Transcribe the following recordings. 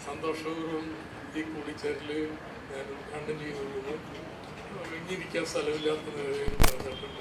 സന്തോഷപൂർവ്വം ഈ കൂടിച്ചേരല് ഞാൻ ഉദ്ഘാടനം ചെയ്യുന്നത് ഇങ്ങിരിക്കാൻ സ്ഥലമില്ലാത്ത നിലയിൽ പറഞ്ഞിട്ടുണ്ട്.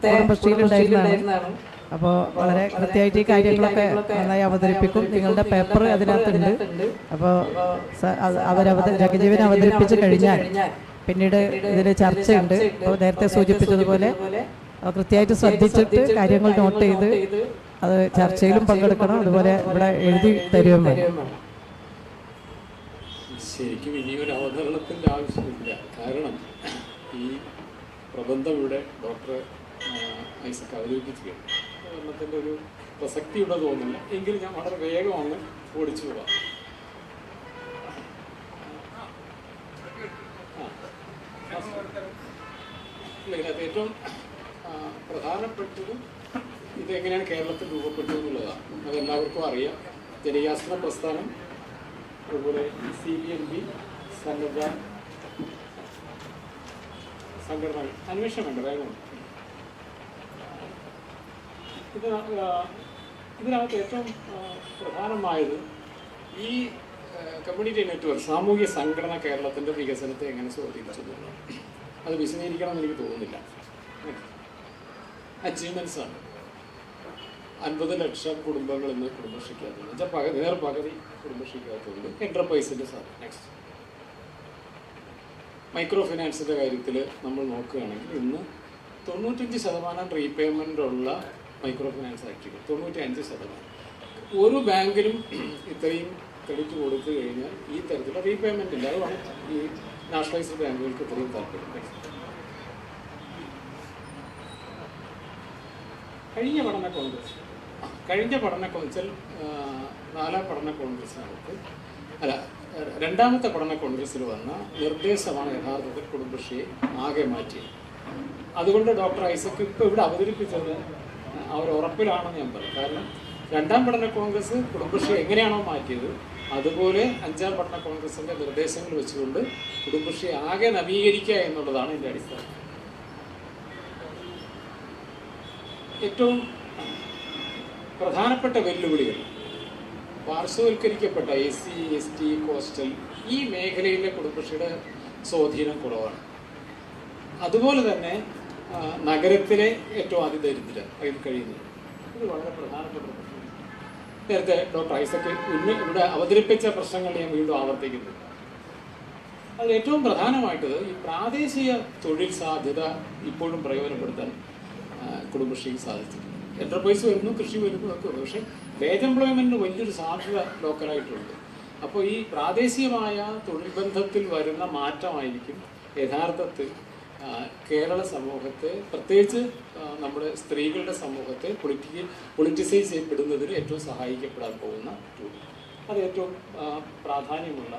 കുടുംബശ്രീയിലുണ്ടായിരുന്നതാണ്. അപ്പോൾ വളരെ കൃത്യമായിട്ട് ഈ കാര്യങ്ങളൊക്കെ നന്നായി അവതരിപ്പിക്കും. നിങ്ങളുടെ പേപ്പർ അതിനകത്തുണ്ട്. അപ്പോൾ ജഗജീവൻ അവതരിപ്പിച്ച് കഴിഞ്ഞാൽ പിന്നീട് ഇതിൽ ചർച്ചയുണ്ട്. അപ്പോൾ നേരത്തെ സൂചിപ്പിച്ചതുപോലെ കൃത്യമായിട്ട് ശ്രദ്ധിച്ചിട്ട് കാര്യങ്ങൾ നോട്ട് ചെയ്ത് അത് ചർച്ചയിലും പങ്കെടുക്കണം. അതുപോലെ ഇവിടെ എഴുതി തരുകയും വേണം. ശരിക്കും ഇനിയൊരു അവതരണത്തിൻ്റെ ആവശ്യമില്ല. കാരണം ഈ പ്രബന്ധം ഇവിടെ ഡോക്ടർ ഐസക് അവതരിപ്പിക്കുകയാണ്. അവതരണത്തിൻ്റെ ഒരു പ്രസക്തി ഇവിടെ തോന്നുന്നില്ല. എങ്കിലും ഞാൻ വളരെ വേഗം അങ്ങ് ഓടിച്ചു പോവാം. ഇതിനകത്ത് ഏറ്റവും പ്രധാനപ്പെട്ടതും ഇതെങ്ങനെയാണ് കേരളത്തിൽ രൂപപ്പെട്ടു എന്നുള്ളതാണ്. അതെല്ലാവർക്കും അറിയാം. ജനകീയാസന പ്രസ്ഥാനം, അതുപോലെ CBMB സന്നദ്ധ സംഘടന അന്വേഷണം വേണ്ട വേഗം. ഇതിനകത്ത് ഏറ്റവും പ്രധാനമായത് ഈ കമ്മ്യൂണിറ്റി നെറ്റ്വർക്ക് സാമൂഹ്യ സംഘടന കേരളത്തിൻ്റെ വികസനത്തെ എങ്ങനെ സ്വാധീനിച്ചു എന്നുള്ളതാണ്. അത് വിശദീകരിക്കണമെന്ന് എനിക്ക് തോന്നുന്നില്ല. അച്ചീവ്മെൻറ്റ്സാണ്. 50 ലക്ഷം കുടുംബങ്ങൾ ഇന്ന് കുടുംബശ്രീക്കകത്തുണ്ട്. എന്നുവെച്ചാൽ പകുതി കുടുംബശ്രീക്കകത്തുണ്ട്. എൻ്റർപ്രൈസിൻ്റെ സാധനം. നെക്സ്റ്റ് മൈക്രോ ഫിനാൻസിൻ്റെ കാര്യത്തിൽ നമ്മൾ നോക്കുകയാണെങ്കിൽ ഇന്ന് 95% റീപേയ്മെൻ്റ് ഉള്ള മൈക്രോ ഫിനാൻസ് ആക്ടിവിറ്റി 95%. ഒരു ബാങ്കിലും ഇത്രയും ക്രെഡിറ്റ് കൊടുത്തു കഴിഞ്ഞാൽ ഈ തരത്തിലുള്ള റീപേയ്മെൻ്റ് ഇല്ല. അതുമാണ് ഈ നാഷണലൈസ്ഡ് ബാങ്കുകൾക്ക് ഇത്രയും താല്പര്യം. കഴിഞ്ഞ പഠന കോൺഗ്രസിൽ 4ാം പഠന കോൺഗ്രസിനകത്ത് രണ്ടാമത്തെ പഠന കോൺഗ്രസ്സിൽ വന്ന നിർദ്ദേശമാണ് യഥാർത്ഥത്തിൽ കുടുംബശ്രീയെ ആകെ മാറ്റിയത്. അതുകൊണ്ട് ഡോക്ടർ ഐസക് ഇപ്പോൾ ഇവിടെ അവതരിപ്പിച്ചത് ആ ഒരു ഉറപ്പിലാണെന്ന് ഞാൻ പറയും. കാരണം 2ാം പഠന കോൺഗ്രസ് കുടുംബശ്രീ എങ്ങനെയാണോ മാറ്റിയത് അതുപോലെ 5ാം പഠന കോൺഗ്രസിൻ്റെ നിർദ്ദേശങ്ങൾ വെച്ചുകൊണ്ട് കുടുംബശ്രീ ആകെ നവീകരിക്കുക എന്നുള്ളതാണ് എൻ്റെ അടിസ്ഥാനം. ഏറ്റവും പ്രധാനപ്പെട്ട വെല്ലുവിളികൾ പാർശ്വവൽക്കരിക്കപ്പെട്ട SC, ST, കോസ്റ്റൽ ഈ മേഖലയിലെ കുടുംബശ്രീയുടെ സ്വാധീനം കുറവാണ്. അതുപോലെ തന്നെ നഗരത്തിലെ ഏറ്റവും അതിദരിദ്രർ അതിൽ കഴിയുന്നത് ഇത് വളരെ പ്രധാനപ്പെട്ട പ്രശ്നം. നേരത്തെ ഡോക്ടർ ഐസക് ഇവിടെ അവതരിപ്പിച്ച പ്രശ്നങ്ങൾ ഞാൻ വീണ്ടും ആവർത്തിക്കുന്നു. അത് ഏറ്റവും പ്രധാനമായിട്ട് ഈ പ്രാദേശിക തൊഴിൽ സാധ്യത ഇപ്പോഴും പ്രയോജനപ്പെടുത്താൻ കുടുംബശ്രീക്ക് സാധിച്ചിട്ടുണ്ട്. എൻ്റർപ്രൈസ് വരുന്നു, കൃഷി വരുന്നു ഒക്കെ. പക്ഷേ വേജ് എംപ്ലോയ്മെൻറ്റിന് വലിയൊരു സാധ്യത ലോക്കലായിട്ടുണ്ട്. അപ്പോൾ ഈ പ്രാദേശികമായ തൊഴിൽ ബന്ധത്തിൽ വരുന്ന മാറ്റമായിരിക്കും യഥാർത്ഥത്തിൽ കേരള സമൂഹത്തെ, പ്രത്യേകിച്ച് നമ്മുടെ സ്ത്രീകളുടെ സമൂഹത്തെ പൊളിറ്റിസൈസ് ചെയ്യപ്പെടുന്നതിന് ഏറ്റവും സഹായിക്കപ്പെടാൻ പോകുന്ന ടൂൾ. അത് ഏറ്റവും പ്രാധാന്യമുള്ള.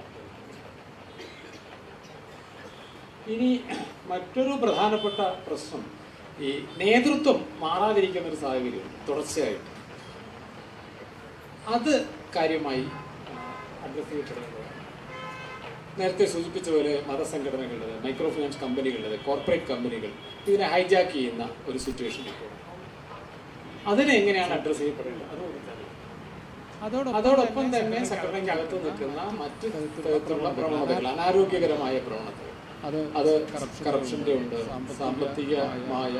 ഇനി മറ്റൊരു പ്രധാനപ്പെട്ട പ്രശ്നം ഈ നേതൃത്വം മാറാതിരിക്കുന്നൊരു സാഹചര്യം തുടർച്ചയായിട്ട്. അത് കാര്യമായി അഡ്രസ് ചെയ്യപ്പെടേണ്ടതാണ്. നേരത്തെ സൂചിപ്പിച്ച പോലെ മതസംഘടനകളുടെ, മൈക്രോ ഫിനാൻസ് കമ്പനികളുടെ, കോർപ്പറേറ്റ് കമ്പനികൾ ഇതിനെ ഹൈജാക്ക് ചെയ്യുന്ന ഒരു സിറ്റുവേഷൻ ഇപ്പോൾ. അതിനെ എങ്ങനെയാണ് അഡ്രസ് ചെയ്യപ്പെടേണ്ടത്? അതോടൊപ്പം തന്നെ സംഘടനയ്ക്കകത്ത് നിൽക്കുന്ന മറ്റ് തരത്തിലുള്ള പ്രവണതകൾ, അനാരോഗ്യകരമായ പ്രവണതകൾ, അത് കറപ്ഷൻ്റെ ഉണ്ട്, സാമ്പത്തികമായ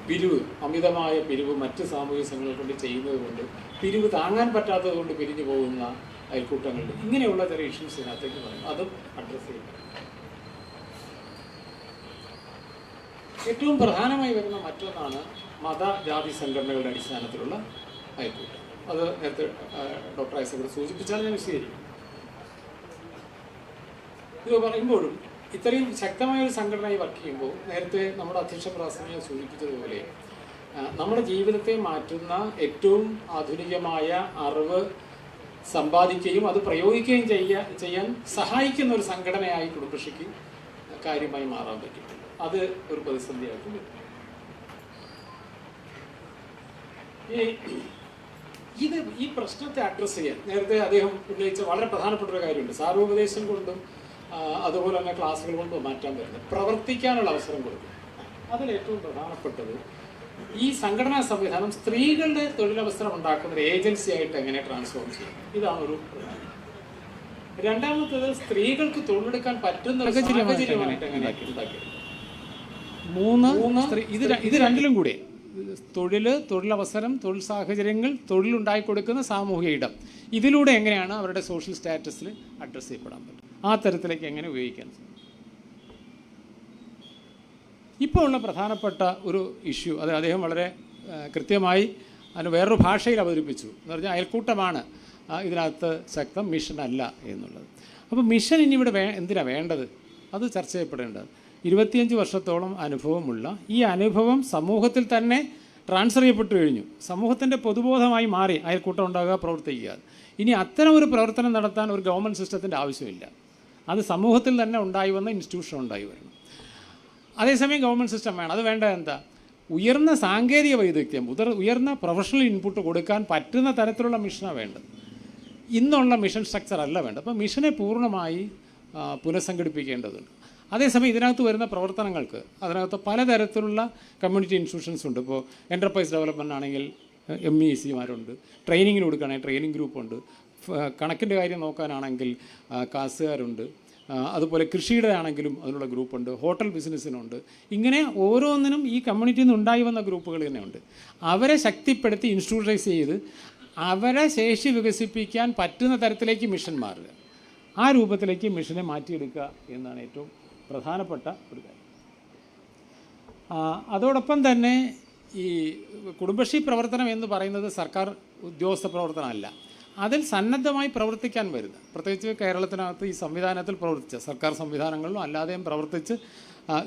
പിരിവ്, അമിതമായ പിരിവ് മറ്റ് സാമൂഹിക സംഘടനകൾ കൊണ്ട് ചെയ്യുന്നത് കൊണ്ട്, പിരിവ് താങ്ങാൻ പറ്റാത്തത് കൊണ്ട് പിരിഞ്ഞു പോകുന്ന അയൽക്കൂട്ടങ്ങളുണ്ട്. ഇങ്ങനെയുള്ള ചില ഇഷ്യൂസ് ഇതിനകത്തേക്ക് പറയും. അതും അഡ്രസ് ചെയ്യും. ഏറ്റവും പ്രധാനമായി വരുന്ന മറ്റൊന്നാണ് മതജാതി സംഘടനകളുടെ അടിസ്ഥാനത്തിലുള്ള അയൽക്കൂട്ടം. അത് നേരത്തെ ഡോക്ടർ ഐസക് സൂചിപ്പിച്ചാൽ ഞാൻ വിശദീകരിക്കും. ഇത് പറയുമ്പോഴും ഇത്രയും ശക്തമായ ഒരു സംഘടനയായി വർക്ക് ചെയ്യുമ്പോൾ നേരത്തെ നമ്മുടെ അധ്യക്ഷ പ്രാസംഗിക സൂചിപ്പിച്ചതുപോലെ നമ്മുടെ ജീവിതത്തെ മാറ്റുന്ന ഏറ്റവും ആധുനികമായ അറിവ് സമ്പാദിക്കുകയും അത് പ്രയോഗിക്കുകയും ചെയ്യാൻ സഹായിക്കുന്ന ഒരു സംഘടനയായി കുടുംബശ്രീക്ക് കാര്യമായി മാറാൻ പറ്റും. അത് ഒരു പ്രതിസന്ധിയായിട്ട് വരും. ഈ പ്രശ്നത്തെ അഡ്രസ്സ് ചെയ്യാൻ നേരത്തെ അദ്ദേഹം ഉന്നയിച്ച വളരെ പ്രധാനപ്പെട്ട ഒരു കാര്യമുണ്ട്. സാർവോപദേശം കൊണ്ടും അതുപോലെ തന്നെ ക്ലാസ്സുകൾ കൊണ്ടും മാറ്റാൻ പറ്റുന്നത് പ്രവർത്തിക്കാനുള്ള അവസരം കൊടുക്കും. അതിലേറ്റവും പ്രധാനപ്പെട്ടത് ഈ സംഘടനാ സംവിധാനം സ്ത്രീകളുടെ തൊഴിലവസരം ഉണ്ടാക്കുന്ന ഒരു ഏജൻസി ആയിട്ട് എങ്ങനെ ട്രാൻസ്ഫോം ചെയ്യും. ഇതാണ് ഒരു പ്രധാനം. രണ്ടാമത്തേത് സ്ത്രീകൾക്ക് തൊഴിലെടുക്കാൻ പറ്റുന്ന സാഹചര്യമായിട്ട് എങ്ങനെ ഉണ്ടാക്കിയത്. ഇത് രണ്ടിലും കൂടി തൊഴിലവസരം, തൊഴിൽ സാഹചര്യങ്ങൾ, തൊഴിലുണ്ടാക്കി കൊടുക്കുന്ന സാമൂഹിക ഇടം, ഇതിലൂടെ എങ്ങനെയാണ് അവരുടെ സോഷ്യൽ സ്റ്റാറ്റസിൽ അഡ്രസ്സ് ചെയ്യപ്പെടാൻ പറ്റും, ആ തരത്തിലേക്ക് എങ്ങനെ ഉപയോഗിക്കാൻ സാധിക്കും. ഇപ്പോൾ ഉള്ള പ്രധാനപ്പെട്ട ഒരു ഇഷ്യൂ അത് അദ്ദേഹം വളരെ കൃത്യമായി അതിന് വേറൊരു ഭാഷയിൽ അവതരിപ്പിച്ചു. എന്ന് പറഞ്ഞാൽ അയൽക്കൂട്ടമാണ് ഇതിനകത്ത് ശക്തം, മിഷൻ അല്ല എന്നുള്ളത്. അപ്പോൾ മിഷൻ ഇനി ഇവിടെ എന്തിനാണ് വേണ്ടത്, അത് ചർച്ച ചെയ്യപ്പെടേണ്ടത്. 25 വർഷത്തോളം അനുഭവമുള്ള ഈ അനുഭവം സമൂഹത്തിൽ തന്നെ ട്രാൻസ്ഫർ ചെയ്യപ്പെട്ടു കഴിഞ്ഞു. സമൂഹത്തിൻ്റെ പൊതുബോധമായി മാറി അയൽക്കൂട്ടം ഉണ്ടാകുക, പ്രവർത്തിക്കുക. ഇനി അത്തരം ഒരു പ്രവർത്തനം നടത്താൻ ഒരു ഗവൺമെൻറ് സിസ്റ്റത്തിൻ്റെ ആവശ്യമില്ല. അത് സമൂഹത്തിൽ തന്നെ ഉണ്ടായി വന്ന ഇൻസ്റ്റിറ്റ്യൂഷൻ ഉണ്ടായി വരണം. അതേസമയം ഗവൺമെൻറ് സിസ്റ്റം വേണം. അത് വേണ്ട എന്താ, ഉയർന്ന സാങ്കേതിക വൈദഗ്ധ്യം, ഉയർന്ന പ്രൊഫഷണൽ ഇൻപുട്ട് കൊടുക്കാൻ പറ്റുന്ന തരത്തിലുള്ള മിഷനാണ് വേണ്ടത്. ഇന്നുള്ള മിഷൻ സ്ട്രക്ചർ അല്ല വേണ്ടത്. അപ്പോൾ മിഷനെ പൂർണ്ണമായി പുനഃസംഘടിപ്പിക്കേണ്ടതുണ്ട്. അതേസമയം ഇതിനകത്ത് വരുന്ന പ്രവർത്തനങ്ങൾക്ക് അതിനകത്ത് പലതരത്തിലുള്ള കമ്മ്യൂണിറ്റി ഇൻസ്റ്റിറ്റ്യൂഷൻസ് ഉണ്ട്. ഇപ്പോൾ എൻ്റർപ്രൈസ് ഡെവലപ്മെൻ്റ് ആണെങ്കിൽ MECമാരുണ്ട്, ട്രെയിനിങ്ങിന് കൊടുക്കുകയാണെങ്കിൽ ട്രെയിനിങ് ഗ്രൂപ്പുണ്ട്, കണക്കിൻ്റെ കാര്യം നോക്കാനാണെങ്കിൽ കാസുകാരുണ്ട്, അതുപോലെ കൃഷിയുടെ ആണെങ്കിലും അതിനുള്ള ഗ്രൂപ്പുണ്ട്, ഹോട്ടൽ ബിസിനസ്സിനുണ്ട്. ഇങ്ങനെ ഓരോന്നിനും ഈ കമ്മ്യൂണിറ്റിയിൽ നിന്ന് ഉണ്ടായി വന്ന ഗ്രൂപ്പുകൾ തന്നെയുണ്ട്. അവരെ ശക്തിപ്പെടുത്തി ഇൻസ്റ്റിറ്റ്യൂഷനൈസ് ചെയ്ത് അവരെ ശേഷി വികസിപ്പിക്കാൻ പറ്റുന്ന തരത്തിലേക്ക് മിഷൻ മാറുക, ആ രൂപത്തിലേക്ക് മിഷനെ മാറ്റിയെടുക്കുക എന്നാണ് ഏറ്റവും പ്രധാനപ്പെട്ട ഒരു കാര്യം. അതോടൊപ്പം തന്നെ ഈ കുടുംബശ്രീ പ്രവർത്തനം എന്ന് പറയുന്നത് സർക്കാർ ഉദ്യോഗസ്ഥ പ്രവർത്തനമല്ല. അതിൽ സന്നദ്ധമായി പ്രവർത്തിക്കാൻ വരുന്ന, പ്രത്യേകിച്ച് കേരളത്തിനകത്ത് ഈ സംവിധാനത്തിൽ പ്രവർത്തിച്ച സർക്കാർ സംവിധാനങ്ങളിലും അല്ലാതെയും പ്രവർത്തിച്ച്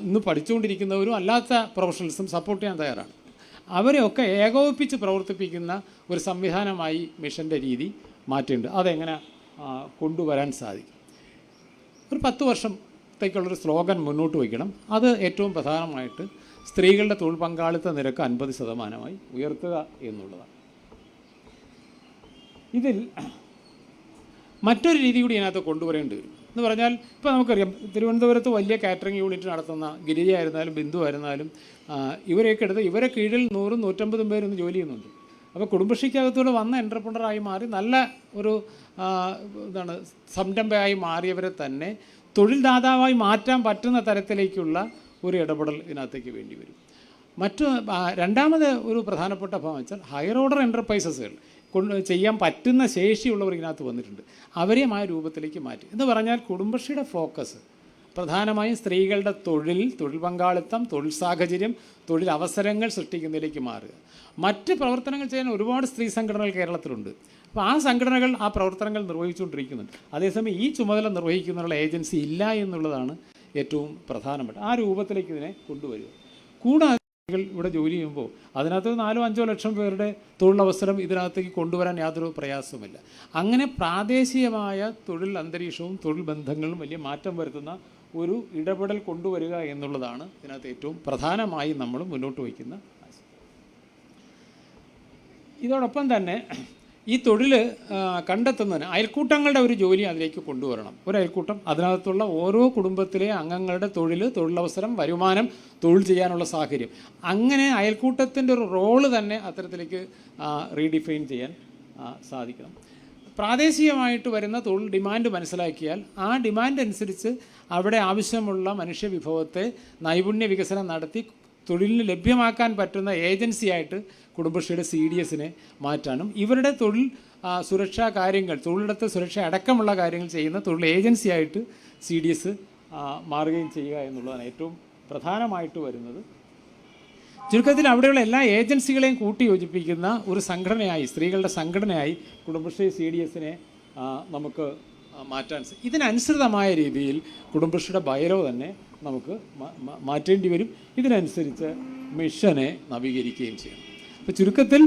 ഇന്ന് പഠിച്ചുകൊണ്ടിരിക്കുന്നവരും അല്ലാത്ത പ്രൊഫഷണൽസും സപ്പോർട്ട് ചെയ്യാൻ തയ്യാറാണ്. അവരെയൊക്കെ ഏകോപിപ്പിച്ച് പ്രവർത്തിപ്പിക്കുന്ന ഒരു സംവിധാനമായി മിഷൻ്റെ രീതി മാറ്റേണ്ടത്. അതെങ്ങനെ കൊണ്ടുവരാൻ സാധിക്കും? ഒരു 10 വർഷത്തേക്കുള്ളൊരു സ്ലോഗൻ മുന്നോട്ട് വയ്ക്കണം. അത് ഏറ്റവും പ്രധാനമായിട്ട് സ്ത്രീകളുടെ തൊഴിൽ പങ്കാളിത്ത നിരക്ക് 50% ഉയർത്തുക എന്നുള്ളതാണ്. ഇതിൽ മറ്റൊരു രീതി കൂടി ഇതിനകത്ത് കൊണ്ടുവരേണ്ടി വരും. എന്ന് പറഞ്ഞാൽ ഇപ്പോൾ നമുക്കറിയാം, തിരുവനന്തപുരത്ത് വലിയ കാറ്ററിംഗ് യൂണിറ്റ് നടത്തുന്ന ഗിരിജ ആയിരുന്നാലും ബിന്ദു ആയിരുന്നാലും ഇവരെയൊക്കെ എടുത്ത് ഇവരെ കീഴിൽ 100-150 പേരൊന്നും ജോലി ചെയ്യുന്നുണ്ട്. അപ്പോൾ കുടുംബശ്രീക്കകത്തൂടെ വന്ന എൻ്റർപ്രണറായി മാറി നല്ല ഒരു സംരംഭമായി മാറിയവരെ തന്നെ തൊഴിൽ ദാതാവായി മാറ്റാൻ പറ്റുന്ന തരത്തിലേക്കുള്ള ഒരു ഇടപെടൽ ഇതിനകത്തേക്ക് വേണ്ടി വരും. രണ്ടാമത് ഒരു പ്രധാനപ്പെട്ട ഭാഗം വെച്ചാൽ ഹയർ ഓർഡർ എൻ്റർപ്രൈസസുകൾ ചെയ്യാൻ പറ്റുന്ന ശേഷിയുള്ളവർ ഇതിനകത്ത് വന്നിട്ടുണ്ട്. അവരെയും ആ രൂപത്തിലേക്ക് മാറ്റി. എന്ന് പറഞ്ഞാൽ കുടുംബശ്രീയുടെ ഫോക്കസ് പ്രധാനമായും സ്ത്രീകളുടെ തൊഴിൽ പങ്കാളിത്തം, തൊഴിൽ സാഹചര്യം, തൊഴിൽ അവസരങ്ങൾ സൃഷ്ടിക്കുന്നതിലേക്ക് മാറുക. മറ്റ് പ്രവർത്തനങ്ങൾ ചെയ്യാൻ ഒരുപാട് സ്ത്രീ സംഘടനകൾ കേരളത്തിലുണ്ട്. അപ്പോൾ ആ സംഘടനകൾ ആ പ്രവർത്തനങ്ങൾ നിർവഹിച്ചുകൊണ്ടിരിക്കുന്നുണ്ട്. അതേസമയം ഈ ചുമതല നിർവഹിക്കുന്നതിനുള്ള ഏജൻസി ഇല്ല എന്നുള്ളതാണ് ഏറ്റവും പ്രധാനപ്പെട്ട. ആ രൂപത്തിലേക്ക് ഇതിനെ കൊണ്ടുവരിക. കൂടാതെ ഇവിടെ ജോലി ചെയ്യുമ്പോൾ അതിനകത്ത് 4-5 ലക്ഷം പേരുടെ തൊഴിലവസരം ഇതിനകത്തേക്ക് കൊണ്ടുവരാൻ യാതൊരു പ്രയാസവുമില്ല. അങ്ങനെ പ്രാദേശികമായ തൊഴിൽ അന്തരീക്ഷവും തൊഴിൽ ബന്ധങ്ങളും വലിയ മാറ്റം വരുത്തുന്ന ഒരു ഇടപെടൽ കൊണ്ടുവരിക എന്നുള്ളതാണ് ഇതിനകത്ത് ഏറ്റവും പ്രധാനമായി നമ്മൾ മുന്നോട്ട് വയ്ക്കുന്ന ആശയം. ഇതോടൊപ്പം തന്നെ ഈ തൊഴിൽ കണ്ടെത്തുന്നതിന് അയൽക്കൂട്ടങ്ങളുടെ ഒരു ജോലി അതിലേക്ക് കൊണ്ടുവരണം. ഒരു അയൽക്കൂട്ടം അതിനകത്തുള്ള ഓരോ കുടുംബത്തിലെ അംഗങ്ങളുടെ തൊഴിലവസരം, വരുമാനം, തൊഴിൽ ചെയ്യാനുള്ള സാഹചര്യം, അങ്ങനെ അയൽക്കൂട്ടത്തിൻ്റെ ഒരു റോള് തന്നെ അത്തരത്തിലേക്ക് റീഡിഫൈൻ ചെയ്യാൻ സാധിക്കണം. പ്രാദേശികമായിട്ട് വരുന്ന തൊഴിൽ ഡിമാൻഡ് മനസ്സിലാക്കിയാൽ ആ ഡിമാൻഡ് അനുസരിച്ച് അവിടെ ആവശ്യമുള്ള മനുഷ്യവിഭവത്തെ നൈപുണ്യ വികസനം നടത്തി തൊഴിലിന് ലഭ്യമാക്കാൻ പറ്റുന്ന ഏജൻസിയായിട്ട് കുടുംബശ്രീയുടെ CDSനെ മാറ്റാനും ഇവരുടെ തൊഴിൽ സുരക്ഷാ കാര്യങ്ങൾ, തൊഴിലിടത്ത് സുരക്ഷ അടക്കമുള്ള കാര്യങ്ങൾ ചെയ്യുന്ന തൊഴിൽ ഏജൻസിയായിട്ട് CDS മാറുകയും ചെയ്യുക എന്നുള്ളതാണ് ഏറ്റവും പ്രധാനമായിട്ട് വരുന്നത്. ചുരുക്കത്തിൽ അവിടെയുള്ള എല്ലാ ഏജൻസികളെയും കൂട്ടി യോജിപ്പിക്കുന്ന ഒരു സംഘടനയായി, സ്ത്രീകളുടെ സംഘടനയായി കുടുംബശ്രീ CDSനെ നമുക്ക് മാറ്റാൻ ഇതിനനുസൃതമായ രീതിയിൽ കുടുംബശ്രീയുടെ ബൈലോ തന്നെ നമുക്ക് മാറ്റേണ്ടി വരും. ഇതിനനുസരിച്ച് മിഷനെ നവീകരിക്കുകയും ചെയ്യണം. അപ്പോൾ ചുരുക്കത്തിൽ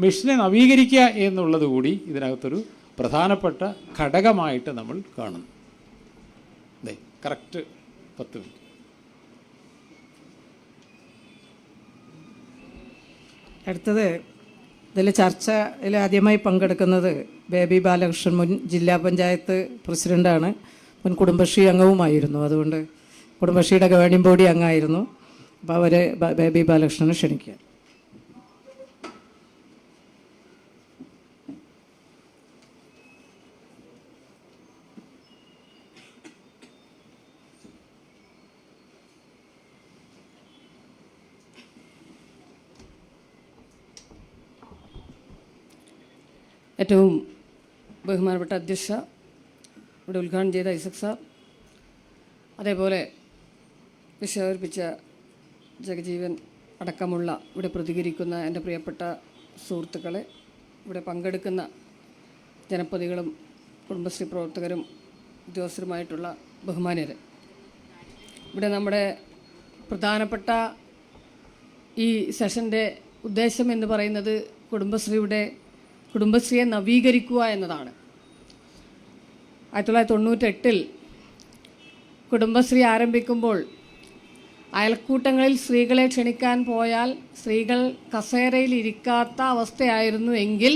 മിഷനെ നവീകരിക്കുക എന്നുള്ളത് കൂടി ഇതിനകത്തൊരു പ്രധാനപ്പെട്ട ഘടകമായിട്ട് നമ്മൾ കാണുന്നു. അതെ, കറക്റ്റ് 10 മിനിറ്റ്. അടുത്തത് ഇതിൽ ചർച്ചയിൽ ആദ്യമായി പങ്കെടുക്കുന്നത് ബേബി ബാലകൃഷ്ണൻ, മുൻ ജില്ലാ പഞ്ചായത്ത് പ്രസിഡൻ്റാണ്, മുൻ കുടുംബശ്രീ അംഗവുമായിരുന്നു. അതുകൊണ്ട് കുടുംബശ്രീയുടെ ഗവേണിംഗ് ബോഡി അംഗമായിരുന്നു. അപ്പോൾ അവരെ ബേബി ബാലകൃഷ്ണനെ ക്ഷണിക്കുക. ഏറ്റവും ബഹുമാനപ്പെട്ട അധ്യക്ഷ, ഇവിടെ ഉദ്ഘാടനം ചെയ്ത ഐസക് സാർ, അതേപോലെ വിഷയം അവതരിപ്പിച്ച ജഗജീവൻ അടക്കമുള്ള ഇവിടെ പ്രതികരിക്കുന്ന എൻ്റെ പ്രിയപ്പെട്ട സുഹൃത്തുക്കളെ, ഇവിടെ പങ്കെടുക്കുന്ന ജനപ്രതിനിധികളും കുടുംബശ്രീ പ്രവർത്തകരും ഉദ്യോഗസ്ഥരുമായിട്ടുള്ള ബഹുമാന്യരെ, ഇവിടെ നമ്മുടെ പ്രധാനപ്പെട്ട ഈ സെഷൻ്റെ ഉദ്ദേശം എന്ന് പറയുന്നത് കുടുംബശ്രീയെ നവീകരിക്കുക എന്നതാണ്. 1998 കുടുംബശ്രീ ആരംഭിക്കുമ്പോൾ അയൽക്കൂട്ടങ്ങളിൽ സ്ത്രീകളെ ക്ഷണിക്കാൻ പോയാൽ സ്ത്രീകൾ കസേരയിൽ ഇരിക്കാത്ത അവസ്ഥയായിരുന്നു എങ്കിൽ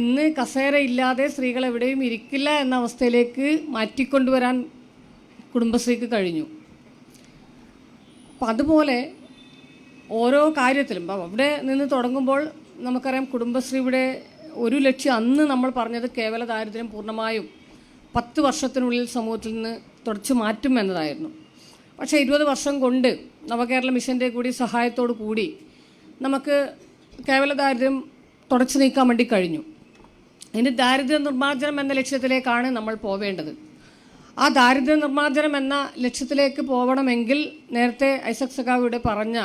ഇന്ന് കസേരയില്ലാതെ സ്ത്രീകൾ എവിടെയും ഇരിക്കില്ല എന്ന അവസ്ഥയിലേക്ക് മാറ്റിക്കൊണ്ടുവരാൻ കുടുംബശ്രീക്ക് കഴിഞ്ഞു. അപ്പം അതുപോലെ ഓരോ കാര്യത്തിലും അവിടെ നിന്ന് തുടങ്ങുമ്പോൾ നമുക്കറിയാം, കുടുംബശ്രീയുടെ ഒരു ലക്ഷ്യം അന്ന് നമ്മൾ പറഞ്ഞത് കേവല ദാരിദ്ര്യം പൂർണ്ണമായും 10 വർഷത്തിനുള്ളിൽ സമൂഹത്തിൽ നിന്ന് തുടച്ചു മാറ്റും എന്നതായിരുന്നു. പക്ഷേ 20 വർഷം കൊണ്ട് നവകേരള മിഷൻ്റെ കൂടി സഹായത്തോടു കൂടി നമുക്ക് കേവല ദാരിദ്ര്യം തുടച്ചു നീക്കാൻ വേണ്ടി കഴിഞ്ഞു. ഇനി ദാരിദ്ര്യ നിർമ്മാർജ്ജനം എന്ന ലക്ഷ്യത്തിലേക്കാണ് നമ്മൾ പോവേണ്ടത്. ആ ദാരിദ്ര്യ നിർമ്മാർജ്ജനം എന്ന ലക്ഷ്യത്തിലേക്ക് പോകണമെങ്കിൽ നേരത്തെ ഐസക് സഖാവിടെ പറഞ്ഞ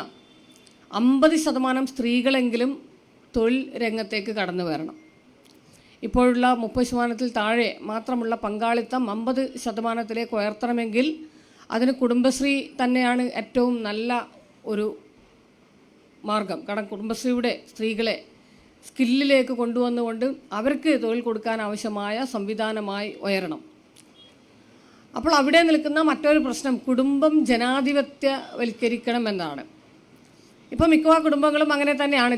50% സ്ത്രീകളെങ്കിലും തൊഴിൽ രംഗത്തേക്ക് കടന്നു വരണം. ഇപ്പോഴുള്ള 30% താഴെ മാത്രമുള്ള പങ്കാളിത്തം 50% ഉയർത്തണമെങ്കിൽ അതിന് കുടുംബശ്രീ തന്നെയാണ് ഏറ്റവും നല്ല ഒരു മാർഗം. കാരണം കുടുംബശ്രീയുടെ സ്ത്രീകളെ സ്കില്ലിലേക്ക് കൊണ്ടുവന്നുകൊണ്ട് അവർക്ക് തൊഴിൽ കൊടുക്കാൻ ആവശ്യമായ സംവിധാനമായി ഉയരണം. അപ്പോൾ അവിടെ നിൽക്കുന്ന മറ്റൊരു പ്രശ്നം കുടുംബം ജനാധിപത്യവൽക്കരിക്കണം എന്നാണ്. ഇപ്പോൾ മിക്കവാറും കുടുംബങ്ങളും അങ്ങനെ തന്നെയാണ്,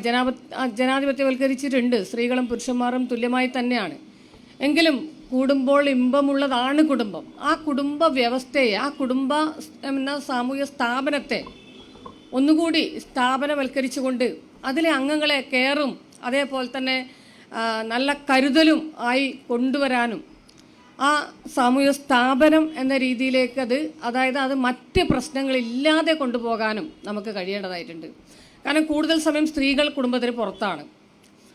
ജനാധിപത്യവൽക്കരിച്ചിട്ടുണ്ട്. സ്ത്രീകളും പുരുഷന്മാരും തുല്യമായി തന്നെയാണ്. എങ്കിലും കൂടുമ്പോൾ ഇമ്പമുള്ളതാണ് കുടുംബം. ആ കുടുംബ വ്യവസ്ഥയെ, ആ കുടുംബ എന്ന സാമൂഹ്യ സ്ഥാപനത്തെ ഒന്നുകൂടി സ്ഥാപനവൽക്കരിച്ചുകൊണ്ട് അതിലെ അംഗങ്ങളെ കെയറും അതേപോലെ തന്നെ നല്ല കരുതലും ആയി കൊണ്ടുവരാനും ആ സാമൂഹ്യ സ്ഥാപനം എന്ന രീതിയിലേക്ക് അതായത് അത് മറ്റ് പ്രശ്നങ്ങളില്ലാതെ കൊണ്ടുപോകാനും നമുക്ക് കഴിയേണ്ടതായിട്ടുണ്ട്. കാരണം കൂടുതൽ സമയം സ്ത്രീകൾ കുടുംബത്തിന് പുറത്താണ്.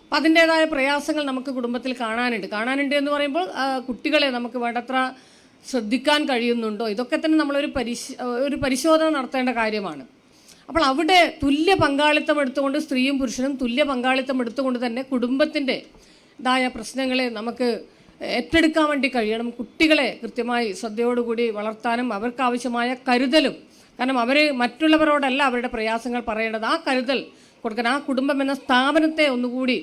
അപ്പം അതിൻ്റേതായ പ്രയാസങ്ങൾ നമുക്ക് കുടുംബത്തിൽ കാണാനുണ്ട് എന്ന് പറയുമ്പോൾ കുട്ടികളെ നമുക്ക് വേണ്ടത്ര ശ്രദ്ധിക്കാൻ കഴിയുന്നുണ്ടോ, ഇതൊക്കെ തന്നെ നമ്മളൊരു പരിശോധന നടത്തേണ്ട കാര്യമാണ്. അപ്പോൾ അവിടെ തുല്യ പങ്കാളിത്തം എടുത്തുകൊണ്ട് സ്ത്രീയും പുരുഷനും തുല്യ പങ്കാളിത്തം എടുത്തുകൊണ്ട് തന്നെ കുടുംബത്തിൻ്റെതായ പ്രശ്നങ്ങളെ നമുക്ക് ഏറ്റെടുക്കാൻ വേണ്ടി കഴിയണം. കുട്ടികളെ കൃത്യമായി ശ്രദ്ധയോടുകൂടി വളർത്താനും അവർക്കാവശ്യമായ കരുതലും, കാരണം അവർ മറ്റുള്ളവരോടല്ല അവരുടെ പ്രയാസങ്ങൾ പറയേണ്ടത്, ആ കരുതൽ കൊടുക്കാൻ ആ കുടുംബം എന്ന സ്ഥാപനത്തെ ഒന്നുകൂടി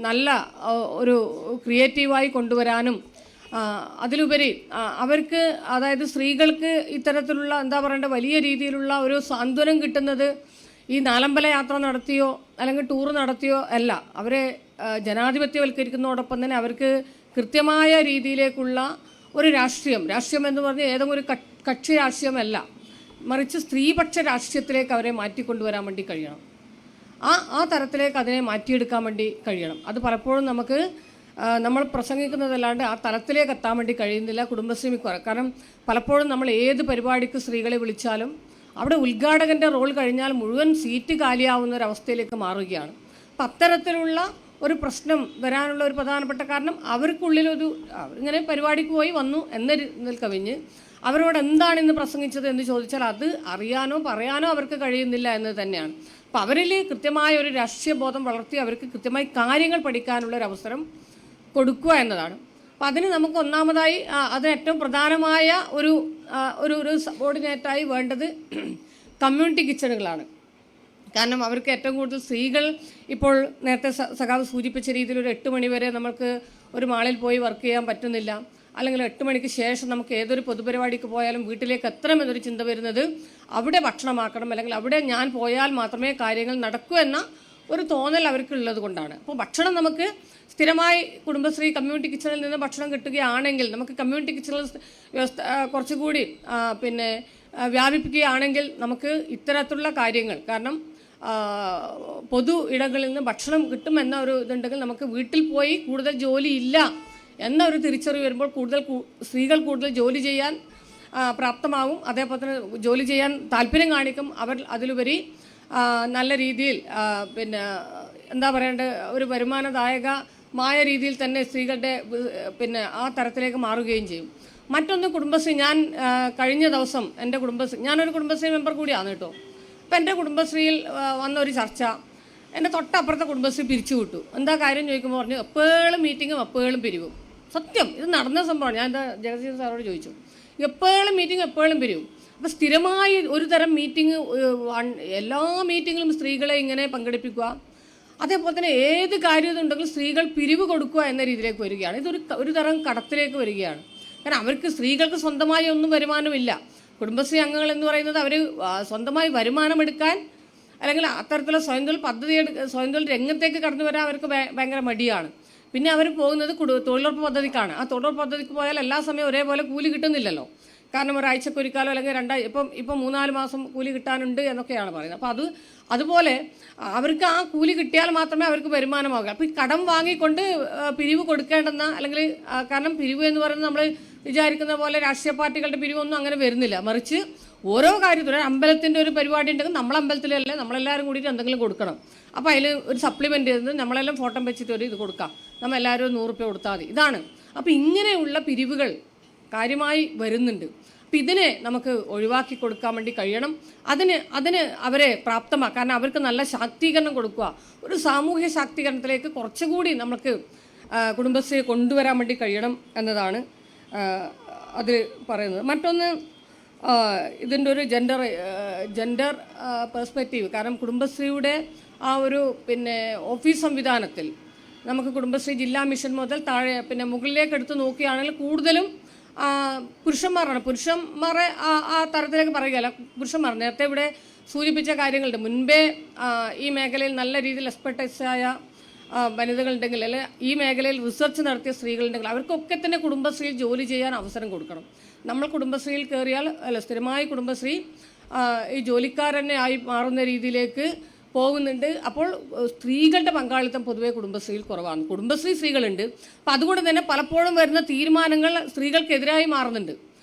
നല്ല ഒരു ക്രിയേറ്റീവായി കൊണ്ടുവരാനും അതിലുപരി അവർക്ക്, അതായത് സ്ത്രീകൾക്ക് ഇത്തരത്തിലുള്ള എന്താ പറയേണ്ട വലിയ രീതിയിലുള്ള ഒരു സാന്ത്വനം കിട്ടുന്നത് ഈ നാലമ്പല യാത്ര നടത്തിയോ അല്ലെങ്കിൽ ടൂർ നടത്തിയോ അല്ല. അവരെ ജനാധിപത്യവൽക്കരിക്കുന്നതോടൊപ്പം തന്നെ അവർക്ക് കൃത്യമായ രീതിയിലേക്കുള്ള ഒരു രാഷ്ട്രീയം എന്ന് പറഞ്ഞാൽ ഏതെങ്കിലും ഒരു കക്ഷി രാഷ്ട്രീയമല്ല, മറിച്ച് സ്ത്രീപക്ഷ രാഷ്ട്രീയത്തിലേക്ക് അവരെ മാറ്റിക്കൊണ്ടുവരാൻ വേണ്ടി കഴിയണം. ആ തരത്തിലേക്ക് അതിനെ മാറ്റിയെടുക്കാൻ വേണ്ടി കഴിയണം. അത് പലപ്പോഴും നമ്മൾ പ്രസംഗിക്കുന്നതല്ലാണ്ട് ആ തലത്തിലേക്ക് എത്താൻ വേണ്ടി കഴിയുന്നില്ല കുടുംബശ്രീ മിക്കവാറും. കാരണം പലപ്പോഴും നമ്മൾ ഏത് പരിപാടിക്ക് സ്ത്രീകളെ വിളിച്ചാലും അവിടെ ഉദ്ഘാടകൻ്റെ റോൾ കഴിഞ്ഞാൽ മുഴുവൻ സീറ്റ് കാലിയാവുന്ന ഒരവസ്ഥയിലേക്ക് മാറുകയാണ്. അപ്പം അത്തരത്തിലുള്ള ഒരു പ്രശ്നം വരാനുള്ള ഒരു പ്രധാനപ്പെട്ട കാരണം അവരിങ്ങനെ പരിപാടിക്ക് പോയി വന്നു എന്നതിൽ കവിഞ്ഞ് അവരോട് എന്താണ് ഇന്ന് പ്രസംഗിച്ചത് എന്ന് ചോദിച്ചാൽ അത് അറിയാനോ പറയാനോ അവർക്ക് കഴിയുന്നില്ല എന്ന് തന്നെയാണ്. അപ്പം അവരിൽ കൃത്യമായ ഒരു രാഷ്ട്രീയ ബോധം വളർത്തി അവർക്ക് കൃത്യമായി കാര്യങ്ങൾ പഠിക്കാനുള്ള ഒരു അവസരം കൊടുക്കുക എന്നതാണ്. അപ്പം അതിന് നമുക്ക് ഒന്നാമതായി അതിന് ഏറ്റവും പ്രധാനമായ ഒരു സബോർഡിനേറ്റായി വേണ്ടത് കമ്മ്യൂണിറ്റി കിച്ചണുകളാണ്. കാരണം അവർക്ക് ഏറ്റവും കൂടുതൽ സ്ത്രീകൾ ഇപ്പോൾ നേരത്തെ സഖാവ് സൂചിപ്പിച്ച രീതിയിൽ ഒരു 8 മണി വരെ നമുക്ക് ഒരു മാളിൽ പോയി വർക്ക് ചെയ്യാൻ പറ്റുന്നില്ല. അല്ലെങ്കിൽ 8 മണിക്ക് ശേഷം നമുക്ക് ഏതൊരു പൊതുപരിപാടിക്ക് പോയാലും വീട്ടിലേക്ക് എത്തണമെന്നൊരു ചിന്ത വരുന്നത് അവിടെ ഭക്ഷണമാക്കണം, അല്ലെങ്കിൽ അവിടെ ഞാൻ പോയാൽ മാത്രമേ കാര്യങ്ങൾ നടക്കൂ എന്ന ഒരു തോന്നൽ അവർക്കുള്ളത് കൊണ്ടാണ്. അപ്പോൾ ഭക്ഷണം നമുക്ക് സ്ഥിരമായി കുടുംബശ്രീ കമ്മ്യൂണിറ്റി കിച്ചണിൽ നിന്ന് ഭക്ഷണം കിട്ടുകയാണെങ്കിൽ, നമുക്ക് കമ്മ്യൂണിറ്റി കിച്ചണിൽ വ്യവസ്ഥ കുറച്ചുകൂടി വ്യാപിപ്പിക്കുകയാണെങ്കിൽ നമുക്ക് ഇത്തരത്തിലുള്ള കാര്യങ്ങൾ, കാരണം പൊതു ഇടങ്ങളിൽ നിന്ന് ഭക്ഷണം കിട്ടുമെന്ന ഒരു ഇതുണ്ടെങ്കിൽ നമുക്ക് വീട്ടിൽ പോയി കൂടുതൽ ജോലി ഇല്ല എന്ന ഒരു തിരിച്ചറിവ് വരുമ്പോൾ സ്ത്രീകൾ കൂടുതൽ ജോലി ചെയ്യാൻ പ്രാപ്തമാവും. അതേപോലെ തന്നെ ജോലി ചെയ്യാൻ താല്പര്യം കാണിക്കും. അവർ അതിലുപരി നല്ല രീതിയിൽ എന്താ പറയേണ്ടത്, ഒരു വരുമാനദായകമായ രീതിയിൽ തന്നെ സ്ത്രീകളുടെ ആ തരത്തിലേക്ക് മാറുകയും ചെയ്യും. മറ്റൊന്ന് കുടുംബശ്രീ, ഞാൻ കഴിഞ്ഞ ദിവസം എൻ്റെ ഞാനൊരു കുടുംബശ്രീ മെമ്പർ കൂടിയാണ് കേട്ടോ. അപ്പം എൻ്റെ കുടുംബശ്രീയിൽ വന്ന ഒരു ചർച്ച, എൻ്റെ തൊട്ടപ്പുറത്തെ കുടുംബശ്രീ പിരിച്ചു വിട്ടു. എന്താ കാര്യം ചോദിക്കുമ്പോൾ പറഞ്ഞു എപ്പോഴും മീറ്റിങ്ങും എപ്പോഴും പിരിവും. സത്യം, ഇത് നടന്ന സംഭവമാണ്. ഞാൻ എന്താ ജഗദീശൻ സാറോട് ചോദിച്ചു, എപ്പോഴും മീറ്റിംഗ് എപ്പോഴും പിരിവും. അപ്പോൾ സ്ഥിരമായി ഒരു തരം മീറ്റിംഗ്, എല്ലാ മീറ്റിങ്ങിലും സ്ത്രീകളെ ഇങ്ങനെ പങ്കെടുപ്പിക്കുക, അതേപോലെ തന്നെ ഏത് കാര്യം ഉണ്ടെങ്കിലും സ്ത്രീകൾ പിരിവ് കൊടുക്കുക എന്ന രീതിയിലേക്ക് വരികയാണ്. ഒരു തരം കടത്തിലേക്ക് വരികയാണ്. കാരണം അവർക്ക് സ്ത്രീകൾക്ക് സ്വന്തമായി ഒന്നും വരുമാനമില്ല. കുടുംബശ്രീ അംഗങ്ങൾ എന്ന് പറയുന്നത് അവർ സ്വന്തമായി വരുമാനമെടുക്കാൻ അല്ലെങ്കിൽ അത്തരത്തിലുള്ള സ്വയം തൊഴിൽ രംഗത്തേക്ക് കടന്നു വരാൻ അവർക്ക് ഭയങ്കര മടിയാണ്. പിന്നെ അവർ പോകുന്നത് തൊഴിലുറപ്പ് പദ്ധതിക്കാണ്. ആ തൊഴിലുറപ്പ് പദ്ധതിക്ക് പോയാൽ എല്ലാ സമയവും ഒരേപോലെ കൂലി കിട്ടുന്നില്ലല്ലോ. കാരണം ഒരാഴ്ചക്കൊരിക്കാലോ അല്ലെങ്കിൽ ഇപ്പം 3-4 മാസം കൂലി കിട്ടാനുണ്ട് എന്നൊക്കെയാണ് പറയുന്നത്. അപ്പോൾ അതുപോലെ അവർക്ക് ആ കൂലി കിട്ടിയാൽ മാത്രമേ അവർക്ക് വരുമാനമാകൂ. അപ്പോൾ ഈ കടം വാങ്ങിക്കൊണ്ട് പിരിവ് കൊടുക്കേണ്ടെന്ന, അല്ലെങ്കിൽ കാരണം പിരിവ് എന്ന് പറയുന്നത് നമ്മൾ വിചാരിക്കുന്ന പോലെ രാഷ്ട്രീയ പാർട്ടികളുടെ പിരിവൊന്നും അങ്ങനെ വരുന്നില്ല. മറിച്ച് ഓരോ കാര്യത്തിലും അമ്പലത്തിൻ്റെ ഒരു പരിപാടി ഉണ്ടെങ്കിൽ നമ്മളമ്പലത്തിലല്ലേ നമ്മളെല്ലാവരും കൂടിയിട്ട് എന്തെങ്കിലും കൊടുക്കണം. അപ്പോൾ അതിൽ ഒരു സപ്ലിമെൻ്റ് ചെയ്ത് നമ്മളെല്ലാം ഫോട്ടോ വെച്ചിട്ട് ഒരു ഇത് കൊടുക്കാം, നമ്മളെല്ലാവരും 100 രൂപ കൊടുത്താൽ മതി. ഇതാണ്. അപ്പോൾ ഇങ്ങനെയുള്ള പിരിവുകൾ കാര്യമായി വരുന്നുണ്ട്. അപ്പം ഇതിനെ നമുക്ക് ഒഴിവാക്കി കൊടുക്കാൻ വേണ്ടി കഴിയണം. അതിന് അവരെ പ്രാപ്തമാക്കുക. കാരണം അവർക്ക് നല്ല ശാക്തീകരണം കൊടുക്കുക. ഒരു സാമൂഹ്യ ശാക്തീകരണത്തിലേക്ക് കുറച്ചുകൂടി നമുക്ക് കുടുംബശ്രീയെ കൊണ്ടുവരാൻ വേണ്ടി കഴിയണം എന്നതാണ് അതിൽ പറയുന്നത്. മറ്റൊന്ന്, ഇതിൻ്റെ ഒരു ജെൻഡർ പെർസ്പെക്റ്റീവ്. കാരണം കുടുംബശ്രീയുടെ ആ ഒരു ഓഫീസ് സംവിധാനത്തിൽ നമുക്ക് കുടുംബശ്രീ ജില്ലാ മിഷൻ മുതൽ താഴെ മുകളിലേക്ക് എടുത്ത് നോക്കുകയാണെങ്കിൽ കൂടുതലും പുരുഷന്മാരാണ്. പുരുഷന്മാരെ ആ തരത്തിലേക്ക് പറയുകയല്ല, പുരുഷന്മാർ. നേരത്തെ ഇവിടെ സൂചിപ്പിച്ച കാര്യങ്ങളുണ്ട്. മുൻപേ ഈ മേഖലയിൽ നല്ല രീതിയിൽ എക്സ്പെർട്ടൈസായ വനിതകളുണ്ടെങ്കിൽ, അല്ലെ ഈ മേഖലയിൽ റിസർച്ച് നടത്തിയ സ്ത്രീകളുണ്ടെങ്കിൽ അവർക്കൊക്കെ തന്നെ കുടുംബശ്രീയിൽ ജോലി ചെയ്യാൻ അവസരം കൊടുക്കണം. നമ്മൾ കുടുംബശ്രീയിൽ കയറിയാൽ സ്ഥിരമായി കുടുംബശ്രീ ഈ ജോലിക്കാരനെ ആയി മാറുന്ന രീതിയിലേക്ക് പോകുന്നുണ്ട്. അപ്പോൾ സ്ത്രീകളുടെ പങ്കാളിത്തം പൊതുവെ കുടുംബശ്രീയിൽ കുറവാണ്. കുടുംബശ്രീ സ്ത്രീകളുണ്ട്. അപ്പം അതുകൊണ്ട് തന്നെ പലപ്പോഴും വരുന്ന തീരുമാനങ്ങൾ സ്ത്രീകൾക്കെതിരായി മാറുന്നുണ്ട്.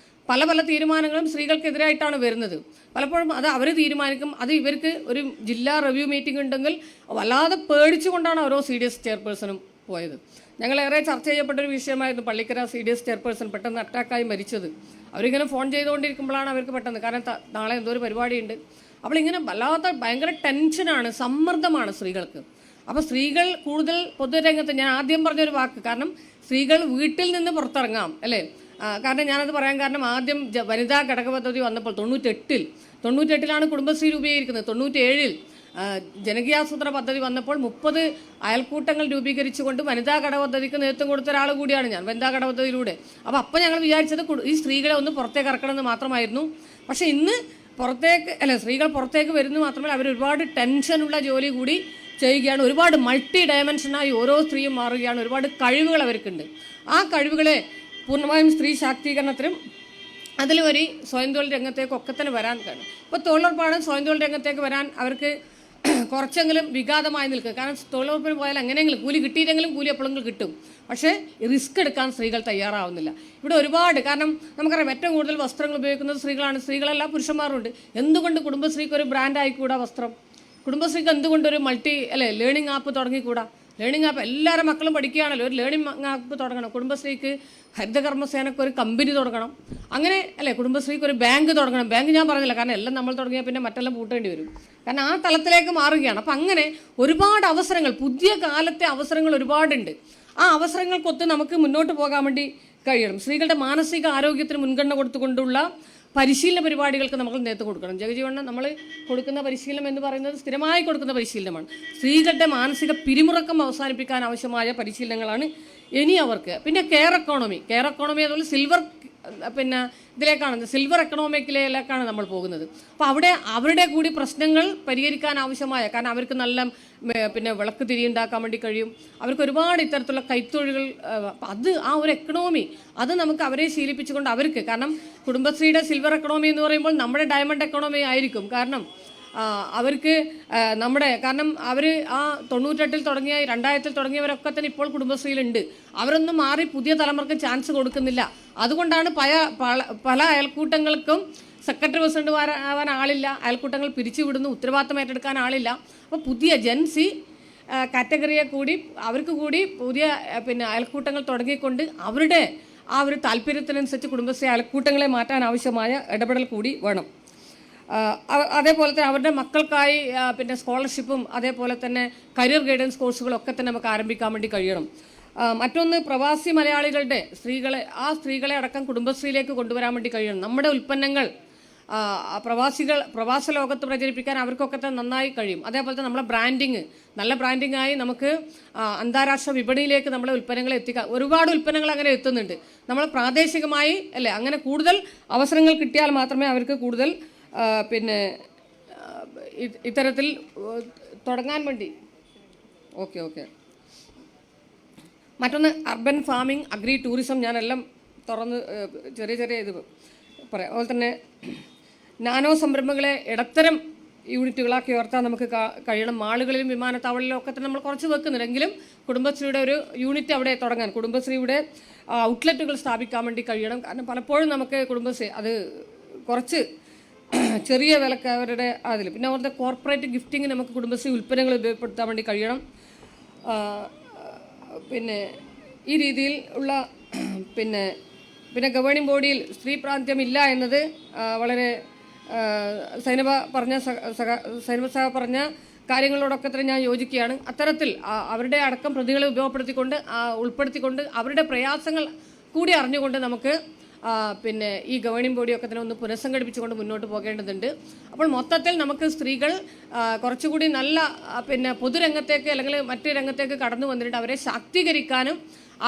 പല തീരുമാനങ്ങളും സ്ത്രീകൾക്കെതിരായിട്ടാണ് വരുന്നത്. പലപ്പോഴും അത് അവർ തീരുമാനിക്കും. അത് ഇവർക്ക് ഒരു ജില്ലാ റിവ്യൂ മീറ്റിംഗ് ഉണ്ടെങ്കിൽ വല്ലാതെ പേടിച്ചുകൊണ്ടാണ് ഓരോ CDS ചെയർപേഴ്സണും പോയത്. ഞങ്ങളേറെ ചർച്ച ചെയ്യപ്പെട്ടൊരു വിഷയമായിരുന്നു പള്ളിക്കര CDS ചെയർപേഴ്സൺ പെട്ടെന്ന് അറ്റാക്കായി മരിച്ചത്. അവരിങ്ങനെ ഫോൺ ചെയ്തുകൊണ്ടിരിക്കുമ്പോഴാണ് അവർക്ക് പെട്ടെന്ന്, കാരണം നാളെ എന്തോ ഒരു പരിപാടിയുണ്ട്. അപ്പോൾ ഇങ്ങനെ വല്ലാത്ത ഭയങ്കര ടെൻഷനാണ്, സമ്മർദ്ദമാണ് സ്ത്രീകൾക്ക്. അപ്പോൾ സ്ത്രീകൾ കൂടുതൽ പൊതുരംഗത്ത്, ഞാൻ ആദ്യം പറഞ്ഞൊരു വാക്ക്, കാരണം സ്ത്രീകൾ വീട്ടിൽ നിന്ന് പുറത്തിറങ്ങാം, അല്ലേ? കാരണം ഞാനത് പറയാൻ കാരണം, ആദ്യം വനിതാ ഘടക പദ്ധതി വന്നപ്പോൾ 98-ലാണ് കുടുംബശ്രീ രൂപീകരിക്കുന്നത്. 97-ൽ ജനകീയാസൂത്രണ പദ്ധതി വന്നപ്പോൾ 30 അയൽക്കൂട്ടങ്ങൾ രൂപീകരിച്ചുകൊണ്ട് വനിതാ ഘടക പദ്ധതിക്ക് നേതൃത്വം കൊടുത്ത ഒരാൾ കൂടിയാണ് ഞാൻ, വനിതാ ഘടക പദ്ധതിയിലൂടെ. അപ്പോൾ ഞങ്ങൾ വിചാരിച്ചത് ഈ സ്ത്രീകളെ ഒന്ന് പുറത്തേക്ക് ഇറക്കണമെന്ന് മാത്രമായിരുന്നു. പക്ഷേ ഇന്ന് സ്ത്രീകൾ പുറത്തേക്ക് വരുന്നു മാത്രമല്ല, അവർ ഒരുപാട് ടെൻഷനുള്ള ജോലി കൂടി ചെയ്യുകയാണ്. ഒരുപാട് മൾട്ടി ഡയമെൻഷനായി ഓരോ സ്ത്രീയും മാറുകയാണ്. ഒരുപാട് കഴിവുകൾ അവർക്കുണ്ട്. ആ കഴിവുകളെ പൂർണ്ണമായും സ്ത്രീ ശാക്തീകരണത്തിനും അതിലുപരി സ്വയം തൊഴിൽ രംഗത്തേക്കൊക്കെ തന്നെ വരാൻ കഴിയും. ഇപ്പോൾ തൊഴിലുറപ്പാണ്, സ്വയം തൊഴിൽ രംഗത്തേക്ക് വരാൻ അവർക്ക് കുറച്ചെങ്കിലും വിഘാതമായി നിൽക്കുക. കാരണം തൊഴിലുറപ്പിന് പോയാൽ എങ്ങനെയെങ്കിലും കൂലി കിട്ടിയില്ലെങ്കിലും കൂലി എപ്പോഴെങ്കിലും കിട്ടും. പക്ഷേ റിസ്ക് എടുക്കാൻ സ്ത്രീകൾ തയ്യാറാവുന്നില്ല. ഇവിടെ ഒരുപാട്, കാരണം നമുക്കറിയാം ഏറ്റവും കൂടുതൽ വസ്ത്രങ്ങൾ ഉപയോഗിക്കുന്നത് സ്ത്രീകളാണ്. സ്ത്രീകളെല്ലാം പുരുഷന്മാരുണ്ട്. എന്തുകൊണ്ട് കുടുംബശ്രീക്ക് ഒരു ബ്രാൻഡ് ആയിക്കൂടാ വസ്ത്രം? കുടുംബശ്രീക്ക് എന്തുകൊണ്ടൊരു ലേണിംഗ് ആപ്പ് തുടങ്ങിക്കൂടാ? ലേണിംഗ് ആപ്പ് എല്ലാവരുടെ മക്കളും പഠിക്കുകയാണല്ലോ. ഒരു ലേണിംഗ് ആപ്പ് തുടങ്ങണം. കുടുംബശ്രീക്ക് ഹരിതകർമ്മസേനയ്ക്ക് ഒരു കമ്പനി തുടങ്ങണം. അങ്ങനെ അല്ലേ, കുടുംബശ്രീക്ക് ഒരു ബാങ്ക് തുടങ്ങണം. ബാങ്ക് ഞാൻ പറഞ്ഞില്ല, കാരണം എല്ലാം നമ്മൾ തുടങ്ങിയാൽ പിന്നെ മറ്റെല്ലാം പൂട്ടേണ്ടി വരും. കാരണം ആ തലത്തിലേക്ക് മാറുകയാണ്. അപ്പം അങ്ങനെ ഒരുപാട് അവസരങ്ങൾ, പുതിയ കാലത്തെ അവസരങ്ങൾ ഒരുപാടുണ്ട്. ആ അവസരങ്ങൾക്കൊത്ത് നമുക്ക് മുന്നോട്ട് പോകാൻ വേണ്ടി കഴിയണം. സ്ത്രീകളുടെ മാനസിക ആരോഗ്യത്തിന് മുൻഗണന കൊടുത്തുകൊണ്ടുള്ള പരിശീലന പരിപാടികൾക്ക് നമ്മൾ നേതൃത്വം കൊടുക്കണം. ജഗജീവണ്ണ നമ്മൾ കൊടുക്കുന്ന പരിശീലനം എന്ന് പറയുന്നത് സ്ഥിരമായി കൊടുക്കുന്ന പരിശീലനമാണ്. സ്ത്രീകളുടെ മാനസിക പിരിമുറക്കം അവസാനിപ്പിക്കാൻ ആവശ്യമായ പരിശീലനങ്ങളാണ് ഇനി അവർക്ക്. പിന്നെ കെയർ എക്കോണമി അതുപോലെ സിൽവർ സിൽവർ എക്കണോമിക്കിലേക്കാണ് നമ്മൾ പോകുന്നത്. അപ്പോൾ അവിടെ അവരുടെ കൂടി പ്രശ്നങ്ങൾ പരിഹരിക്കാൻ ആവശ്യമായ, കാരണം അവർക്ക് നല്ല വിളക്ക് തിരി ഉണ്ടാക്കാൻ വേണ്ടി കഴിയും, അവർക്ക് ഒരുപാട് ഇത്തരത്തിലുള്ള കൈത്തൊഴിലുകൾ, അത് ആ ഒരു എക്കണോമി അത് നമുക്ക് അവരെ ശീലിപ്പിച്ചുകൊണ്ട് അവർക്ക്, കാരണം കുടുംബശ്രീയുടെ സിൽവർ എക്കണോമി എന്ന് പറയുമ്പോൾ നമ്മുടെ ഡയമണ്ട് എക്കണോമി ആയിരിക്കും. കാരണം അവർക്ക് കാരണം അവർ ആ 98-ൽ തുടങ്ങിയ 2000-ൽ തുടങ്ങിയവരൊക്കെ തന്നെ ഇപ്പോൾ കുടുംബശ്രീയിലുണ്ട്. അവരൊന്നും മാറി പുതിയ തലമുറക്ക് ചാൻസ് കൊടുക്കുന്നില്ല. അതുകൊണ്ടാണ് പല അയൽക്കൂട്ടങ്ങൾക്കും സെക്രട്ടറി പ്രസിഡന്റ് ആവാൻ ആളില്ല, അയൽക്കൂട്ടങ്ങൾ പിരിച്ചുവിടുന്നു, ഉത്തരവാദിത്തം ഏറ്റെടുക്കാൻ ആളില്ല. അപ്പോൾ പുതിയ ജെൻസി കാറ്റഗറിയെ കൂടി അവർക്ക് കൂടി പുതിയ അയൽക്കൂട്ടങ്ങൾ തുടങ്ങിക്കൊണ്ട് അവരുടെ ആ ഒരു താല്പര്യത്തിനനുസരിച്ച് കുടുംബശ്രീ അയൽക്കൂട്ടങ്ങളെ മാറ്റാൻ ആവശ്യമായ ഇടപെടൽ കൂടി വേണം. അതേപോലെ തന്നെ അവരുടെ മക്കൾക്കായി സ്കോളർഷിപ്പും അതേപോലെ തന്നെ കരിയർ ഗൈഡൻസ് കോഴ്സുകളൊക്കെ തന്നെ നമുക്ക് ആരംഭിക്കാൻ വേണ്ടി കഴിയണം. മറ്റൊന്ന്, പ്രവാസി മലയാളികളുടെ സ്ത്രീകളെ അടക്കം കുടുംബശ്രീയിലേക്ക് കൊണ്ടുവരാൻ വേണ്ടി കഴിയണം. നമ്മുടെ ഉൽപ്പന്നങ്ങൾ പ്രവാസ ലോകത്ത് പ്രചരിപ്പിക്കാൻ അവർക്കൊക്കെ തന്നെ നന്നായി കഴിയും. അതേപോലെ തന്നെ നമ്മളെ നല്ല ബ്രാൻഡിങ്ങായി നമുക്ക് അന്താരാഷ്ട്ര വിപണിയിലേക്ക് നമ്മളെ ഉൽപ്പന്നങ്ങളെ എത്തിക്കാൻ ഒരുപാട് ഉൽപ്പന്നങ്ങൾ അങ്ങനെ എത്തുന്നുണ്ട്. നമ്മൾ പ്രാദേശികമായി അല്ലേ, അങ്ങനെ കൂടുതൽ അവസരങ്ങൾ കിട്ടിയാൽ മാത്രമേ അവർക്ക് കൂടുതൽ ഇത്തരത്തിൽ തുടങ്ങാൻ വേണ്ടി. ഓക്കെ. മറ്റൊന്ന് അർബൻ ഫാമിംഗ്, അഗ്രി ടൂറിസം, ഞാനെല്ലാം തുറന്ന് ചെറിയ ഇത് പറയാം. അതുപോലെ തന്നെ നാനോ സംരംഭങ്ങളെ ഇടത്തരം യൂണിറ്റുകളാക്കി ഉയർത്താൻ നമുക്ക് കഴിയണം. മാളുകളിലും വിമാനത്താവളങ്ങളിലും ഒക്കെ തന്നെ നമ്മൾ കുറച്ച് വെക്കുന്നുണ്ടെങ്കിലും കുടുംബശ്രീയുടെ ഒരു യൂണിറ്റ് അവിടെ തുടങ്ങാൻ, കുടുംബശ്രീയുടെ ഔട്ട്ലെറ്റുകൾ സ്ഥാപിക്കാൻ വേണ്ടി കഴിയണം. കാരണം പലപ്പോഴും നമുക്ക് കുടുംബശ്രീ അത് കുറച്ച് ചെറിയ വിലക്കാരുടെ അതിൽ. പിന്നെ അവരുടെ കോർപ്പറേറ്റ് ഗിഫ്റ്റിംഗ് നമുക്ക് കുടുംബശ്രീ ഉൽപ്പന്നങ്ങൾ ഉപയോഗപ്പെടുത്താൻ വേണ്ടി കഴിയണം. ഈ രീതിയിൽ ഉള്ള പിന്നെ ഗവേണിംഗ് ബോഡിയിൽ സ്ത്രീ പ്രാതിനിധ്യം ഇല്ല എന്നത് വളരെ സൈനബ പറഞ്ഞ കാര്യങ്ങളോടൊക്കെ തന്നെ ഞാൻ യോജിക്കുകയാണ്. അത്തരത്തിൽ അവരുടെ അടക്കം പ്രതികളെ ഉൾപ്പെടുത്തിക്കൊണ്ട് അവരുടെ പ്രയാസങ്ങൾ കൂടി അറിഞ്ഞുകൊണ്ട് നമുക്ക് ഈ ഗവേണിംഗ് ബോഡിയൊക്കെ തന്നെ ഒന്ന് പുനഃസംഘടിപ്പിച്ചുകൊണ്ട് മുന്നോട്ട് പോകേണ്ടതുണ്ട്. അപ്പോൾ മൊത്തത്തിൽ നമുക്ക് സ്ത്രീകൾ കുറച്ചുകൂടി നല്ല പൊതുരംഗത്തേക്ക് അല്ലെങ്കിൽ മറ്റു രംഗത്തേക്ക് കടന്നു വന്നിട്ട് അവരെ ശാക്തീകരിക്കാനും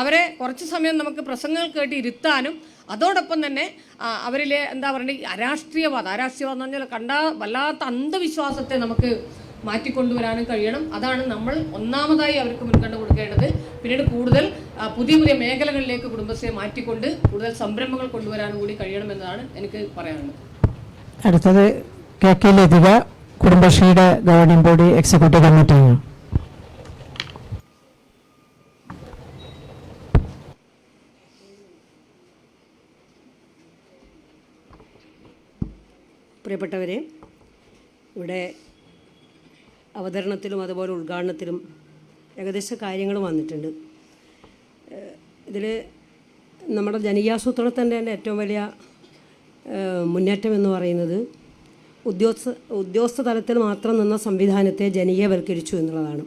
അവരെ കുറച്ച് സമയം നമുക്ക് പ്രസംഗങ്ങൾ കേട്ട് ഇരുത്താനും അതോടൊപ്പം തന്നെ അവരിലെ അരാഷ്ട്രീയവാദം എന്ന് പറഞ്ഞാൽ വല്ലാത്ത അന്ധവിശ്വാസത്തെ നമുക്ക് മാറ്റിക്കൊണ്ടുവരാനും കഴിയണം. അതാണ് നമ്മൾ ഒന്നാമതായി അവർക്ക് മുൻഗണന കൊടുക്കേണ്ടത്. പിന്നീട് കൂടുതൽ പുതിയ മേഖലകളിലേക്ക് കുടുംബശ്രീയെ മാറ്റിക്കൊണ്ട് കൂടുതൽ സംരംഭങ്ങൾ കൊണ്ടുവരാനും കൂടി കഴിയണമെന്നതാണ് എനിക്ക് പറയാനുള്ളത്. അടുത്തത് KK ലതിക, കുടുംബശ്രീയുടെ ഗവേണിംഗ് ബോഡി എക്സിക്യൂട്ടീവ് കമ്മിറ്റിയാണ്. പ്രിയപ്പെട്ടവരെ, ഇവിടെ അവതരണത്തിലും അതുപോലെ ഉദ്ഘാടനത്തിലും ഏകദേശം കാര്യങ്ങൾ വന്നിട്ടുണ്ട്. ഇതിൽ നമ്മുടെ ജനകീയാസൂത്രണത്തിൻ്റെ തന്നെ ഏറ്റവും വലിയ മുന്നേറ്റം എന്ന് പറയുന്നത് ഉദ്യോഗസ്ഥ തലത്തിൽ മാത്രം നിന്ന സംവിധാനത്തെ ജനകീയവൽക്കരിച്ചു എന്നുള്ളതാണ്.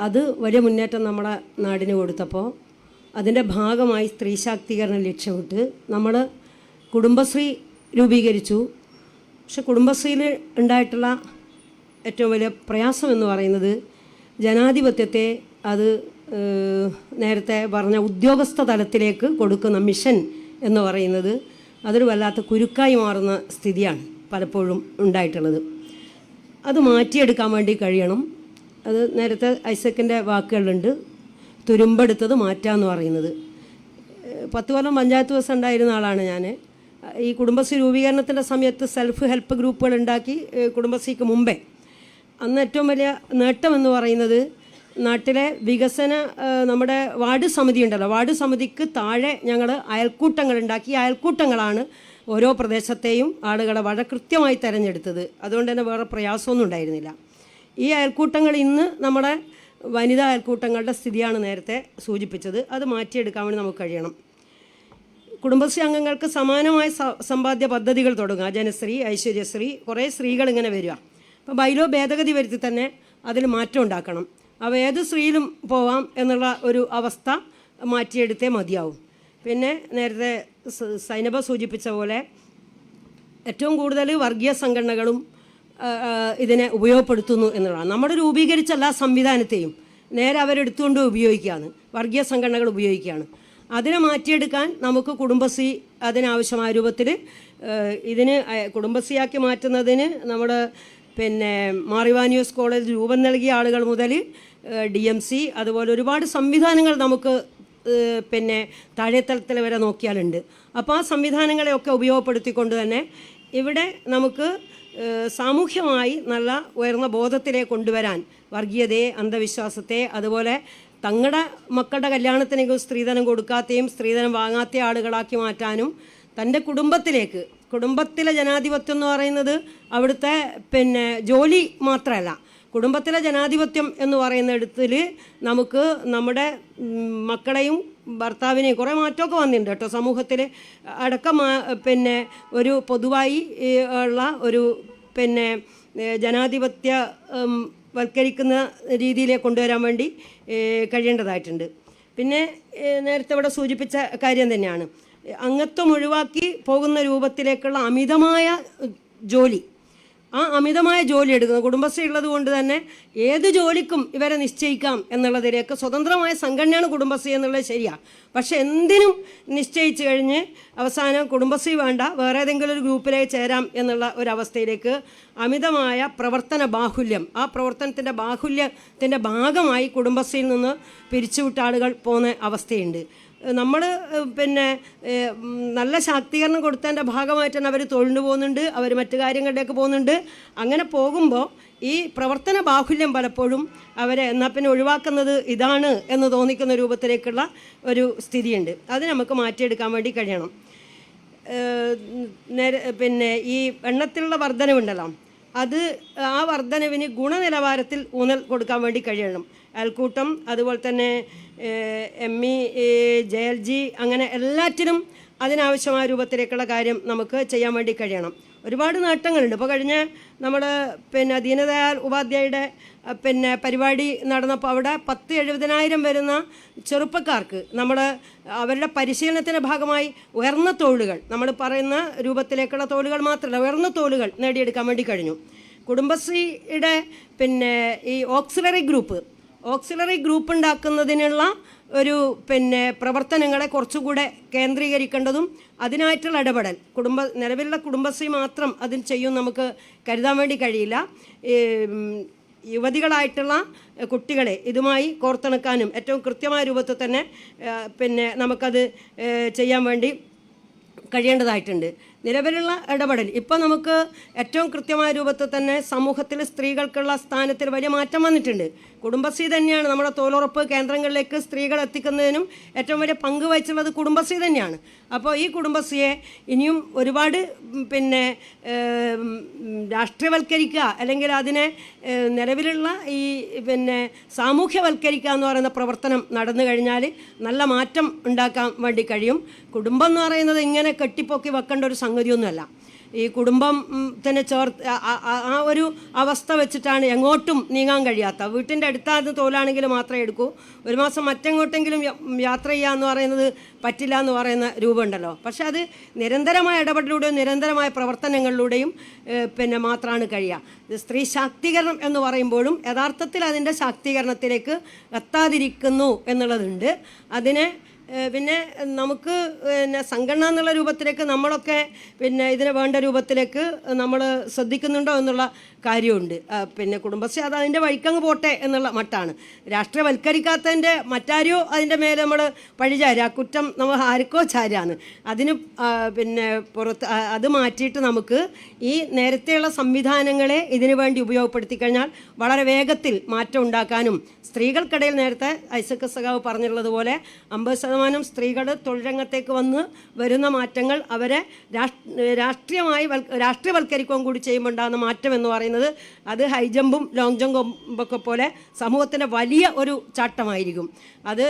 അത് വലിയ മുന്നേറ്റം നമ്മുടെ നാടിന് കൊടുത്തപ്പോൾ അതിൻ്റെ ഭാഗമായി സ്ത്രീ ശാക്തീകരണം ലക്ഷ്യമിട്ട് നമ്മൾ കുടുംബശ്രീ രൂപീകരിച്ചു. പക്ഷെ കുടുംബശ്രീയിൽ ഉണ്ടായിട്ടുള്ള ഏറ്റവും വലിയ പ്രയാസം എന്ന് പറയുന്നത് ജനാധിപത്യത്തെ അത് നേരത്തെ പറഞ്ഞ ഉദ്യോഗസ്ഥ തലത്തിലേക്ക് കൊടുക്കുന്ന മിഷൻ എന്ന് പറയുന്നത് അതൊരു വല്ലാത്ത കുരുക്കായി മാറുന്ന സ്ഥിതിയാണ് പലപ്പോഴും ഉണ്ടായിട്ടുള്ളത്. അത് മാറ്റിയെടുക്കാൻ വേണ്ടി കഴിയണം. അത് നേരത്തെ ഐസക്കിൻ്റെ വാക്കുകളുണ്ട്, തുരുമ്പെടുത്തത് മാറ്റാമെന്ന് പറയുന്നത്. 10 കൊല്ലം പഞ്ചായത്ത് ദിവസം ഉണ്ടായിരുന്ന ആളാണ് ഞാൻ. ഈ കുടുംബശ്രീ രൂപീകരണത്തിൻ്റെ സമയത്ത് സെൽഫ് ഹെൽപ്പ് ഗ്രൂപ്പുകൾ ഉണ്ടാക്കി കുടുംബശ്രീക്ക് മുമ്പേ. അന്ന് ഏറ്റവും വലിയ നേട്ടമെന്ന് പറയുന്നത് നാട്ടിലെ വികസന നമ്മുടെ വാർഡ് സമിതി ഉണ്ടല്ലോ, വാർഡ് സമിതിക്ക് താഴെ ഞങ്ങൾ അയൽക്കൂട്ടങ്ങളുണ്ടാക്കി. ഈ അയൽക്കൂട്ടങ്ങളാണ് ഓരോ പ്രദേശത്തെയും ആളുകളെ വളരെ കൃത്യമായി തിരഞ്ഞെടുത്തത്. അതുകൊണ്ട് തന്നെ വേറെ പ്രയാസമൊന്നും ഉണ്ടായിരുന്നില്ല. ഈ അയൽക്കൂട്ടങ്ങൾ ഇന്ന് നമ്മുടെ വനിതാ അയൽക്കൂട്ടങ്ങളുടെ സ്ഥിതിയാണ് നേരത്തെ സൂചിപ്പിച്ചത്. അത് മാറ്റിയെടുക്കാൻ വേണ്ടി നമുക്ക് കഴിയണം. കുടുംബശ്രീ അംഗങ്ങൾക്ക് സമാനമായ സമ്പാദ്യ പദ്ധതികൾ തുടങ്ങുക. ജനശ്രീ, ഐശ്വര്യശ്രീ, കുറേ സ്ത്രീകൾ ഇങ്ങനെ വരിക. അപ്പോൾ ബൈലോ ഭേദഗതി വരുത്തി തന്നെ അതിൽ മാറ്റം ഉണ്ടാക്കണം. അവ ഏത് സ്ത്രീയിലും പോവാം എന്നുള്ള ഒരു അവസ്ഥ മാറ്റിയെടുത്തേ മതിയാവും. പിന്നെ നേരത്തെ സൈനബ സൂചിപ്പിച്ച പോലെ ഏറ്റവും കൂടുതൽ വർഗീയ സംഘടനകളും ഇതിനെ ഉപയോഗപ്പെടുത്തുന്നു എന്നുള്ളതാണ്. നമ്മുടെ രൂപീകരിച്ച എല്ലാ സംവിധാനത്തെയും നേരെ അവരെടുത്തുകൊണ്ട് ഉപയോഗിക്കുകയാണ്, വർഗീയ സംഘടനകൾ ഉപയോഗിക്കുകയാണ്. അതിനെ മാറ്റിയെടുക്കാൻ നമുക്ക് കുടുംബശ്രീ അതിനാവശ്യമായ രൂപത്തിൽ ഇതിന് കുടുംബശ്രീയാക്കി മാറ്റുന്നതിന് നമ്മുടെ മാറിവാനിയോസ് കോളേജ് രൂപം നൽകിയ ആളുകൾ മുതൽ DMC അതുപോലെ ഒരുപാട് സംവിധാനങ്ങൾ നമുക്ക് താഴെത്തലത്തിൽ വരെ നോക്കിയാലുണ്ട്. അപ്പോൾ ആ സംവിധാനങ്ങളെയൊക്കെ ഉപയോഗപ്പെടുത്തിക്കൊണ്ട് തന്നെ ഇവിടെ നമുക്ക് സാമൂഹ്യമായി നല്ല ഉയർന്ന ബോധത്തിലേക്ക് കൊണ്ടുവരാൻ വർഗീയതയെ, അന്ധവിശ്വാസത്തെ, അതുപോലെ തങ്ങളുടെ മക്കളുടെ കല്യാണത്തിനേക്കും സ്ത്രീധനം കൊടുക്കാത്തയും സ്ത്രീധനം വാങ്ങാത്ത ആളുകളാക്കി മാറ്റാനും തൻ്റെ കുടുംബത്തിലെ ജനാധിപത്യം എന്ന് പറയുന്നത് അവിടുത്തെ ജോലി മാത്രമല്ല, കുടുംബത്തിലെ ജനാധിപത്യം എന്ന് പറയുന്നിടത്തിൽ നമുക്ക് നമ്മുടെ മക്കളെയും ഭർത്താവിനെയും കുറേ മാറ്റമൊക്കെ വന്നിട്ടുണ്ട് കേട്ടോ. സമൂഹത്തിൽ അടക്കം ഒരു പൊതുവായി ഉള്ള ഒരു ജനാധിപത്യ വൽക്കരിക്കുന്ന രീതിയിലേക്ക് കൊണ്ടുവരാൻ വേണ്ടി കഴിയേണ്ടതായിട്ടുണ്ട്. പിന്നെ നേരത്തെ ഇവിടെ സൂചിപ്പിച്ച കാര്യം തന്നെയാണ്, അംഗത്വം ഒഴിവാക്കി പോകുന്ന രൂപത്തിലേക്കുള്ള അമിതമായ ജോലി. ആ അമിതമായ ജോലി എടുക്കുന്നത് കുടുംബശ്രീ ഉള്ളത് കൊണ്ട് തന്നെ ഏത് ജോലിക്കും ഇവരെ നിശ്ചയിക്കാം എന്നുള്ളതിലേക്ക് സ്വതന്ത്രമായ സംഘടനയാണ് കുടുംബശ്രീ എന്നുള്ളത് ശരിയാണ്. പക്ഷെ എന്തിനും നിശ്ചയിച്ച് കഴിഞ്ഞ് അവസാനം കുടുംബശ്രീ വേണ്ട വേറെ ഏതെങ്കിലും ഒരു ഗ്രൂപ്പിലേക്ക് ചേരാം എന്നുള്ള ഒരവസ്ഥയിലേക്ക് അമിതമായ പ്രവർത്തന ബാഹുല്യം, ആ പ്രവർത്തനത്തിൻ്റെ ബാഹുല്യത്തിൻ്റെ ഭാഗമായി കുടുംബശ്രീയിൽ നിന്ന് പിരിച്ചുവിട്ട ആളുകൾ പോകുന്ന അവസ്ഥയുണ്ട്. നമ്മൾ നല്ല ശാക്തീകരണം കൊടുത്തതിൻ്റെ ഭാഗമായിട്ട് തന്നെ അവർ തൊഴിലിന് പോകുന്നുണ്ട്, അവർ മറ്റു കാര്യങ്ങളിലേക്ക് പോകുന്നുണ്ട്. അങ്ങനെ പോകുമ്പോൾ ഈ പ്രവർത്തന ബാഹുല്യം പലപ്പോഴും അവരെ എന്നാൽ പിന്നെ ഒഴിവാക്കുന്നത് ഇതാണ് എന്ന് തോന്നിക്കുന്ന രൂപത്തിലേക്കുള്ള ഒരു സ്ഥിതിയുണ്ട്. അത് നമുക്ക് മാറ്റിയെടുക്കാൻ വേണ്ടി കഴിയണം. ഈ എണ്ണത്തിലുള്ള വർധനവുണ്ടല്ലോ, അത് ആ വർധനവിന് ഗുണനിലവാരത്തിൽ ഊന്നൽ കൊടുക്കാൻ വേണ്ടി കഴിയണം. അയൽക്കൂട്ടം, അതുപോലെ തന്നെ ME, JLG, അങ്ങനെ എല്ലാറ്റിനും അതിനാവശ്യമായ രൂപത്തിലേക്കുള്ള കാര്യം നമുക്ക് ചെയ്യാൻ വേണ്ടി കഴിയണം. ഒരുപാട് നേട്ടങ്ങളുണ്ട്. ഇപ്പോൾ കഴിഞ്ഞ നമ്മൾ ദീനദയാൽ ഉപാധ്യായയുടെ പരിപാടി നടന്നപ്പോൾ അവിടെ 10,70,000 വരുന്ന ചെറുപ്പക്കാർക്ക് നമ്മൾ അവരുടെ പരിശീലനത്തിൻ്റെ ഭാഗമായി ഉയർന്ന തൊഴിലുകൾ, നമ്മൾ പറയുന്ന രൂപത്തിലേക്കുള്ള തൊഴിലുകൾ മാത്രമല്ല ഉയർന്ന തൊഴിലുകൾ നേടിയെടുക്കാൻ വേണ്ടി കഴിഞ്ഞു. കുടുംബശ്രീയുടെ ഈ ഓക്സിലറി ഗ്രൂപ്പ് ഉണ്ടാക്കുന്നതിനുള്ള ഒരു പ്രവർത്തനങ്ങളെ കുറച്ചുകൂടെ കേന്ദ്രീകരിക്കേണ്ടതും അതിനായിട്ടുള്ള ഇടപെടൽ നിലവിലുള്ള കുടുംബശ്രീ മാത്രം അതിന് ചെയ്യും നമുക്ക് കരുതാൻ വേണ്ടി കഴിയില്ല. യുവതികളായിട്ടുള്ള കുട്ടികളെ ഇതുമായി കോർത്തിണക്കാനും ഏറ്റവും കൃത്യമായ രൂപത്തിൽ തന്നെ നമുക്കത് ചെയ്യാൻ വേണ്ടി കഴിയേണ്ടതായിട്ടുണ്ട്. നിലവിലുള്ള ഇടപെടൽ ഇപ്പോൾ നമുക്ക് ഏറ്റവും കൃത്യമായ രൂപത്തിൽ തന്നെ സമൂഹത്തിൽ സ്ത്രീകൾക്കുള്ള സ്ഥാനത്തിൽ വലിയ മാറ്റം വന്നിട്ടുണ്ട്. കുടുംബശ്രീ തന്നെയാണ് നമ്മുടെ തൊഴിലുറപ്പ് കേന്ദ്രങ്ങളിലേക്ക് സ്ത്രീകൾ എത്തിക്കുന്നതിനും ഏറ്റവും വലിയ പങ്ക് വഹിച്ചുള്ളത് കുടുംബശ്രീ തന്നെയാണ്. അപ്പോൾ ഈ കുടുംബശ്രീയെ ഇനിയും ഒരുപാട് രാഷ്ട്രീയവൽക്കരിക്കുക അല്ലെങ്കിൽ അതിനെ നിലവിലുള്ള ഈ സാമൂഹ്യവൽക്കരിക്കുക എന്ന് പറയുന്ന പ്രവർത്തനം നടന്നു കഴിഞ്ഞാൽ നല്ല മാറ്റം ഉണ്ടാക്കാൻ വേണ്ടി കഴിയും. കുടുംബം എന്ന് പറയുന്നത് ഇങ്ങനെ കെട്ടിപ്പൊക്കി വെക്കേണ്ട ഒരു സംഗതിയൊന്നുമല്ല. ഈ കുടുംബം തന്നെ ആ ഒരു അവസ്ഥ വെച്ചിട്ടാണ് എങ്ങോട്ടും നീങ്ങാൻ കഴിയാത്ത. വീട്ടിൻ്റെ അടുത്താത് തൊഴിലാണെങ്കിൽ മാത്രമേ എടുക്കൂ, ഒരു മാസം മറ്റെങ്ങോട്ടെങ്കിലും യാത്ര ചെയ്യാന്ന് പറയുന്നത് പറ്റില്ല എന്ന് പറയുന്ന രൂപമുണ്ടല്ലോ. പക്ഷെ അത് നിരന്തരമായ ഇടപെടലിലൂടെയും നിരന്തരമായ പ്രവർത്തനങ്ങളിലൂടെയും മാത്രമാണ് കഴിയുക. സ്ത്രീ ശാക്തീകരണം എന്ന് പറയുമ്പോഴും യഥാർത്ഥത്തിൽ അതിൻ്റെ ശാക്തീകരണത്തിലേക്ക് എത്താതിരിക്കുന്നു എന്നുള്ളതുണ്ട്. അതിനെ പിന്നെ നമുക്ക് സംഘടന എന്നുള്ള രൂപത്തിലേക്ക് നമ്മളൊക്കെ ഇതിന് വേണ്ട രൂപത്തിലേക്ക് നമ്മൾ ശ്രദ്ധിക്കുന്നുണ്ടോ എന്നുള്ള കാര്യമുണ്ട്. കുടുംബശ്രീ അത് അതിൻ്റെ വഴിക്കങ്ങ് പോട്ടെ എന്നുള്ള മട്ടാണ്. രാഷ്ട്രീയവൽക്കരിക്കാത്തതിൻ്റെ മറ്റാരോ അതിൻ്റെ മേലെ നമ്മൾ പഴിചാരുക, കുറ്റം നമ്മൾ ആർക്കോ ചാരാണ്. അതിന് പുറത്ത് അത് മാറ്റിയിട്ട് നമുക്ക് ഈ നേരത്തെയുള്ള സംവിധാനങ്ങളെ ഇതിനു വേണ്ടി ഉപയോഗപ്പെടുത്തി കഴിഞ്ഞാൽ വളരെ വേഗത്തിൽ മാറ്റം ഉണ്ടാക്കാനും സ്ത്രീകൾക്കിടയിൽ നേരത്തെ ഐസക് സഖാവ് പറഞ്ഞിട്ടുള്ളതുപോലെ 50% സ്ത്രീകൾ തൊഴിൽരംഗത്തേക്ക് വരുന്ന മാറ്റങ്ങൾ അവരെ രാഷ്ട്രീയവൽക്കരിക്കുകയും കൂടി ചെയ്യുമ്പോൾ ഉണ്ടാകുന്ന മാറ്റം എന്ന് പറയുന്നത് അത് ഹൈ ജമ്പും ലോങ് ജമ്പൊക്കെ പോലെ സമൂഹത്തിൻ്റെ വലിയ ഒരു ചാട്ടമായിരിക്കും. അത്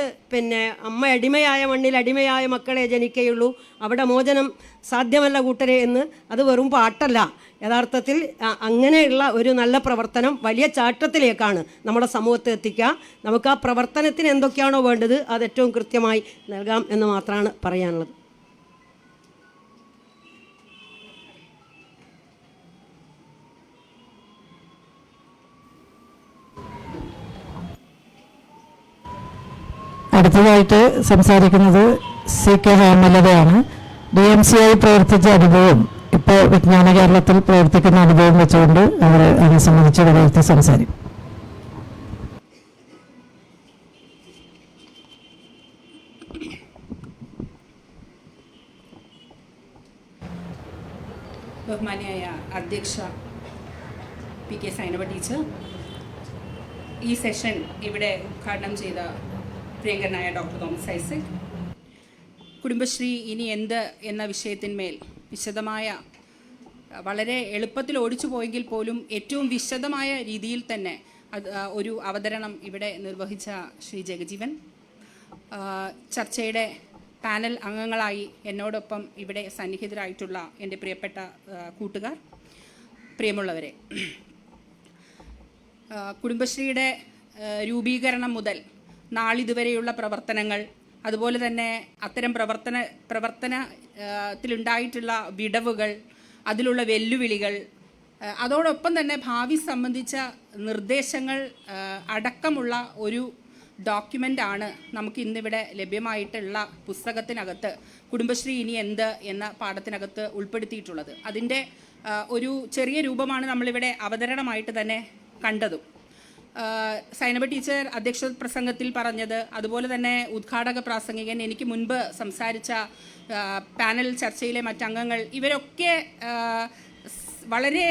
അമ്മ അടിമയായ മണ്ണിൽ അടിമയായ മക്കളെ ജനിക്കുകയുള്ളൂ, അവിടെ മോചനം സാധ്യമല്ല കൂട്ടരെ എന്ന് അത് വെറും പാട്ടല്ല. യഥാർത്ഥത്തിൽ അങ്ങനെയുള്ള ഒരു നല്ല പ്രവർത്തനം വലിയ ചാട്ടത്തിലേക്കാണ് നമ്മുടെ സമൂഹത്തെ എത്തിക്കുക. നമുക്ക് ആ പ്രവർത്തനത്തിന് എന്തൊക്കെയാണോ വേണ്ടത് അത് ഏറ്റവും കൃത്യമായി നൽകാം എന്ന് മാത്രമാണ് പറയാനുള്ളത്. അടുത്തതായിട്ട് സംസാരിക്കുന്നത് CK ഹേമലതയാണ്. DMC ആയി പ്രവർത്തിച്ച അനുഭവം, ഇപ്പോൾ വിജ്ഞാന കേരളത്തിൽ പ്രവർത്തിക്കുന്ന അനുഭവം വെച്ചുകൊണ്ട് അവർ അതിനെ സംബന്ധിച്ച് വിലയിരുത്തി സംസാരിക്കും. ബഹുമാനിയായ അധ്യക്ഷ PK സൈനബ ടീച്ചർ, ഈ സെഷൻ ഇവിടെ ഉദ്ഘാടനം ചെയ്ത പ്രിയങ്കരനായ ഡോക്ടർ തോമസ് ഐസക്, കുടുംബശ്രീ ഇനി എന്ത് എന്ന വിഷയത്തിന്മേൽ വിശദമായ, വളരെ എളുപ്പത്തിൽ ഓടിച്ചു പോയെങ്കിൽ പോലും ഏറ്റവും വിശദമായ രീതിയിൽ തന്നെ ഒരു അവതരണം ഇവിടെ നിർവഹിച്ച ശ്രീ ജഗജീവൻ, ചർച്ചയുടെ പാനൽ അംഗങ്ങളായി എന്നോടൊപ്പം ഇവിടെ സന്നിഹിതരായിട്ടുള്ള എൻ്റെ പ്രിയപ്പെട്ട കൂട്ടുകാർ, പ്രിയമുള്ളവരെ, കുടുംബശ്രീയുടെ രൂപീകരണം മുതൽ നാളിതുവരെയുള്ള പ്രവർത്തനങ്ങൾ, അതുപോലെ തന്നെ അത്തരം പ്രവർത്തനത്തിലുണ്ടായിട്ടുള്ള വിടവുകൾ, അതിലുള്ള വെല്ലുവിളികൾ, അതോടൊപ്പം തന്നെ ഭാവി സംബന്ധിച്ച നിർദ്ദേശങ്ങൾ അടക്കമുള്ള ഒരു ഡോക്യുമെൻ്റാണ് നമുക്ക് ഇന്നിവിടെ ലഭ്യമായിട്ടുള്ള പുസ്തകത്തിനകത്ത് കുടുംബശ്രീ ഇനി എന്ത് എന്ന പാഠത്തിനകത്ത് ഉൾപ്പെടുത്തിയിട്ടുള്ളത്. അതിൻ്റെ ഒരു ചെറിയ രൂപമാണ് നമ്മളിവിടെ അവതരണമായിട്ട് തന്നെ കണ്ടതും. സൈനബ ടീച്ചർ അധ്യക്ഷ പ്രസംഗത്തിൽ പറഞ്ഞത്, അതുപോലെ തന്നെ ഉദ്ഘാടക പ്രാസംഗികൻ, എനിക്ക് മുൻപ് സംസാരിച്ച പാനൽ ചർച്ചയിലെ മറ്റംഗങ്ങൾ, ഇവരൊക്കെ വളരെ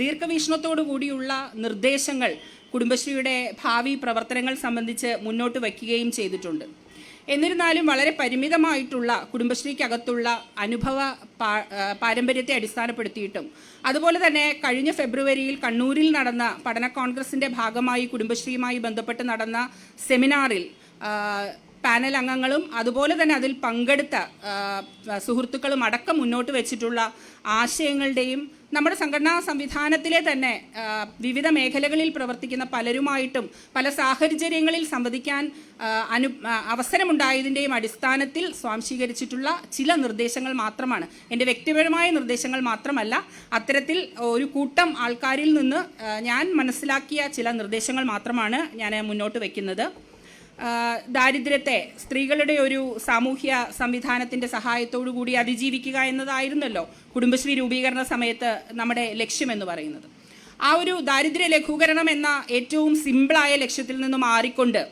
ദീർഘവീക്ഷണത്തോടു കൂടിയുള്ള നിർദ്ദേശങ്ങൾ കുടുംബശ്രീയുടെ ഭാവി പ്രവർത്തനങ്ങൾ സംബന്ധിച്ച് മുന്നോട്ട് വയ്ക്കുകയും ചെയ്തിട്ടുണ്ട്. എന്നിരുന്നാലും വളരെ പരിമിതമായിട്ടുള്ള കുടുംബശ്രീക്കകത്തുള്ള അനുഭവ പാരമ്പര്യത്തെ അടിസ്ഥാനപ്പെടുത്തിയിട്ടും, അതുപോലെ തന്നെ കഴിഞ്ഞ ഫെബ്രുവരിയിൽ കണ്ണൂരിൽ നടന്ന പഠന കോൺഗ്രസിൻ്റെ ഭാഗമായി കുടുംബശ്രീയുമായി ബന്ധപ്പെട്ട് നടന്ന സെമിനാറിൽ പാനൽ അംഗങ്ങളും അതുപോലെ തന്നെ അതിൽ പങ്കെടുത്ത സുഹൃത്തുക്കളും അടക്കം മുന്നോട്ട് വെച്ചിട്ടുള്ള ആശയങ്ങളുടെയും നമ്മുടെ സംഘടനാ സംവിധാനത്തിലെ തന്നെ വിവിധ മേഖലകളിൽ പ്രവർത്തിക്കുന്ന പലരുമായിട്ടും പല സാഹചര്യങ്ങളിൽ സംവദിക്കാൻ അവസരമുണ്ടായതിൻ്റെയും അടിസ്ഥാനത്തിൽ സ്വാംശീകരിച്ചിട്ടുള്ള ചില നിർദ്ദേശങ്ങൾ മാത്രമാണ്. എൻ്റെ വ്യക്തിപരമായ നിർദ്ദേശങ്ങൾ മാത്രമല്ല, അത്തരത്തിൽ ഒരു കൂട്ടം ആൾക്കാരിൽ നിന്ന് ഞാൻ മനസ്സിലാക്കിയ ചില നിർദ്ദേശങ്ങൾ മാത്രമാണ് ഞാൻ മുന്നോട്ട് വയ്ക്കുന്നത്. ദാരിദ്ര്യത്തെ സ്ത്രീകളുടെ ഒരു സാമൂഹ്യ സംവിധാനത്തിൻ്റെ സഹായത്തോടു കൂടി അതിജീവിക്കുക എന്നതായിരുന്നല്ലോ കുടുംബശ്രീ രൂപീകരണ സമയത്ത് നമ്മുടെ ലക്ഷ്യമെന്ന് പറയുന്നത്. ആ ഒരു ദാരിദ്ര്യ ലഘൂകരണം എന്ന ഏറ്റവും സിമ്പിളായ ലക്ഷ്യത്തിൽ നിന്ന് മാറിക്കൊണ്ട്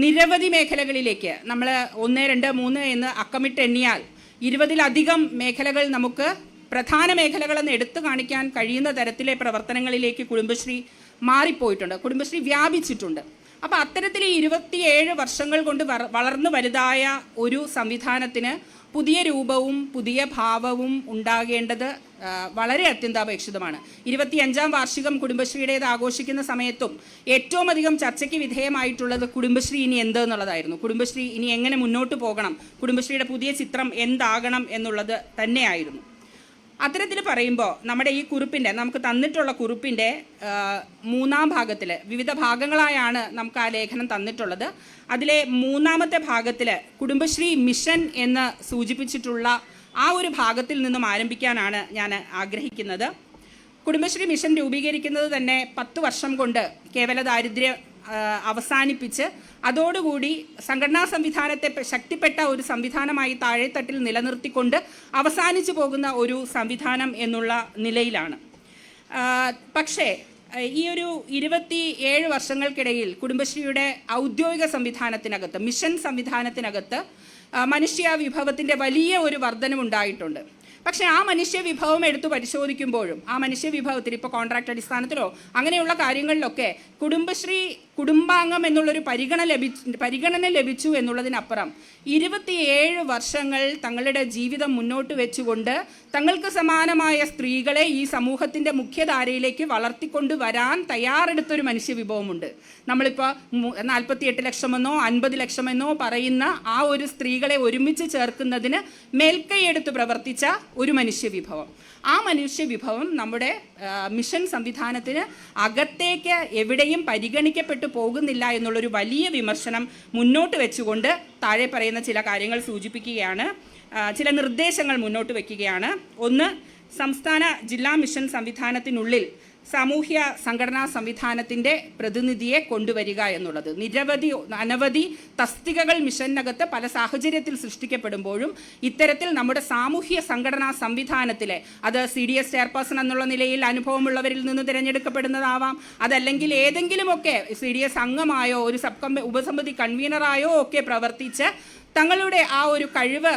നിരവധി മേഖലകളിലേക്ക് നമ്മൾ 1, 2, 3 എന്ന് അക്കമിട്ട് എണ്ണിയാൽ 20-ലധികം മേഖലകൾ, നമുക്ക് പ്രധാന മേഖലകളെന്ന് എടുത്തു കാണിക്കാൻ കഴിയുന്ന തരത്തിലെ പ്രവർത്തനങ്ങളിലേക്ക് കുടുംബശ്രീ മാറിപ്പോയിട്ടുണ്ട്, കുടുംബശ്രീ വ്യാപിച്ചിട്ടുണ്ട്. അപ്പോൾ അത്തരത്തിൽ 27 വർഷങ്ങൾ കൊണ്ട് വളർന്നു വലുതായ ഒരു സംവിധാനത്തിന് പുതിയ രൂപവും പുതിയ ഭാവവും ഉണ്ടാകേണ്ടത് വളരെ അത്യന്താപേക്ഷിതമാണ്. 25ാം വാർഷികം കുടുംബശ്രീയുടേത് ആഘോഷിക്കുന്ന സമയത്തും ഏറ്റവും അധികം ചർച്ചയ്ക്ക് വിധേയമായിട്ടുള്ളത് കുടുംബശ്രീ ഇനി എന്ത് എന്നുള്ളതായിരുന്നു. കുടുംബശ്രീ ഇനി എങ്ങനെ മുന്നോട്ട് പോകണം, കുടുംബശ്രീയുടെ പുതിയ ചിത്രം എന്താകണം എന്നുള്ളത് തന്നെയായിരുന്നു. അത്തരത്തിൽ പറയുമ്പോൾ നമ്മുടെ ഈ കുറിപ്പിൻ്റെ, നമുക്ക് തന്നിട്ടുള്ള കുറിപ്പിൻ്റെ 3-ാം ഭാഗത്തിൽ, വിവിധ ഭാഗങ്ങളായാണ് നമുക്ക് ആ ലേഖനം തന്നിട്ടുള്ളത്. അതിലെ 3-ാമത്തെ ഭാഗത്തിൽ കുടുംബശ്രീ മിഷൻ എന്ന് സൂചിപ്പിച്ചിട്ടുള്ള ആ ഒരു ഭാഗത്തിൽ നിന്നും ആരംഭിക്കാനാണ് ഞാൻ ആഗ്രഹിക്കുന്നത്. കുടുംബശ്രീ മിഷൻ രൂപീകരിക്കുന്നത് തന്നെ 10 വർഷം കൊണ്ട് കേവല ദാരിദ്ര്യം അവസാനിപ്പിച്ച് അതോടുകൂടി സംഘടനാ സംവിധാനത്തെ ശക്തിപ്പെട്ട ഒരു സംവിധാനമായി താഴെത്തട്ടിൽ നിലനിർത്തിക്കൊണ്ട് അവസാനിച്ചു പോകുന്ന ഒരു സംവിധാനം എന്നുള്ള നിലയിലാണ്. പക്ഷേ ഈ ഒരു 27 വർഷങ്ങൾക്കിടയിൽ കുടുംബശ്രീയുടെ ഔദ്യോഗിക സംവിധാനത്തിനകത്ത്, മിഷൻ സംവിധാനത്തിനകത്ത് മനുഷ്യ വിഭവത്തിൻ്റെ വലിയ ഒരു വർധനവുണ്ടായിട്ടുണ്ട്. പക്ഷേ ആ മനുഷ്യ വിഭവം എടുത്തു പരിശോധിക്കുമ്പോഴും ആ മനുഷ്യ വിഭവത്തിൽ ഇപ്പോൾ കോൺട്രാക്ട് അടിസ്ഥാനത്തിലോ അങ്ങനെയുള്ള കാര്യങ്ങളിലൊക്കെ കുടുംബശ്രീ കുടുംബാംഗം എന്നുള്ളൊരു പരിഗണന ലഭിച്ചു എന്നുള്ളതിനപ്പുറം 27 വർഷങ്ങൾ തങ്ങളുടെ ജീവിതം മുന്നോട്ട് വെച്ചുകൊണ്ട് തങ്ങൾക്ക് സമാനമായ സ്ത്രീകളെ ഈ സമൂഹത്തിൻ്റെ മുഖ്യധാരയിലേക്ക് വളർത്തിക്കൊണ്ട് വരാൻ തയ്യാറെടുത്തൊരു മനുഷ്യ വിഭവമുണ്ട്. നമ്മളിപ്പോൾ 48 ലക്ഷമെന്നോ 50 ലക്ഷമെന്നോ പറയുന്ന ആ ഒരു സ്ത്രീകളെ ഒരുമിച്ച് ചേർക്കുന്നതിന് മേൽക്കൈയെടുത്ത് പ്രവർത്തിച്ച ഒരു മനുഷ്യവിഭവം. ആ മനുഷ്യവിഭവം നമ്മുടെ മിഷൻ സംവിധാനത്തിന് അകത്തേക്ക് എവിടെയും പരിഗണിക്കപ്പെട്ടു പോകുന്നില്ല എന്നുള്ളൊരു വലിയ വിമർശനം മുന്നോട്ട് വെച്ചുകൊണ്ട് താഴെ പറയുന്ന ചില കാര്യങ്ങൾ സൂചിപ്പിക്കുകയാണ്, ചില നിർദ്ദേശങ്ങൾ മുന്നോട്ട് വയ്ക്കുകയാണ്. ഒന്ന്, സംസ്ഥാന ജില്ലാ മിഷൻ സംവിധാനത്തിനുള്ളിൽ സാമൂഹ്യ സംഘടനാ സംവിധാനത്തിൻ്റെ പ്രതിനിധിയെ കൊണ്ടുവരിക എന്നുള്ളത്. അനവധി തസ്തികകൾ മിഷനകത്ത് പല സാഹചര്യത്തിൽ സൃഷ്ടിക്കപ്പെടുമ്പോഴും ഇത്തരത്തിൽ നമ്മുടെ സാമൂഹ്യ സംഘടനാ സംവിധാനത്തിലെ, അത് CDS ചെയർപേഴ്സൺ എന്നുള്ള നിലയിൽ അനുഭവമുള്ളവരിൽ നിന്ന് തിരഞ്ഞെടുക്കപ്പെടുന്നതാവാം, അതല്ലെങ്കിൽ ഏതെങ്കിലുമൊക്കെ CDS അംഗമായോ ഒരു ഉപസമിതി കൺവീനറായോ ഒക്കെ പ്രവർത്തിച്ച് തങ്ങളുടെ ആ ഒരു കഴിവ്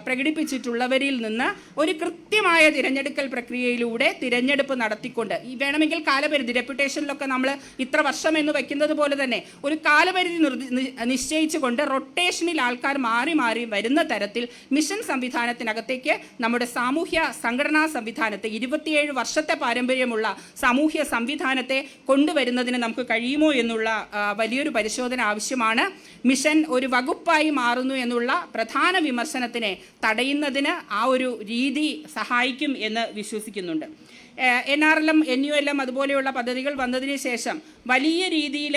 പ്രകടിപ്പിച്ചിട്ടുള്ളവരിൽ നിന്ന് ഒരു കൃത്യമായ തിരഞ്ഞെടുക്കൽ പ്രക്രിയയിലൂടെ തിരഞ്ഞെടുപ്പ് നടത്തിക്കൊണ്ട്, ഈ വേണമെങ്കിൽ കാലപരിധി, ഡെപ്യൂട്ടേഷനിലൊക്കെ നമ്മൾ ഇത്ര വർഷം എന്ന് വയ്ക്കുന്നത് പോലെ തന്നെ ഒരു കാലപരിധി നിശ്ചയിച്ചുകൊണ്ട് റൊട്ടേഷനിൽ ആൾക്കാർ മാറി മാറി വരുന്ന തരത്തിൽ മിഷൻ സംവിധാനത്തിനകത്തേക്ക് നമ്മുടെ സാമൂഹ്യ സംഘടനാ സംവിധാനത്തെ, 27 വർഷത്തെ പാരമ്പര്യമുള്ള സാമൂഹ്യ സംവിധാനത്തെ കൊണ്ടുവരുന്നതിന് നമുക്ക് കഴിയുമോ എന്നുള്ള വലിയൊരു പരിശോധന ആവശ്യമാണ്. മിഷൻ ഒരു വകുപ്പായി മാറുന്നു എന്നുള്ള പ്രധാന വിമർശനത്തിനെ തടയുന്നതിന് ആ ഒരു രീതി സഹായിക്കും എന്ന് വിശ്വസിക്കുന്നുണ്ട്. NRLM, NULM അതുപോലെയുള്ള പദ്ധതികൾ വന്നതിന് ശേഷം വലിയ രീതിയിൽ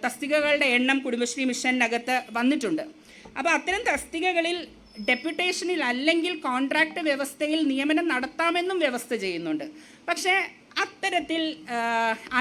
തസ്തികകളുടെ എണ്ണം കുടുംബശ്രീ മിഷനകത്ത് വന്നിട്ടുണ്ട്. അപ്പോൾ അത്തരം തസ്തികകളിൽ ഡെപ്യൂട്ടേഷനിൽ അല്ലെങ്കിൽ കോൺട്രാക്ട് വ്യവസ്ഥയിൽ നിയമനം നടത്താമെന്നും വ്യവസ്ഥ ചെയ്യുന്നുണ്ട്. പക്ഷേ അത്തരത്തിൽ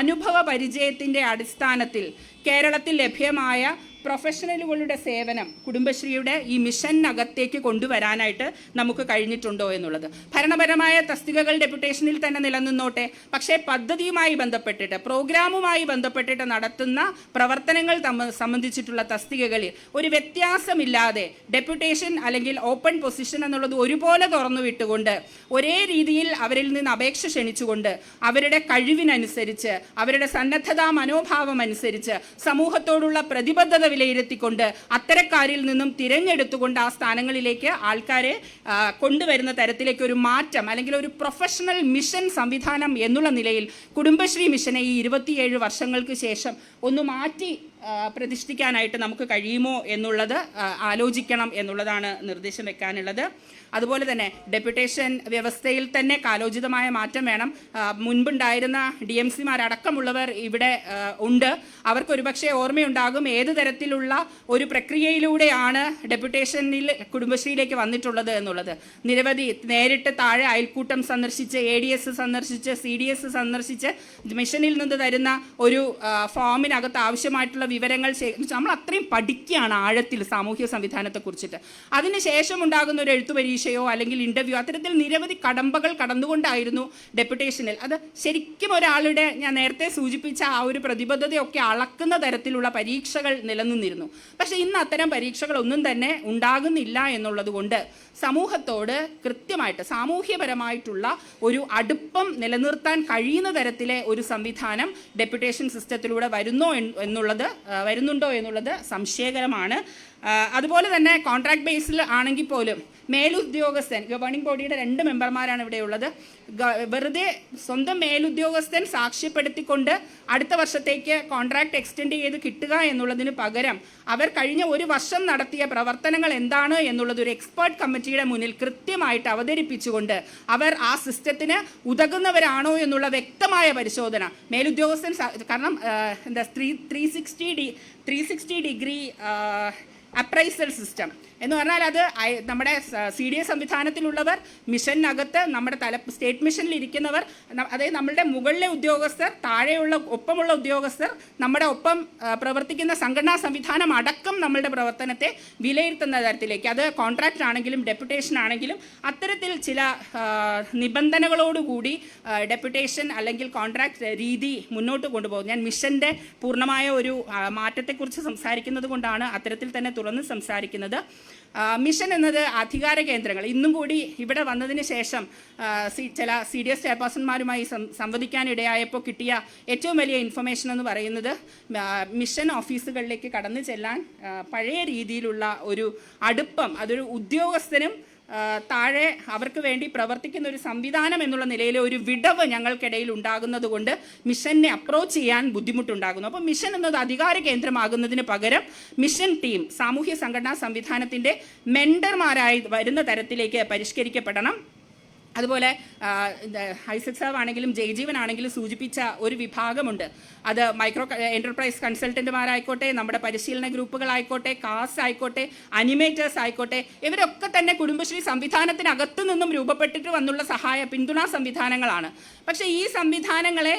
അനുഭവ പരിചയത്തിൻ്റെ അടിസ്ഥാനത്തിൽ കേരളത്തിൽ ലഭ്യമായ പ്രൊഫഷണലുകളുടെ സേവനം കുടുംബശ്രീയുടെ ഈ മിഷനകത്തേക്ക് കൊണ്ടുവരാനായിട്ട് നമുക്ക് കഴിഞ്ഞിട്ടുണ്ടോ എന്നുള്ളത്. ഭരണപരമായ തസ്തികകൾ ഡെപ്യൂട്ടേഷനിൽ തന്നെ നിലനിന്നോട്ടെ, പക്ഷേ പദ്ധതിയുമായി ബന്ധപ്പെട്ടിട്ട്, പ്രോഗ്രാമുമായി ബന്ധപ്പെട്ടിട്ട് നടത്തുന്ന പ്രവർത്തനങ്ങൾ സംബന്ധിച്ചിട്ടുള്ള തസ്തികകളിൽ ഒരു വ്യത്യാസമില്ലാതെ ഡെപ്യൂട്ടേഷൻ അല്ലെങ്കിൽ ഓപ്പൺ പൊസിഷൻ എന്നുള്ളത് ഒരുപോലെ തുറന്നു വിട്ടുകൊണ്ട് ഒരേ രീതിയിൽ അവരിൽ നിന്ന് അപേക്ഷ ക്ഷണിച്ചുകൊണ്ട് അവരുടെ കഴിവിനനുസരിച്ച്, അവരുടെ സന്നദ്ധതാ മനോഭാവം അനുസരിച്ച്, സമൂഹത്തോടുള്ള പ്രതിബദ്ധത വിലയിരുത്തിക്കൊണ്ട് അത്തരക്കാരിൽ നിന്നും തിരഞ്ഞെടുത്തുകൊണ്ട് ആ സ്ഥാനങ്ങളിലേക്ക് ആൾക്കാരെ കൊണ്ടുവരുന്ന തരത്തിലേക്ക് ഒരു മാറ്റം, അല്ലെങ്കിൽ ഒരു പ്രൊഫഷണൽ മിഷൻ സംവിധാനം എന്നുള്ള നിലയിൽ കുടുംബശ്രീ മിഷനെ ഈ 27 വർഷങ്ങൾക്ക് ശേഷം ഒന്ന് മാറ്റി പ്രതിഷ്ഠിക്കാനായിട്ട് നമുക്ക് കഴിയുമോ എന്നുള്ളത് ആലോചിക്കണം എന്നുള്ളതാണ് നിർദ്ദേശം വെക്കാനുള്ളത്. അതുപോലെ തന്നെ ഡെപ്യൂട്ടേഷൻ വ്യവസ്ഥയിൽ തന്നെ കാലോചിതമായ മാറ്റം വേണം. മുൻപുണ്ടായിരുന്ന DMC-മാരടക്കമുള്ളവർ ഇവിടെ ഉണ്ട്. അവർക്കൊരുപക്ഷെ ഓർമ്മയുണ്ടാകും ഏത് തരത്തിലുള്ള ഒരു പ്രക്രിയയിലൂടെയാണ് ഡെപ്യൂട്ടേഷനിൽ കുടുംബശ്രീയിലേക്ക് വന്നിട്ടുള്ളത് എന്നുള്ളത്. നിരവധി നേരിട്ട് താഴെ അയൽക്കൂട്ടം സന്ദർശിച്ച്, ADS സന്ദർശിച്ച്, CDS സന്ദർശിച്ച് മിഷനിൽ നിന്ന് തരുന്ന ഒരു ഫോമിനകത്ത് ആവശ്യമായിട്ടുള്ള വിവരങ്ങൾ നമ്മൾ അത്രയും പഠിക്കുകയാണ് ആഴത്തിൽ സാമൂഹ്യ സംവിധാനത്തെക്കുറിച്ചിട്ട്. അതിനുശേഷം ഉണ്ടാകുന്ന ഒരു എഴുത്തു പരീക്ഷയോ അല്ലെങ്കിൽ ഇൻ്റർവ്യൂ, അത്തരത്തിൽ നിരവധി കടമ്പകൾ കടന്നുകൊണ്ടായിരുന്നു ഡെപ്യൂട്ടേഷനിൽ. അത് ശരിക്കും ഒരാളുടെ, ഞാൻ നേരത്തെ സൂചിപ്പിച്ച ആ ഒരു പ്രതിബദ്ധതയൊക്കെ അളക്കുന്ന തരത്തിലുള്ള പരീക്ഷകൾ നിലനിന്നിരുന്നു. പക്ഷേ ഇന്ന് അത്തരം പരീക്ഷകളൊന്നും തന്നെ ഉണ്ടാകുന്നില്ല എന്നുള്ളത് കൊണ്ട് സമൂഹത്തോട് കൃത്യമായിട്ട് സാമൂഹ്യപരമായിട്ടുള്ള ഒരു അടുപ്പം നിലനിർത്താൻ കഴിയുന്ന തരത്തിലെ ഒരു സംവിധാനം ഡെപ്യൂട്ടേഷൻ സിസ്റ്റത്തിലൂടെ വരുന്നുണ്ടോ എന്നുള്ളത് സംശയകരമാണ്. അതുപോലെ തന്നെ കോൺട്രാക്ട് ബേസിൽ ആണെങ്കിൽ പോലും മേലുദ്യോഗസ്ഥൻ, ഗവേണിംഗ് ബോഡിയുടെ 2 മെമ്പർമാരാണ് ഇവിടെ ഉള്ളത്, വെറുതെ സ്വന്തം മേലുദ്യോഗസ്ഥൻ സാക്ഷ്യപ്പെടുത്തിക്കൊണ്ട് അടുത്ത വർഷത്തേക്ക് കോൺട്രാക്ട് എക്സ്റ്റെൻഡ് ചെയ്ത് കിട്ടുക എന്നുള്ളതിന് പകരം അവർ കഴിഞ്ഞ ഒരു വർഷം നടത്തിയ പ്രവർത്തനങ്ങൾ എന്താണ് എന്നുള്ളത് ഒരു എക്സ്പേർട്ട് കമ്മിറ്റിയുടെ മുന്നിൽ കൃത്യമായിട്ട് അവതരിപ്പിച്ചുകൊണ്ട് അവർ ആ സിസ്റ്റത്തിന് ഉതകുന്നവരാണോ എന്നുള്ള വ്യക്തമായ പരിശോധന മേലുദ്യോഗസ്ഥൻ, കാരണം എന്താ 360 ഡിഗ്രി അപ്രൈസൽ സിസ്റ്റം എന്ന് പറഞ്ഞാൽ അത് നമ്മുടെ CDS സംവിധാനത്തിലുള്ളവർ, മിഷനകത്ത് നമ്മുടെ സ്റ്റേറ്റ് മിഷനിൽ ഇരിക്കുന്നവർ, അതായത് നമ്മളുടെ മുകളിലെ ഉദ്യോഗസ്ഥർ, താഴെയുള്ള ഒപ്പമുള്ള ഉദ്യോഗസ്ഥർ, നമ്മുടെ ഒപ്പം പ്രവർത്തിക്കുന്ന സംഘടനാ സംവിധാനം അടക്കം നമ്മളുടെ പ്രവർത്തനത്തെ വിലയിരുത്തുന്ന തരത്തിലേക്ക്, അത് കോൺട്രാക്റ്റ് ആണെങ്കിലും ഡെപ്യൂട്ടേഷൻ ആണെങ്കിലും അത്തരത്തിൽ ചില നിബന്ധനകളോടുകൂടി ഡെപ്യൂട്ടേഷൻ അല്ലെങ്കിൽ കോൺട്രാക്ട് രീതി മുന്നോട്ട് കൊണ്ടുപോകും. ഞാൻ മിഷൻ്റെ പൂർണ്ണമായ ഒരു മാറ്റത്തെക്കുറിച്ച് സംസാരിക്കുന്നത് കൊണ്ടാണ് അത്തരത്തിൽ തന്നെ തുറന്ന് സംസാരിക്കുന്നത്. മിഷൻ എന്നത് അധികാര കേന്ദ്രങ്ങൾ, ഇന്നും കൂടി ഇവിടെ വന്നതിന് ശേഷം ചില CDS ചെയർപേഴ്സൺമാരുമായി സംവദിക്കാനിടയായപ്പോൾ കിട്ടിയ ഏറ്റവും വലിയ ഇൻഫർമേഷൻ എന്ന് പറയുന്നത് മിഷൻ ഓഫീസുകളിലേക്ക് കടന്നു ചെല്ലാൻ പഴയ രീതിയിലുള്ള ഒരു അടുപ്പം, അതൊരു ഉദ്യോഗസ്ഥനും താഴെ അവർക്ക് വേണ്ടി പ്രവർത്തിക്കുന്ന ഒരു സംവിധാനം എന്നുള്ള നിലയിൽ ഒരു വിടവ് ഞങ്ങൾക്കിടയിൽ ഉണ്ടാകുന്നത് കൊണ്ട് മിഷനെ അപ്രോച്ച് ചെയ്യാൻ ബുദ്ധിമുട്ടുണ്ടാകുന്നു. അപ്പോൾ മിഷൻ എന്നത് അധികാര കേന്ദ്രമാകുന്നതിന് പകരം മിഷൻ ടീം സാമൂഹ്യ സംഘടനാ സംവിധാനത്തിൻ്റെ മെൻഡർമാരായി വരുന്ന തരത്തിലേക്ക് പരിഷ്കരിക്കപ്പെടണം. അതുപോലെ ഐസക് സാബ് ആണെങ്കിലും ജയജീവൻ ആണെങ്കിലും സൂചിപ്പിച്ച ഒരു വിഭാഗമുണ്ട്. അത് മൈക്രോ എൻ്റർപ്രൈസ് കൺസൾട്ടൻറ്റുമാരായിക്കോട്ടെ, നമ്മുടെ പരിശീലന ഗ്രൂപ്പുകളായിക്കോട്ടെ, കാസ് ആയിക്കോട്ടെ, അനിമേറ്റേഴ്സ് ആയിക്കോട്ടെ, ഇവരൊക്കെ തന്നെ കുടുംബശ്രീ സംവിധാനത്തിനകത്തു നിന്നും രൂപപ്പെട്ടിട്ട് വന്നുള്ള പിന്തുണാ സംവിധാനങ്ങളാണ്. പക്ഷേ ഈ സംവിധാനങ്ങളെ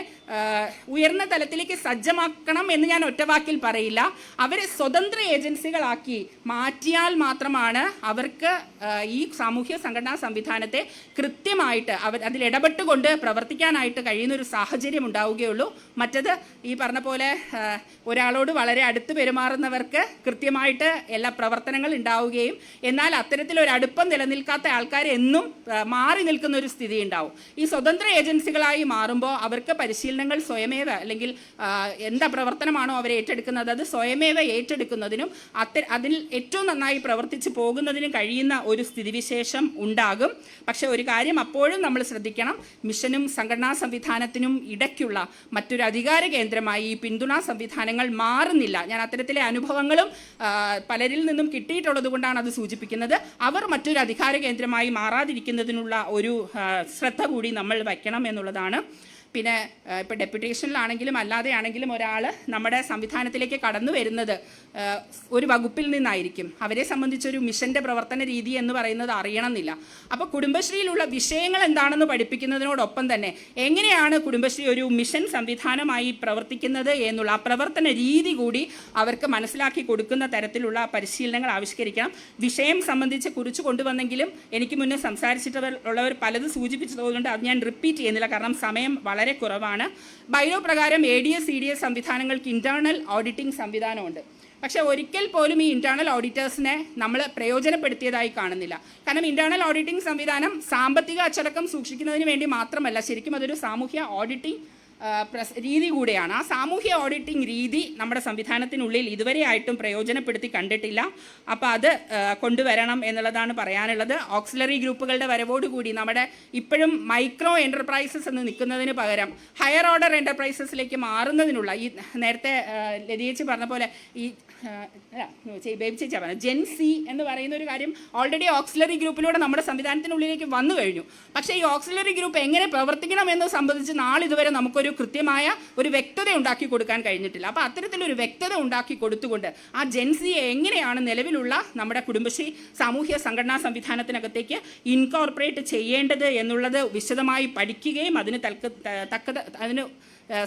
ഉയർന്ന തലത്തിലേക്ക് സജ്ജമാക്കണം എന്ന് ഞാൻ ഒറ്റവാക്കിൽ പറയില്ല. അവരെ സ്വതന്ത്ര ഏജൻസികളാക്കി മാറ്റിയാൽ മാത്രമാണ് അവർക്ക് ഈ സാമൂഹ്യ സംഘടനാ സംവിധാനത്തെ കൃത്യമായിട്ട് അതിൽ ഇടപെട്ടുകൊണ്ട് പ്രവർത്തിക്കാനായിട്ട് കഴിയുന്നൊരു സാഹചര്യം ഉണ്ടാവുകയുള്ളൂ. മറ്റത് ഈ പറഞ്ഞ പോലെ ഒരാളോട് വളരെ അടുത്ത് പെരുമാറുന്നവർക്ക് കൃത്യമായിട്ട് എല്ലാ പ്രവർത്തനങ്ങൾ ഉണ്ടാവുകയും എന്നാൽ അത്തരത്തിലൊരടുപ്പം നിലനിൽക്കാത്ത ആൾക്കാർ എന്നും മാറി നിൽക്കുന്ന ഒരു സ്ഥിതി ഉണ്ടാവും. ഈ സ്വതന്ത്ര ഏജൻസികളായി മാറുമ്പോൾ അവർക്ക് പരിശീലനങ്ങൾ സ്വയമേവ അല്ലെങ്കിൽ എന്താ പ്രവർത്തനമാണോ അവർ ഏറ്റെടുക്കുന്നത് അത് സ്വയമേവ ഏറ്റെടുക്കുന്നതിനും അതിൽ ഏറ്റവും നന്നായി പ്രവർത്തിച്ച് പോകുന്നതിനും കഴിയുന്ന ഒരു സ്ഥിതിവിശേഷം ഉണ്ടാകും. പക്ഷേ ഒരു കാര്യം അപ്പോഴും നമ്മൾ ശ്രദ്ധിക്കണം, മിഷനും സംഘടനാ സംവിധാനത്തിനും ഇടയ്ക്കുള്ള മറ്റൊരു അധികാര കേന്ദ്രമായി ഈ പിന്തുണാ സംവിധാനങ്ങൾ മാറുന്നില്ല. ഞാൻ അത്തരത്തിലെ അനുഭവങ്ങളും പലരിൽ നിന്നും കിട്ടിയിട്ടുള്ളത് കൊണ്ടാണ് അത് സൂചിപ്പിക്കുന്നത്. അവർ മറ്റൊരു അധികാര കേന്ദ്രമായി മാറാതിരിക്കുന്നതിനുള്ള ഒരു ശ്രദ്ധ കൂടി നമ്മൾ വയ്ക്കണം എന്നുള്ളതാണ്. പിന്നെ ഇപ്പോൾ ഡെപ്യൂട്ടേഷനിലാണെങ്കിലും അല്ലാതെയാണെങ്കിലും ഒരാൾ നമ്മുടെ സംവിധാനത്തിലേക്ക് കടന്നു വരുന്നത് ഒരു വകുപ്പിൽ നിന്നായിരിക്കും. അവരെ സംബന്ധിച്ചൊരു മിഷൻ്റെ പ്രവർത്തന രീതി എന്ന് പറയുന്നത് അറിയണമെന്നില്ല. അപ്പോൾ കുടുംബശ്രീയിലുള്ള വിഷയങ്ങൾ എന്താണെന്ന് പഠിപ്പിക്കുന്നതിനോടൊപ്പം തന്നെ എങ്ങനെയാണ് കുടുംബശ്രീ ഒരു മിഷൻ സംവിധാനമായി പ്രവർത്തിക്കുന്നത് എന്നുള്ള ആ പ്രവർത്തന രീതി കൂടി അവർക്ക് മനസ്സിലാക്കി കൊടുക്കുന്ന തരത്തിലുള്ള പരിശീലനങ്ങൾ ആവിഷ്കരിക്കണം. വിഷയം സംബന്ധിച്ച് കുറിച്ച് കൊണ്ടുവന്നെങ്കിലും എനിക്ക് മുന്നേ സംസാരിച്ചിട്ടുള്ളവർ പലത് സൂചിപ്പിച്ചതുകൊണ്ട് അത് ഞാൻ റിപ്പീറ്റ് ചെയ്യുന്നില്ല, കാരണം സമയം വളരെ കുറവാണ്. ബൈലോ പ്രകാരം ADS CDS സംവിധാനങ്ങൾക്ക് ഇൻറ്റേർണൽ ഓഡിറ്റിംഗ് സംവിധാനമുണ്ട്. പക്ഷേ ഒരിക്കൽ പോലും ഈ ഇൻറ്റേർണൽ ഓഡിറ്റേഴ്സിനെ നമ്മൾ പ്രയോജനപ്പെടുത്തിയതായി കാണുന്നില്ല. കാരണം ഇൻറ്റേർണൽ ഓഡിറ്റിംഗ് സംവിധാനം സാമ്പത്തിക അച്ചടക്കം സൂക്ഷിക്കുന്നതിന് വേണ്ടി മാത്രമല്ല, ശരിക്കും അതൊരു സാമൂഹ്യ ഓഡിറ്റിംഗ് രീതി കൂടെയാണ്. ആ സാമൂഹ്യ ഓഡിറ്റിംഗ് രീതി നമ്മുടെ സംവിധാനത്തിനുള്ളിൽ ഇതുവരെയായിട്ടും പ്രയോജനപ്പെടുത്തി കണ്ടിട്ടില്ല. അപ്പോൾ അത് കൊണ്ടുവരണം എന്നുള്ളതാണ് പറയാനുള്ളത്. ഓക്സിലറി ഗ്രൂപ്പുകളുടെ വരവോടുകൂടി നമ്മുടെ ഇപ്പോഴും മൈക്രോ എൻ്റർപ്രൈസസ് എന്ന് നിൽക്കുന്നതിന് പകരം ഹയർ ഓർഡർ എൻ്റർപ്രൈസസിലേക്ക് മാറുന്നതിനുള്ള ഈ നേരത്തെ ലതിയേച്ചി പറഞ്ഞ പോലെ ഈ ബേബി ചേച്ചി പറഞ്ഞ ജെൻസി എന്ന് പറയുന്ന ഒരു കാര്യം ഓൾറെഡി ഓക്സിലറി ഗ്രൂപ്പിലൂടെ നമ്മുടെ സംവിധാനത്തിനുള്ളിലേക്ക് വന്നു കഴിഞ്ഞു. പക്ഷേ ഈ ഓക്സിലറി ഗ്രൂപ്പ് എങ്ങനെ പ്രവർത്തിക്കണം എന്ന് സംബന്ധിച്ച് നാളിതുവരെ നമുക്കൊരു കൃത്യമായ ഒരു വ്യക്തത ഉണ്ടാക്കി കൊടുക്കാൻ കഴിഞ്ഞിട്ടില്ല. അപ്പോൾ അത്തരത്തിലൊരു വ്യക്തത ഉണ്ടാക്കി കൊടുത്തുകൊണ്ട് ആ ജെൻസിയെ എങ്ങനെയാണ് നിലവിലുള്ള നമ്മുടെ കുടുംബശ്രീ സാമൂഹ്യ സംഘടനാ സംവിധാനത്തിനകത്തേക്ക് ഇൻകോർപ്പറേറ്റ് ചെയ്യേണ്ടത് എന്നുള്ളത് വിശദമായി പഠിക്കുകയും അതിന്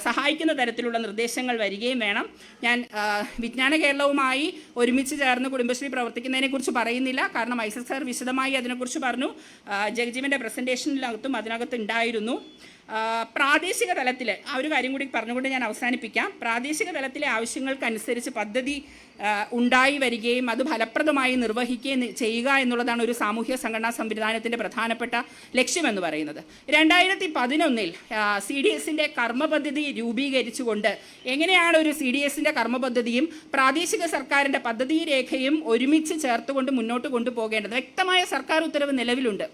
സഹായിക്കുന്ന തരത്തിലുള്ള നിർദ്ദേശങ്ങൾ വരികയും വേണം. ഞാൻ വിജ്ഞാന കേരളവുമായി ഒരുമിച്ച് ചേർന്ന് കുടുംബശ്രീ പ്രവർത്തിക്കുന്നതിനെക്കുറിച്ച് പറയുന്നില്ല, കാരണം ഐസക് സാർ വിശദമായി അതിനെക്കുറിച്ച് പറഞ്ഞു. ജഗജീവൻ്റെ പ്രസൻറ്റേഷനിനകത്തും അതിനകത്ത് ഉണ്ടായിരുന്നു. പ്രാദേശിക തലത്തിൽ ആ ഒരു കാര്യം കൂടി പറഞ്ഞുകൊണ്ട് ഞാൻ അവസാനിപ്പിക്കാം. പ്രാദേശിക തലത്തിലെ ആവശ്യങ്ങൾക്കനുസരിച്ച് പദ്ധതി ഉണ്ടായി വരികയും അത് ഫലപ്രദമായി നിർവഹിക്കുകയും ചെയ്യുക എന്നുള്ളതാണ് ഒരു സാമൂഹ്യ സംഘടനാ പ്രധാനപ്പെട്ട ലക്ഷ്യമെന്ന് പറയുന്നത്. 2011 CDSൻ്റെ കർമ്മപദ്ധതി രൂപീകരിച്ചുകൊണ്ട് എങ്ങനെയാണ് ഒരു CDSൻ്റെ കർമ്മപദ്ധതിയും പ്രാദേശിക സർക്കാരിൻ്റെ പദ്ധതി രേഖയും ഒരുമിച്ച് ചേർത്തുകൊണ്ട് മുന്നോട്ട് കൊണ്ടുപോകേണ്ടത് വ്യക്തമായ സർക്കാർ ഉത്തരവ് നിലവിലുണ്ട്.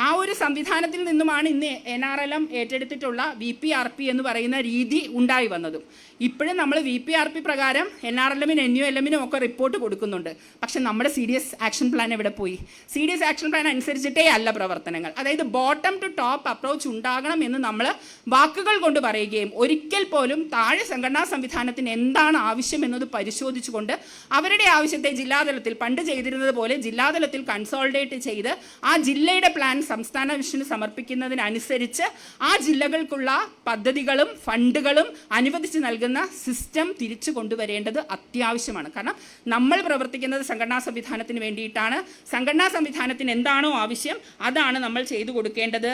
ആ ഒരു സംവിധാനത്തിൽ നിന്നുമാണ് ഇന്ന് NRLM ഏറ്റെടുത്തിട്ടുള്ള VPRP എന്ന് പറയുന്ന രീതി ഉണ്ടായി വന്നതും. ഇപ്പോഴും നമ്മൾ VPRP പ്രകാരം NRLM-നും NULM-നും ഒക്കെ റിപ്പോർട്ട് കൊടുക്കുന്നുണ്ട്. പക്ഷെ നമ്മുടെ CDS ആക്ഷൻ പ്ലാൻ എവിടെ പോയി? CDS ആക്ഷൻ പ്ലാൻ അനുസരിച്ചിട്ടേ അല്ല പ്രവർത്തനങ്ങൾ. അതായത് ബോട്ടം ടു ടോപ്പ് അപ്രോച്ച് ഉണ്ടാകണം എന്ന് നമ്മൾ വാക്കുകൾ കൊണ്ട് പറയുകയും ഒരിക്കൽ പോലും താഴെ സംഘടനാ സംവിധാനത്തിന് എന്താണ് ആവശ്യം എന്നത് പരിശോധിച്ചുകൊണ്ട് അവരുടെ ആവശ്യത്തെ ജില്ലാതലത്തിൽ പണ്ട് ചെയ്തിരുന്നത് പോലെ ജില്ലാതലത്തിൽ കൺസോളിഡേറ്റ് ചെയ്ത് ആ ജില്ലയുടെ പ്ലാൻ സംസ്ഥാന മിഷന് സമർപ്പിക്കുന്നതിനനുസരിച്ച് ആ ജില്ലകൾക്കുള്ള പദ്ധതികളും ഫണ്ടുകളും അനുവദിച്ച് നൽകുന്ന സിസ്റ്റം തിരിച്ചു കൊണ്ടുവരേണ്ടത് അത്യാവശ്യമാണ്. കാരണം നമ്മൾ പ്രവർത്തിക്കുന്നത് സംഘടനാ സംവിധാനത്തിന് വേണ്ടിയിട്ടാണ്. സംഘടനാ സംവിധാനത്തിന് എന്താണോ ആവശ്യം അതാണ് നമ്മൾ ചെയ്തു കൊടുക്കേണ്ടത്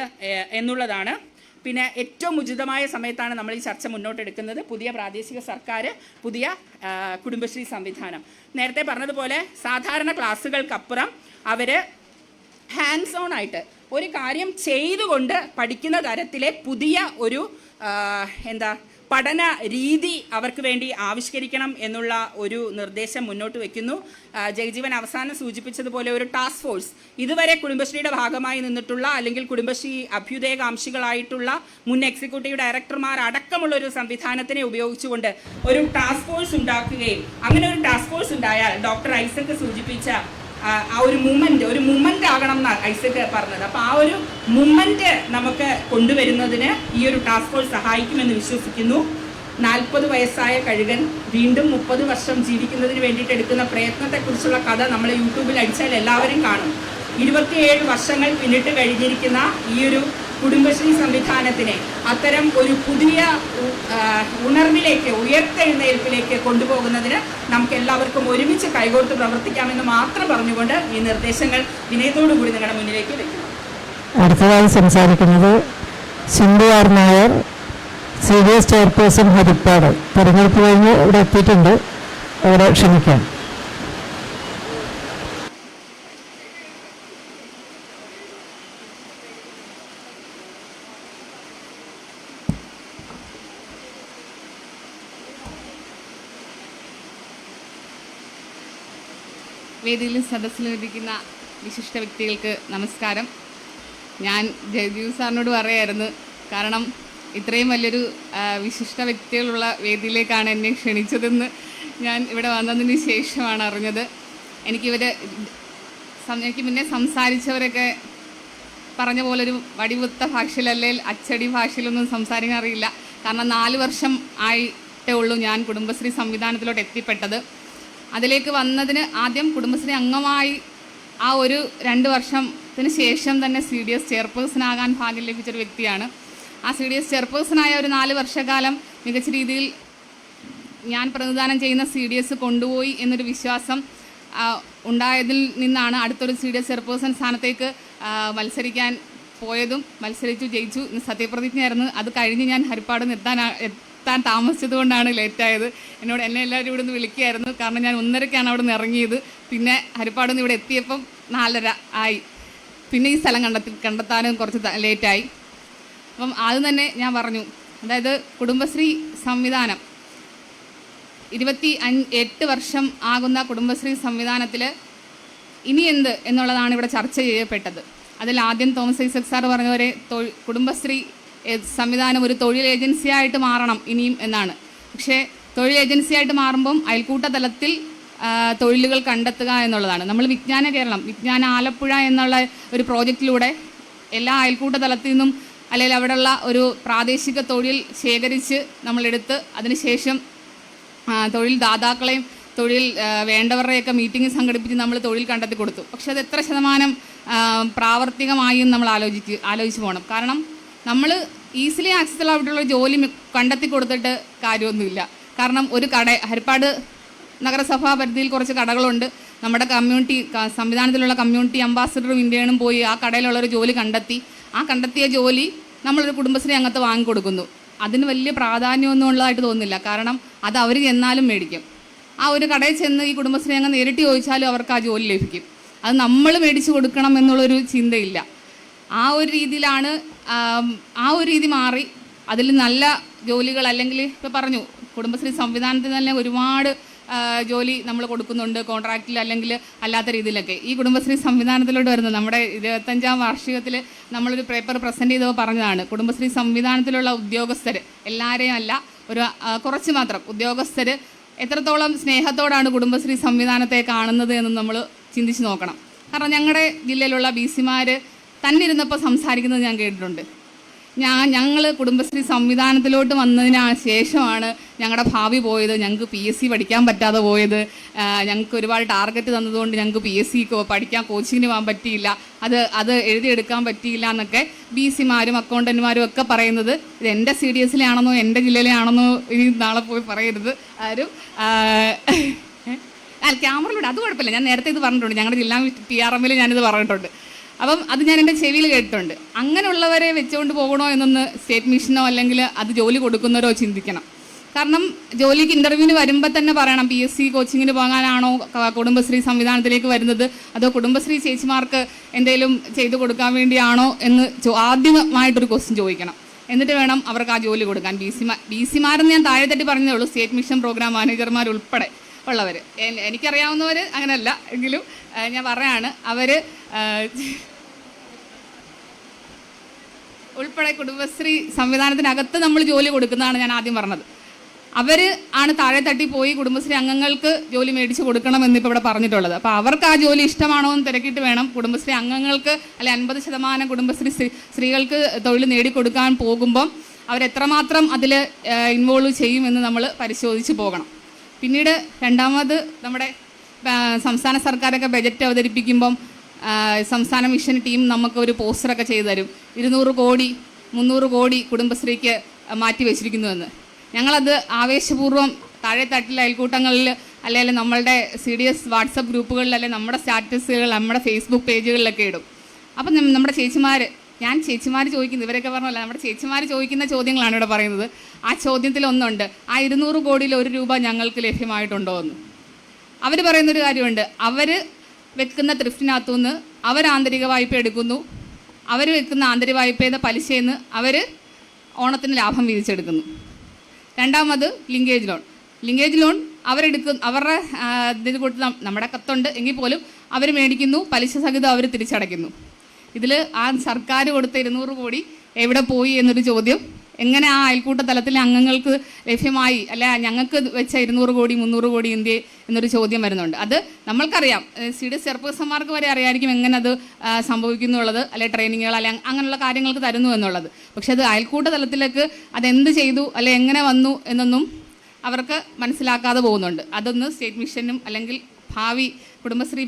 എന്നുള്ളതാണ്. പിന്നെ ഏറ്റവും ഉചിതമായ സമയത്താണ് നമ്മൾ ഈ ചർച്ച മുന്നോട്ടെടുക്കുന്നത്. പുതിയ പ്രാദേശിക സർക്കാർ, പുതിയ കുടുംബശ്രീ സംവിധാനം. നേരത്തെ പറഞ്ഞതുപോലെ സാധാരണ ക്ലാസ്സുകൾക്കപ്പുറം അവർ ഹാൻഡ്സ് ഓൺ ആയിട്ട് ഒരു കാര്യം ചെയ്തുകൊണ്ട് പഠിക്കുന്ന തരത്തിലെ പുതിയ ഒരു പഠന രീതി അവർക്ക് വേണ്ടി ആവിഷ്കരിക്കണം എന്നുള്ള ഒരു നിർദ്ദേശം മുന്നോട്ട് വയ്ക്കുന്നു. ജഗജീവൻ അവസാനം സൂചിപ്പിച്ചതുപോലെ ഒരു ടാസ്ക് ഫോഴ്സ്, ഇതുവരെ കുടുംബശ്രീയുടെ ഭാഗമായി നിന്നിട്ടുള്ള അല്ലെങ്കിൽ കുടുംബശ്രീ അഭ്യുദയകാംക്ഷികളായിട്ടുള്ള മുൻ എക്സിക്യൂട്ടീവ് ഡയറക്ടർമാർ അടക്കമുള്ള ഒരു സംവിധാനത്തിനെ ഉപയോഗിച്ചുകൊണ്ട് ഒരു ടാസ്ക് ഫോഴ്സ് ഉണ്ടാക്കുകയും അങ്ങനെ ഒരു ടാസ്ക് ഫോഴ്സ് ഉണ്ടായാൽ ഡോക്ടർ ഐസക് സൂചിപ്പിച്ച ആ ഒരു മൂമെൻ്റ് ആകണം എന്നാണ് ഐസക് പറഞ്ഞത്. അപ്പോൾ ആ ഒരു മൂമെൻ്റ് നമുക്ക് കൊണ്ടുവരുന്നതിന് ഈ ഒരു ടാസ്ക് ഫോഴ്സ് സഹായിക്കുമെന്ന് വിശ്വസിക്കുന്നു. 40 വയസ്സായ കഴുകൻ വീണ്ടും 30 വർഷം ജീവിക്കുന്നതിന് വേണ്ടിയിട്ട് എടുക്കുന്ന പ്രയത്നത്തെക്കുറിച്ചുള്ള കഥ നമ്മൾ യൂട്യൂബിൽ അടിച്ചാൽ എല്ലാവരും കാണും. 27 വർഷങ്ങൾ പിന്നിട്ട് കഴിഞ്ഞിരിക്കുന്ന ഈ ഒരു കുടുംബശ്രീ സംവിധാനത്തിനെ അത്തരം ഒരു പുതിയ ഉണർവിലേക്ക്, ഉയർത്തെഴുന്നേൽപ്പിലേക്ക് കൊണ്ടുപോകുന്നതിന് നമുക്ക് എല്ലാവർക്കും ഒരുമിച്ച് കൈകോർത്ത് പ്രവർത്തിക്കാമെന്ന് മാത്രം പറഞ്ഞുകൊണ്ട് ഈ നിർദ്ദേശങ്ങൾ വിനയത്തോടുകൂടി നിങ്ങളുടെ മുന്നിലേക്ക് വയ്ക്കുന്നു. അടുത്തതായി സംസാരിക്കുന്നത് Sindhu R Nair, CDS chairperson, Harippad. തെരഞ്ഞെടുപ്പ് കഴിഞ്ഞ് ഇവിടെ എത്തിയിട്ടുണ്ട്, അവിടെ ക്ഷണിക്കാം. വേദിയിലും സദസ്സിലും ഇരിക്കുന്ന വിശിഷ്ട വ്യക്തികൾക്ക് നമസ്കാരം. ഞാൻ ജയദീപ് സാറിനോട് പറയായിരുന്നു, കാരണം ഇത്രയും വലിയൊരു വിശിഷ്ട വ്യക്തികളുള്ള വേദിയിലേക്കാണ് എന്നെ ക്ഷണിച്ചതെന്ന് ഞാൻ ഇവിടെ വന്നതിന് ശേഷമാണ് അറിഞ്ഞത്. എനിക്ക് മുന്നേ സംസാരിച്ചവരൊക്കെ പറഞ്ഞ പോലൊരു വടിവുത്ത ഭാഷയിലല്ലേ അച്ചടി ഭാഷയിലൊന്നും സംസാരിക്കാൻ അറിയില്ല. കാരണം 4 വർഷം ആയിട്ടേ ഉള്ളൂ ഞാൻ കുടുംബശ്രീ സംവിധാനത്തിലോട്ട് എത്തിപ്പെട്ടത്. അതിലേക്ക് വന്നതിന് ആദ്യം കുടുംബശ്രീ അംഗമായി ആ ഒരു 2 വർഷത്തിന് ശേഷം തന്നെ CDS ചെയർപേഴ്സണാകാൻ ഭാഗ്യം ലഭിച്ചൊരു വ്യക്തിയാണ്. ആ CDS ചെയർപേഴ്സണായ ഒരു 4 വർഷക്കാലം മികച്ച രീതിയിൽ ഞാൻ പ്രതിനിധാനം ചെയ്യുന്ന CDS കൊണ്ടുപോയി എന്നൊരു വിശ്വാസം ഉണ്ടായതിൽ നിന്നാണ് അടുത്തൊരു CDS ചെയർപേഴ്സൺ സ്ഥാനത്തേക്ക് മത്സരിക്കാൻ പോയതും. മത്സരിച്ചു, ജയിച്ചു. ഇന്ന് സത്യപ്രതിജ്ഞയായിരുന്നു. അത് കഴിഞ്ഞ് ഞാൻ ഹരിപ്പാട് എത്താൻ താമസിച്ചത് കൊണ്ടാണ് ലേറ്റായത്. എന്നെ എല്ലാവരും ഇവിടെ നിന്ന് വിളിക്കുകയായിരുന്നു, കാരണം ഞാൻ 1:30ക്കാണ് അവിടെ നിന്ന് ഇറങ്ങിയത്. പിന്നെ ഹരിപ്പാട് നിന്ന് ഇവിടെ എത്തിയപ്പം 4:30 ആയി. പിന്നെ ഈ സ്ഥലം കണ്ടെത്താനും കുറച്ച് ലേറ്റായി. അപ്പം ആദ്യം തന്നെ ഞാൻ പറഞ്ഞു, അതായത് കുടുംബശ്രീ സംവിധാനം 28 വർഷം ആകുന്ന കുടുംബശ്രീ സംവിധാനത്തിൽ ഇനി എന്ത് എന്നുള്ളതാണ് ഇവിടെ ചർച്ച ചെയ്യപ്പെട്ടത്. അതിൽ ആദ്യം തോമസ് ഐസക് സാർ പറഞ്ഞവരെ കുടുംബശ്രീ സംവിധാനം ഒരു തൊഴിൽ ഏജൻസിയായിട്ട് മാറണം ഇനിയും എന്നാണ്. പക്ഷേ തൊഴിൽ ഏജൻസിയായിട്ട് മാറുമ്പം അയൽക്കൂട്ട തലത്തിൽ തൊഴിലുകൾ കണ്ടെത്തുക എന്നുള്ളതാണ്. നമ്മൾ വിജ്ഞാന കേരളം, വിജ്ഞാന ആലപ്പുഴ എന്നുള്ള ഒരു പ്രോജക്റ്റിലൂടെ എല്ലാ അയൽക്കൂട്ട തലത്തിൽ നിന്നും അല്ലെങ്കിൽ അവിടെയുള്ള ഒരു പ്രാദേശിക തൊഴിൽ ശേഖരിച്ച് നമ്മളെടുത്ത് അതിനുശേഷം തൊഴിൽ ദാതാക്കളെയും തൊഴിൽ വേണ്ടവരുടെയൊക്കെ മീറ്റിംഗ് സംഘടിപ്പിച്ച് നമ്മൾ തൊഴിൽ കണ്ടെത്തി കൊടുത്തു. പക്ഷെ അത് എത്ര ശതമാനം പ്രാവർത്തികമായി നമ്മൾ ആലോചിച്ച് പോകണം. കാരണം നമ്മൾ ഈസിലി ആക്സസിബിൾ ആയിട്ടുള്ള ജോലി കണ്ടെത്തി കൊടുത്തിട്ട് കാര്യമൊന്നുമില്ല. കാരണം ഒരു ഹരിപ്പാട് നഗരസഭാ പരിധിയിൽ കുറച്ച് കടകളുണ്ട്. നമ്മുടെ കമ്മ്യൂണിറ്റി സംവിധാനത്തിലുള്ള കമ്മ്യൂണിറ്റി അംബാസിഡറും ഇന്ത്യനും പോയി ആ കടയിലുള്ളൊരു ജോലി കണ്ടെത്തി. ആ കണ്ടെത്തിയ ജോലി നമ്മളൊരു കുടുംബശ്രീ അംഗത്ത് വാങ്ങിക്കൊടുക്കുന്നു. അതിന് വലിയ പ്രാധാന്യമൊന്നും ഉള്ളതായിട്ട് തോന്നുന്നില്ല. കാരണം അത് അവർ ചെന്നാലും മേടിക്കും. ആ ഒരു കടയിൽ ചെന്ന് ഈ കുടുംബശ്രീ അംഗം നേരിട്ട് ചോദിച്ചാലും അവർക്ക് ആ ജോലി ലഭിക്കും. അത് നമ്മൾ മേടിച്ച് കൊടുക്കണം എന്നുള്ളൊരു ചിന്തയില്ല. ആ ഒരു രീതിയിലാണ് ആ ഒരു രീതി മാറി അതിൽ നല്ല ജോലികൾ, അല്ലെങ്കിൽ ഇപ്പോൾ പറഞ്ഞു കുടുംബശ്രീ സംവിധാനത്തിൽ തന്നെ ഒരുപാട് ജോലി നമ്മൾ കൊടുക്കുന്നുണ്ട്, കോൺട്രാക്റ്റിൽ അല്ലെങ്കിൽ അല്ലാത്ത രീതിയിലൊക്കെ. ഈ കുടുംബശ്രീ സംവിധാനത്തിലോട്ട് വരുന്നത് നമ്മുടെ 25ാം വാർഷികത്തിൽ നമ്മളൊരു പേപ്പർ പ്രസൻറ്റ് ചെയ്തപ്പോൾ പറഞ്ഞതാണ്, കുടുംബശ്രീ സംവിധാനത്തിലുള്ള ഉദ്യോഗസ്ഥർ എല്ലാവരെയും അല്ല, ഒരു കുറച്ച് മാത്രം ഉദ്യോഗസ്ഥർ എത്രത്തോളം സ്നേഹത്തോടാണ് കുടുംബശ്രീ സംവിധാനത്തെ കാണുന്നത് എന്ന് നമ്മൾ ചിന്തിച്ച് നോക്കണം. കാരണം ഞങ്ങളുടെ ജില്ലയിലുള്ള BC-മാർ തന്നെ ഇരുന്നപ്പോൾ സംസാരിക്കുന്നത് ഞാൻ കേട്ടിട്ടുണ്ട്. ഞങ്ങൾ കുടുംബശ്രീ സംവിധാനത്തിലോട്ട് വന്നതിന് ശേഷമാണ് ഞങ്ങളുടെ ഭാവി പോയത്, ഞങ്ങൾക്ക് PSC പഠിക്കാൻ പറ്റാതെ പോയത്, ഞങ്ങൾക്ക് ഒരുപാട് ടാർഗറ്റ് തന്നതുകൊണ്ട് ഞങ്ങൾക്ക് PSC പഠിക്കാൻ കോച്ചിങ്ങിന് പോകാൻ പറ്റിയില്ല, അത് എഴുതിയെടുക്കാൻ പറ്റിയില്ല എന്നൊക്കെ BC-മാരും അക്കൗണ്ടന്റുമാരും ഒക്കെ പറയുന്നത്. ഇത് എൻ്റെ CDS-ലെ ആണെന്നോ എൻ്റെ ജില്ലയിലെ ആണെന്നോ ഇനി നാളെ പോയി പറയരുത് ആരും. ക്യാമറയിലൂടെ അത് കുഴപ്പമില്ല, ഞാൻ നേരത്തെ ഇത് പറഞ്ഞിട്ടുണ്ട്, ഞങ്ങളുടെ ജില്ലാ TRM-ൽ ഞാനിത് പറഞ്ഞിട്ടുണ്ട്. അപ്പം അത് ഞാൻ എൻ്റെ ചെവിയിൽ കേട്ടിട്ടുണ്ട്. അങ്ങനെയുള്ളവരെ വെച്ചുകൊണ്ട് പോകണോ എന്നൊന്ന് സ്റ്റേറ്റ് മിഷനോ അല്ലെങ്കിൽ അത് ജോലി കൊടുക്കുന്നവരോ ചിന്തിക്കണം. കാരണം ജോലിക്ക് ഇൻ്റർവ്യൂവിന് വരുമ്പോൾ തന്നെ പറയണം PSC കോച്ചിങ്ങിന് പോകാനാണോ കുടുംബശ്രീ സംവിധാനത്തിലേക്ക് വരുന്നത്, അതോ കുടുംബശ്രീ ചേച്ചിമാർക്ക് എന്തെങ്കിലും ചെയ്തു കൊടുക്കാൻ വേണ്ടിയാണോ എന്ന് ആദ്യമായിട്ടൊരു ക്വസ്റ്റ്യൻ ചോദിക്കണം. എന്നിട്ട് വേണം അവർക്ക് ആ ജോലി കൊടുക്കാൻ. BC-മാരെന്ന് ഞാൻ താഴെ തട്ടി പറഞ്ഞതേ ഉള്ളൂ, സ്റ്റേറ്റ് മിഷൻ പ്രോഗ്രാം മാനേജർമാർ ഉൾപ്പെടെ ഉള്ളവർ. എനിക്കറിയാവുന്നവർ അങ്ങനെയല്ല എങ്കിലും ഞാൻ പറയാണ്, അവർ ഉൾപ്പെടെ കുടുംബശ്രീ സംവിധാനത്തിനകത്ത് നമ്മൾ ജോലി കൊടുക്കുന്നതാണ് ഞാൻ ആദ്യം പറഞ്ഞത്. അവർ ആണ് താഴെ തട്ടി പോയി കുടുംബശ്രീ അംഗങ്ങൾക്ക് ജോലി മേടിച്ച് കൊടുക്കണമെന്ന് ഇപ്പോൾ ഇവിടെ പറഞ്ഞിട്ടുള്ളത്. അപ്പോൾ അവർക്ക് ആ ജോലി ഇഷ്ടമാണോ എന്ന് തിരക്കിയിട്ട് വേണം കുടുംബശ്രീ അംഗങ്ങൾക്ക് അല്ലെ 50% കുടുംബശ്രീ സ്ത്രീകൾക്ക് തൊഴിൽ നേടിക്കൊടുക്കാൻ പോകുമ്പം അവരെത്രമാത്രം അതിൽ ഇൻവോൾവ് ചെയ്യുമെന്ന് നമ്മൾ പരിശോധിച്ച് പോകണം. പിന്നീട് രണ്ടാമത് നമ്മുടെ സംസ്ഥാന സർക്കാരൊക്കെ ബജറ്റ് അവതരിപ്പിക്കുമ്പം സംസ്ഥാന മിഷൻ ടീം നമുക്ക് ഒരു പോസ്റ്ററൊക്കെ ചെയ്തു തരും. 200 കോടി 300 കോടി കുടുംബശ്രീക്ക് മാറ്റി വെച്ചിരിക്കുന്നുവെന്ന്. ഞങ്ങളത് ആവേശപൂർവ്വം താഴെ തട്ടിൽ അയൽക്കൂട്ടങ്ങളിൽ അല്ലെങ്കിൽ നമ്മളുടെ CDS വാട്സപ്പ് ഗ്രൂപ്പുകളിൽ അല്ലെങ്കിൽ നമ്മുടെ സ്റ്റാറ്റസുകൾ നമ്മുടെ ഫേസ്ബുക്ക് പേജുകളിലൊക്കെ ഇടും. അപ്പം നമ്മുടെ ചേച്ചിമാർ ചോദിക്കുന്നത്, ഇവരൊക്കെ പറഞ്ഞല്ല, നമ്മുടെ ചേച്ചിമാർ ചോദിക്കുന്ന ചോദ്യങ്ങളാണ് ഇവിടെ പറയുന്നത്. ആ ചോദ്യത്തിൽ ഒന്നുണ്ട്, ആ 200 കോടിയിൽ 1 രൂപ ഞങ്ങൾക്ക് ലഭ്യമായിട്ടുണ്ടോ എന്ന്. അവർ പറയുന്നൊരു കാര്യമുണ്ട്, അവർ വെക്കുന്ന ത്രിഫ്റ്റിനകത്തുനിന്ന് അവർ ആന്തരിക വായ്പ എടുക്കുന്നു, അവർ വെക്കുന്ന ആന്തരിക വായ്പയുടെ പലിശയിൽ നിന്ന് അവർ ഓണത്തിന് ലാഭം വീതിച്ചെടുക്കുന്നു. രണ്ടാമത് ലിങ്കേജ് ലോൺ അവരുടെ ഇതിന് കൊടുത്ത് നമ്മുടെ കത്തുണ്ട് എങ്കിൽ പോലും അവർ മേടിക്കുന്നു, പലിശ സഹിതം അവർ തിരിച്ചടയ്ക്കുന്നു. ഇതിൽ ആ സർക്കാർ കൊടുത്ത 200 കോടി എവിടെ പോയി എന്നൊരു ചോദ്യം എങ്ങനെ ആ അയൽക്കൂട്ട തലത്തിലെ അംഗങ്ങൾക്ക് ലഭ്യമായി, അല്ല ഞങ്ങൾക്ക് വെച്ച 200 കോടി 300 കോടി എന്ത് എന്നൊരു ചോദ്യം വരുന്നുണ്ട്. അത് നമ്മൾക്കറിയാം, CDS ചെയർപേഴ്സന്മാർക്ക് വരെ അറിയാമായിരിക്കും എങ്ങനെ അത് സംഭവിക്കുന്നുള്ളത്, അല്ലെ ട്രെയിനിങ്ങുകൾ അല്ലെ അങ്ങനെയുള്ള കാര്യങ്ങൾക്ക് തരുന്നു എന്നുള്ളത്. പക്ഷെ അത് അയൽക്കൂട്ട തലത്തിലേക്ക് അതെന്ത് ചെയ്തു അല്ലെ എങ്ങനെ വന്നു എന്നൊന്നും അവർക്ക് മനസ്സിലാക്കാതെ പോകുന്നുണ്ട്. അതൊന്ന് സ്റ്റേറ്റ് മിഷനും അല്ലെങ്കിൽ കുടുംബശ്രീ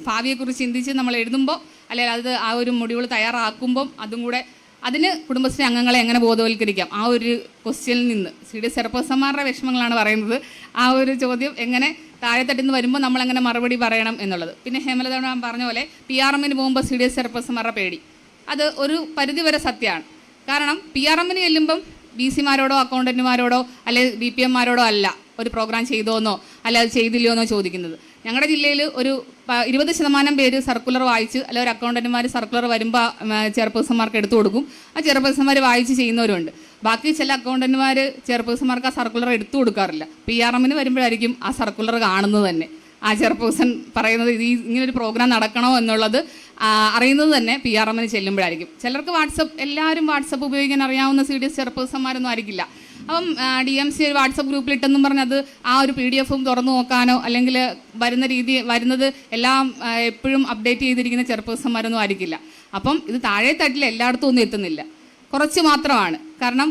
ഭാവിയെക്കുറിച്ച് ചിന്തിച്ച് നമ്മൾ എഴുതുമ്പോൾ അല്ലെങ്കിൽ അത് ആ ഒരു മൊഡ്യൂൾ തയ്യാറാക്കുമ്പം അതും കൂടെ അതിന് കുടുംബശ്രീ അംഗങ്ങളെ എങ്ങനെ ബോധവൽക്കരിക്കാം, ആ ഒരു ക്വസ്റ്റ്യനിൽ നിന്ന് CDS ചെയർപേഴ്സന്മാരുടെ വിഷമങ്ങളാണ് പറയുന്നത്. ആ ഒരു ചോദ്യം എങ്ങനെ താഴെത്തട്ടിൽ നിന്ന് വരുമ്പോൾ നമ്മളെങ്ങനെ മറുപടി പറയണം എന്നുള്ളത്. പിന്നെ ഹേമലത പറഞ്ഞ പോലെ PRM-ന് പോകുമ്പോൾ CDS ചെയർപേഴ്സന്മാരുടെ പേടി അത് ഒരു പരിധിവരെ സത്യമാണ്. കാരണം PRM-ന് ചെല്ലുമ്പം BC-മാരോടോ അക്കൗണ്ടന്റുമാരോടോ അല്ലെങ്കിൽ BPM-മാരോടോ അല്ല ഒരു പ്രോഗ്രാം ചെയ്തോന്നോ അല്ല അത് ചെയ്തില്ലയോ എന്നോ ചോദിക്കുന്നത്. ഞങ്ങളുടെ ജില്ലയിൽ ഒരു 20% പേര് സർക്കുലർ വായിച്ച് അല്ലെങ്കിൽ ഒരു അക്കൗണ്ടന്റുമാർ സർക്കുലർ വരുമ്പോൾ ചെയർപേഴ്സന്മാർക്ക് എടുത്തു കൊടുക്കും. ആ ചെയർപേഴ്സന്മാർ വായിച്ച് ചെയ്യുന്നവരുണ്ട്. ബാക്കി ചില അക്കൗണ്ടന്റുമാർ ചെയർപേഴ്സന്മാർക്ക് ആ സർക്കുലർ എടുത്തു കൊടുക്കാറില്ല. PRM-ന് വരുമ്പോഴായിരിക്കും ആ സർക്കുലർ കാണുന്നത് തന്നെ. ആ ചെയർപേഴ്സൺ പറയുന്നത് ഇങ്ങനൊരു പ്രോഗ്രാം നടക്കണോ എന്നുള്ളത് അറിയുന്നത് തന്നെ PRM-ന് ചെല്ലുമ്പോഴായിരിക്കും. ചിലർക്ക് എല്ലാവരും വാട്സപ്പ് ഉപയോഗിക്കാൻ അറിയാവുന്ന CDS ചെയർപേഴ്സന്മാരൊന്നും ആയിരിക്കില്ല. അപ്പം DMC ഒരു വാട്സപ്പ് ഗ്രൂപ്പിലിട്ടെന്നും പറഞ്ഞത് ആ ഒരു PDF-ഉം തുറന്നു നോക്കാനോ അല്ലെങ്കിൽ വരുന്നത് എല്ലാം എപ്പോഴും അപ്ഡേറ്റ് ചെയ്തിരിക്കുന്ന ചെയർപേഴ്സന്മാരൊന്നും ആയിരിക്കില്ല. അപ്പം ഇത് താഴെ തട്ടിൽ എല്ലായിടത്തും ഒന്നും എത്തുന്നില്ല, കുറച്ച് മാത്രമാണ്. കാരണം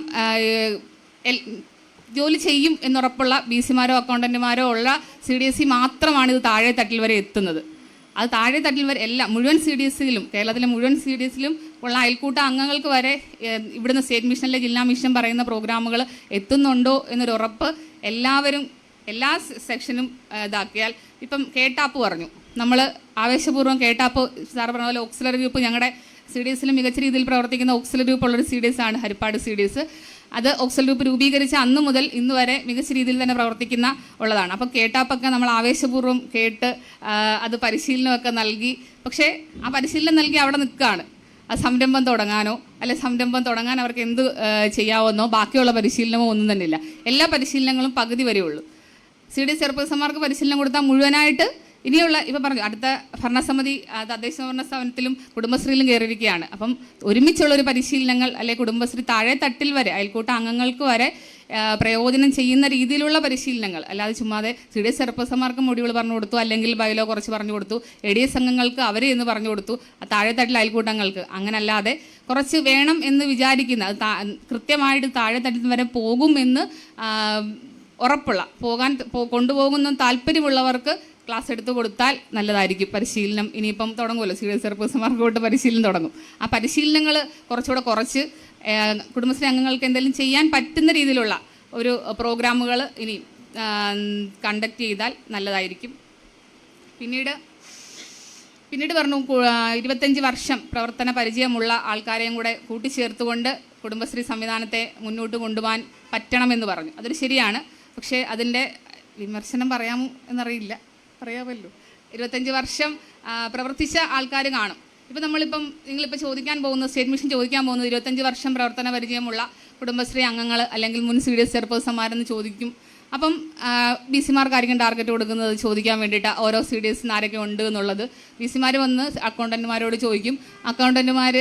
ജോലി ചെയ്യും എന്നുറപ്പുള്ള BC-മാരോ അക്കൗണ്ടന്റുമാരോ ഉള്ള CDSE മാത്രമാണ് ഇത് താഴെ തട്ടിൽ വരെ എത്തുന്നത്. അത് താഴെ തട്ടിൽ വരെ മുഴുവൻ CDSയിലും കേരളത്തിലെ മുഴുവൻ CDSയിലും ഉള്ള അയൽക്കൂട്ട അംഗങ്ങൾക്ക് വരെ ഇവിടുന്ന് സ്റ്റേറ്റ് മിഷനിലെ ജില്ലാ മിഷൻ പറയുന്ന പ്രോഗ്രാമുകൾ എത്തുന്നുണ്ടോ എന്നൊരു ഉറപ്പ് എല്ലാവരും എല്ലാ സെക്ഷനും ഇതാക്കിയാൽ. ഇപ്പം കേട്ടാപ്പ് പറഞ്ഞു, നമ്മൾ ആവേശപൂർവ്വം കേട്ടാപ്പ് സാർ പറഞ്ഞ പോലെ ഓക്സിലറി ഗ്രൂപ്പ് ഞങ്ങളുടെ CDSയിൽ മികച്ച രീതിയിൽ പ്രവർത്തിക്കുന്ന ഓക്സിലറി ഗ്രൂപ്പ് ഉള്ളൊരു CDS ആണ് ഹരിപ്പാട് CDS. അത് ഓക്സിലറി ഗ്രൂപ്പ് രൂപീകരിച്ച അന്ന് മുതൽ ഇന്ന് വരെ മികച്ച രീതിയിൽ തന്നെ പ്രവർത്തിക്കുന്ന ഉള്ളതാണ്. അപ്പോൾ കേട്ടാപ്പൊക്കെ നമ്മൾ ആവേശപൂർവ്വം കേട്ട് അത് പരിശീലനമൊക്കെ നൽകി. പക്ഷേ ആ പരിശീലനം നൽകി അവിടെ നിൽക്കുകയാണ്. ആ സംരംഭം തുടങ്ങാനോ അല്ലെ സംരംഭം തുടങ്ങാൻ അവർക്ക് എന്ത് ചെയ്യാവുന്നോ ബാക്കിയുള്ള പരിശീലനമോ ഒന്നും തന്നെ ഇല്ല. എല്ലാ പരിശീലനങ്ങളും പകുതി വരെ ഉള്ളൂ. CDS ചെയർപേഴ്സന്മാർക്ക് പരിശീലനം കൊടുത്താൽ മുഴുവനായിട്ട് ഇനിയുള്ള ഇപ്പം പറഞ്ഞു അടുത്ത ഭരണസമിതി തദ്ദേശ ഭരണ സ്ഥാപനത്തിലും കുടുംബശ്രീയിലും കയറിയിരിക്കുകയാണ്. അപ്പം ഒരുമിച്ചുള്ളൊരു പരിശീലനങ്ങൾ അല്ലെങ്കിൽ കുടുംബശ്രീ താഴെ തട്ടിൽ വരെ അയൽക്കൂട്ട അംഗങ്ങൾക്ക് വരെ പ്രയോജനം ചെയ്യുന്ന രീതിയിലുള്ള പരിശീലനങ്ങൾ, അല്ലാതെ ചുമ്മാതെ CDS ചെയർപേഴ്സന്മാർക്ക് മൊഡ്യൂൾ പറഞ്ഞു കൊടുത്തു അല്ലെങ്കിൽ ബൈലോ കുറച്ച് പറഞ്ഞു കൊടുത്തു, ADS അംഗങ്ങൾക്ക് അവർ എന്ന് പറഞ്ഞു കൊടുത്തു, താഴെ തട്ടിൽ അയൽക്കൂട്ടങ്ങൾക്ക് അങ്ങനല്ലാതെ കുറച്ച് വേണം എന്ന് വിചാരിക്കുന്ന കൃത്യമായിട്ട് താഴെ തട്ടിൽ വരെ പോകുമെന്ന് ഉറപ്പുള്ള കൊണ്ടുപോകുന്ന താല്പര്യമുള്ളവർക്ക് ക്ലാസ് എടുത്ത് കൊടുത്താൽ നല്ലതായിരിക്കും. പരിശീലനം ഇനിയിപ്പം തുടങ്ങുമല്ലോ, CDS ചെയർപേഴ്സന്മാർക്ക് തൊട്ട് പരിശീലനം തുടങ്ങും. ആ പരിശീലനങ്ങൾ കുറച്ചുകൂടെ കുറച്ച് കുടുംബശ്രീ അംഗങ്ങൾക്ക് എന്തെങ്കിലും ചെയ്യാൻ പറ്റുന്ന രീതിയിലുള്ള ഒരു പ്രോഗ്രാമുകൾ ഇനി കണ്ടക്ട് ചെയ്താൽ നല്ലതായിരിക്കും. പിന്നീട് പറഞ്ഞു 25 വർഷം പ്രവർത്തന പരിചയമുള്ള ആൾക്കാരെയും കൂടെ കൂട്ടിച്ചേർത്തുകൊണ്ട് കുടുംബശ്രീ സംവിധാനത്തെ മുന്നോട്ട് കൊണ്ടുപോകാൻ പറ്റണമെന്ന് പറഞ്ഞു. അതൊരു ശരിയാണ്. പക്ഷേ അതിൻ്റെ വിമർശനം പറയാമോ എന്നറിയില്ല, പറയാമല്ലോ. 25 വർഷം പ്രവർത്തിച്ച ആൾക്കാർ കാണും. ഇപ്പം നിങ്ങളിപ്പോൾ ചോദിക്കാൻ പോകുന്നത് സ്റ്റേറ്റ് മിഷൻ ചോദിക്കാൻ പോകുന്നത് 25 വർഷം പ്രവർത്തന പരിചയമുള്ള കുടുംബശ്രീ അംഗങ്ങൾ അല്ലെങ്കിൽ മുൻ CDS ചെയർപേഴ്സന്മാരെന്ന് ചോദിക്കും. അപ്പം BC-മാർക്കായിരിക്കും ടാർഗറ്റ് കൊടുക്കുന്നത് ചോദിക്കാൻ വേണ്ടിയിട്ട് ഓരോ CDSന് ആരൊക്കെ ഉണ്ട് എന്നുള്ളത്. BC-മാർ വന്ന് അക്കൗണ്ടന്റുമാരോട് ചോദിക്കും. അക്കൗണ്ടന്റുമാർ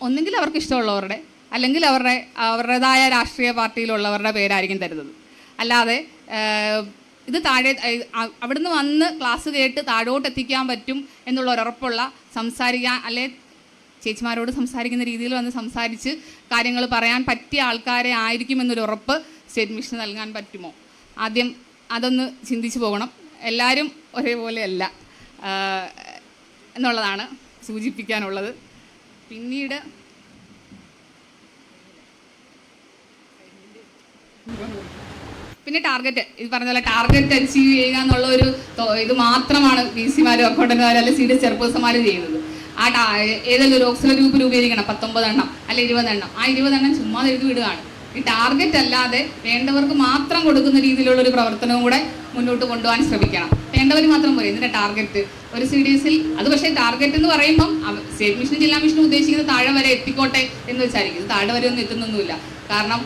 ഒന്നെങ്കിൽ അവർക്ക് ഇഷ്ടമുള്ളവരുടെ അല്ലെങ്കിൽ അവരുടേതായ രാഷ്ട്രീയ പാർട്ടിയിലുള്ളവരുടെ പേരായിരിക്കും തരുന്നത്. അല്ലാതെ ഇത് താഴെ അവിടുന്ന് വന്ന് ക്ലാസ് കേട്ട് താഴോട്ട് എത്തിക്കാൻ പറ്റും എന്നുള്ള ഉറപ്പുള്ള സംസാരിക്കാൻ അല്ലെ ചേച്ചിമാരോട് സംസാരിക്കുന്ന രീതിയിൽ വന്ന് സംസാരിച്ച് കാര്യങ്ങൾ പറയാൻ പറ്റിയ ആൾക്കാരെ ആയിരിക്കുമെന്നൊരു ഉറപ്പ് സ്റ്റേറ്റ് മിഷന് നൽകാൻ പറ്റുമോ? ആദ്യം അതൊന്ന് ചിന്തിച്ചു പോകണം. എല്ലാവരും ഒരേപോലെയല്ല എന്നുള്ളതാണ് സൂചിപ്പിക്കാനുള്ളത്. പിന്നീട് ടാർഗറ്റ്, ഇത് പറഞ്ഞ പോലെ ടാർഗറ്റ് അച്ചീവ് ചെയ്യുക എന്നുള്ള ഒരു ഇത് മാത്രമാണ് പി സിമാരും അക്കൗണ്ടന്റുമാരും അല്ലെങ്കിൽ CDS ചെയർപേഴ്സന്മാരും ചെയ്യുന്നത്. ഏതെങ്കിലും ഒരു ഓക്സിലറി ഗ്രൂപ്പ് രൂപീകരിക്കണം 19 എണ്ണം അല്ലെ 20 എണ്ണം. ആ 20 എണ്ണം ചുമ്മാ എഴുതി വിടുകയാണ്. ഈ ടാർഗറ്റ് അല്ലാതെ വേണ്ടവർക്ക് മാത്രം കൊടുക്കുന്ന രീതിയിലുള്ള ഒരു പ്രവർത്തനവും കൂടെ മുന്നോട്ട് കൊണ്ടുപോകാൻ ശ്രമിക്കണം. വേണ്ടവർ മാത്രം പോയി ഇതിൻ്റെ ടാർഗറ്റ് ഒരു CDSൽ അത്. പക്ഷേ ടാർഗറ്റ് എന്ന് പറയുമ്പം സ്റ്റേറ്റ് മിഷനും ജില്ലാ മിഷനും ഉദ്ദേശിക്കുന്നത് താഴെ വരെ എത്തിക്കോട്ടെ എന്ന് വെച്ചായിരിക്കും. ഇത് താഴെ വരെ ഒന്നും എത്തുന്നൊന്നുമില്ല. കാരണം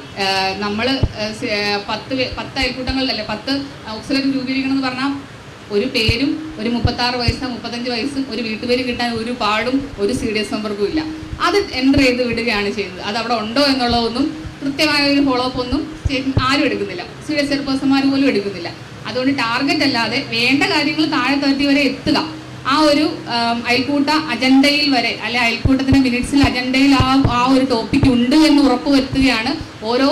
നമ്മൾ 10 അയൽക്കൂട്ടങ്ങളിലല്ലേ 10 ഓക്സിലറി രൂപീകരിക്കണം എന്ന് പറഞ്ഞാൽ ഒരു പേരും ഒരു 36 വയസ്സ് 35 വയസ്സും ഒരു വീട്ടുപേര് കിട്ടാൻ ഒരു പാടും ഒരു CDS മെമ്പർക്കും ഇല്ല. അത് എൻ്റർ ചെയ്ത് വിടുകയാണ് ചെയ്യുന്നത്. അത് അവിടെ ഉണ്ടോ എന്നുള്ളതൊന്നും കൃത്യമായ ഒരു ഫോളോ അപ്പ് ഒന്നും ആരും എടുക്കുന്നില്ല. CDS ചെയർപേഴ്സന്മാർ പോലും എടുക്കുന്നില്ല. അതുകൊണ്ട് ടാർഗറ്റ് അല്ലാതെ വേണ്ട കാര്യങ്ങൾ താഴെ 30 വരെ എത്തുക. ആ ഒരു അയൽക്കൂട്ട അജണ്ടയിൽ വരെ അല്ലെ അയൽക്കൂട്ടത്തിന്റെ മിനിറ്റ്സിൽ അജണ്ടയിൽ ആ ഒരു ടോപ്പിക് ഉണ്ട് എന്ന് ഉറപ്പുവരുത്തുകയാണ് ഓരോ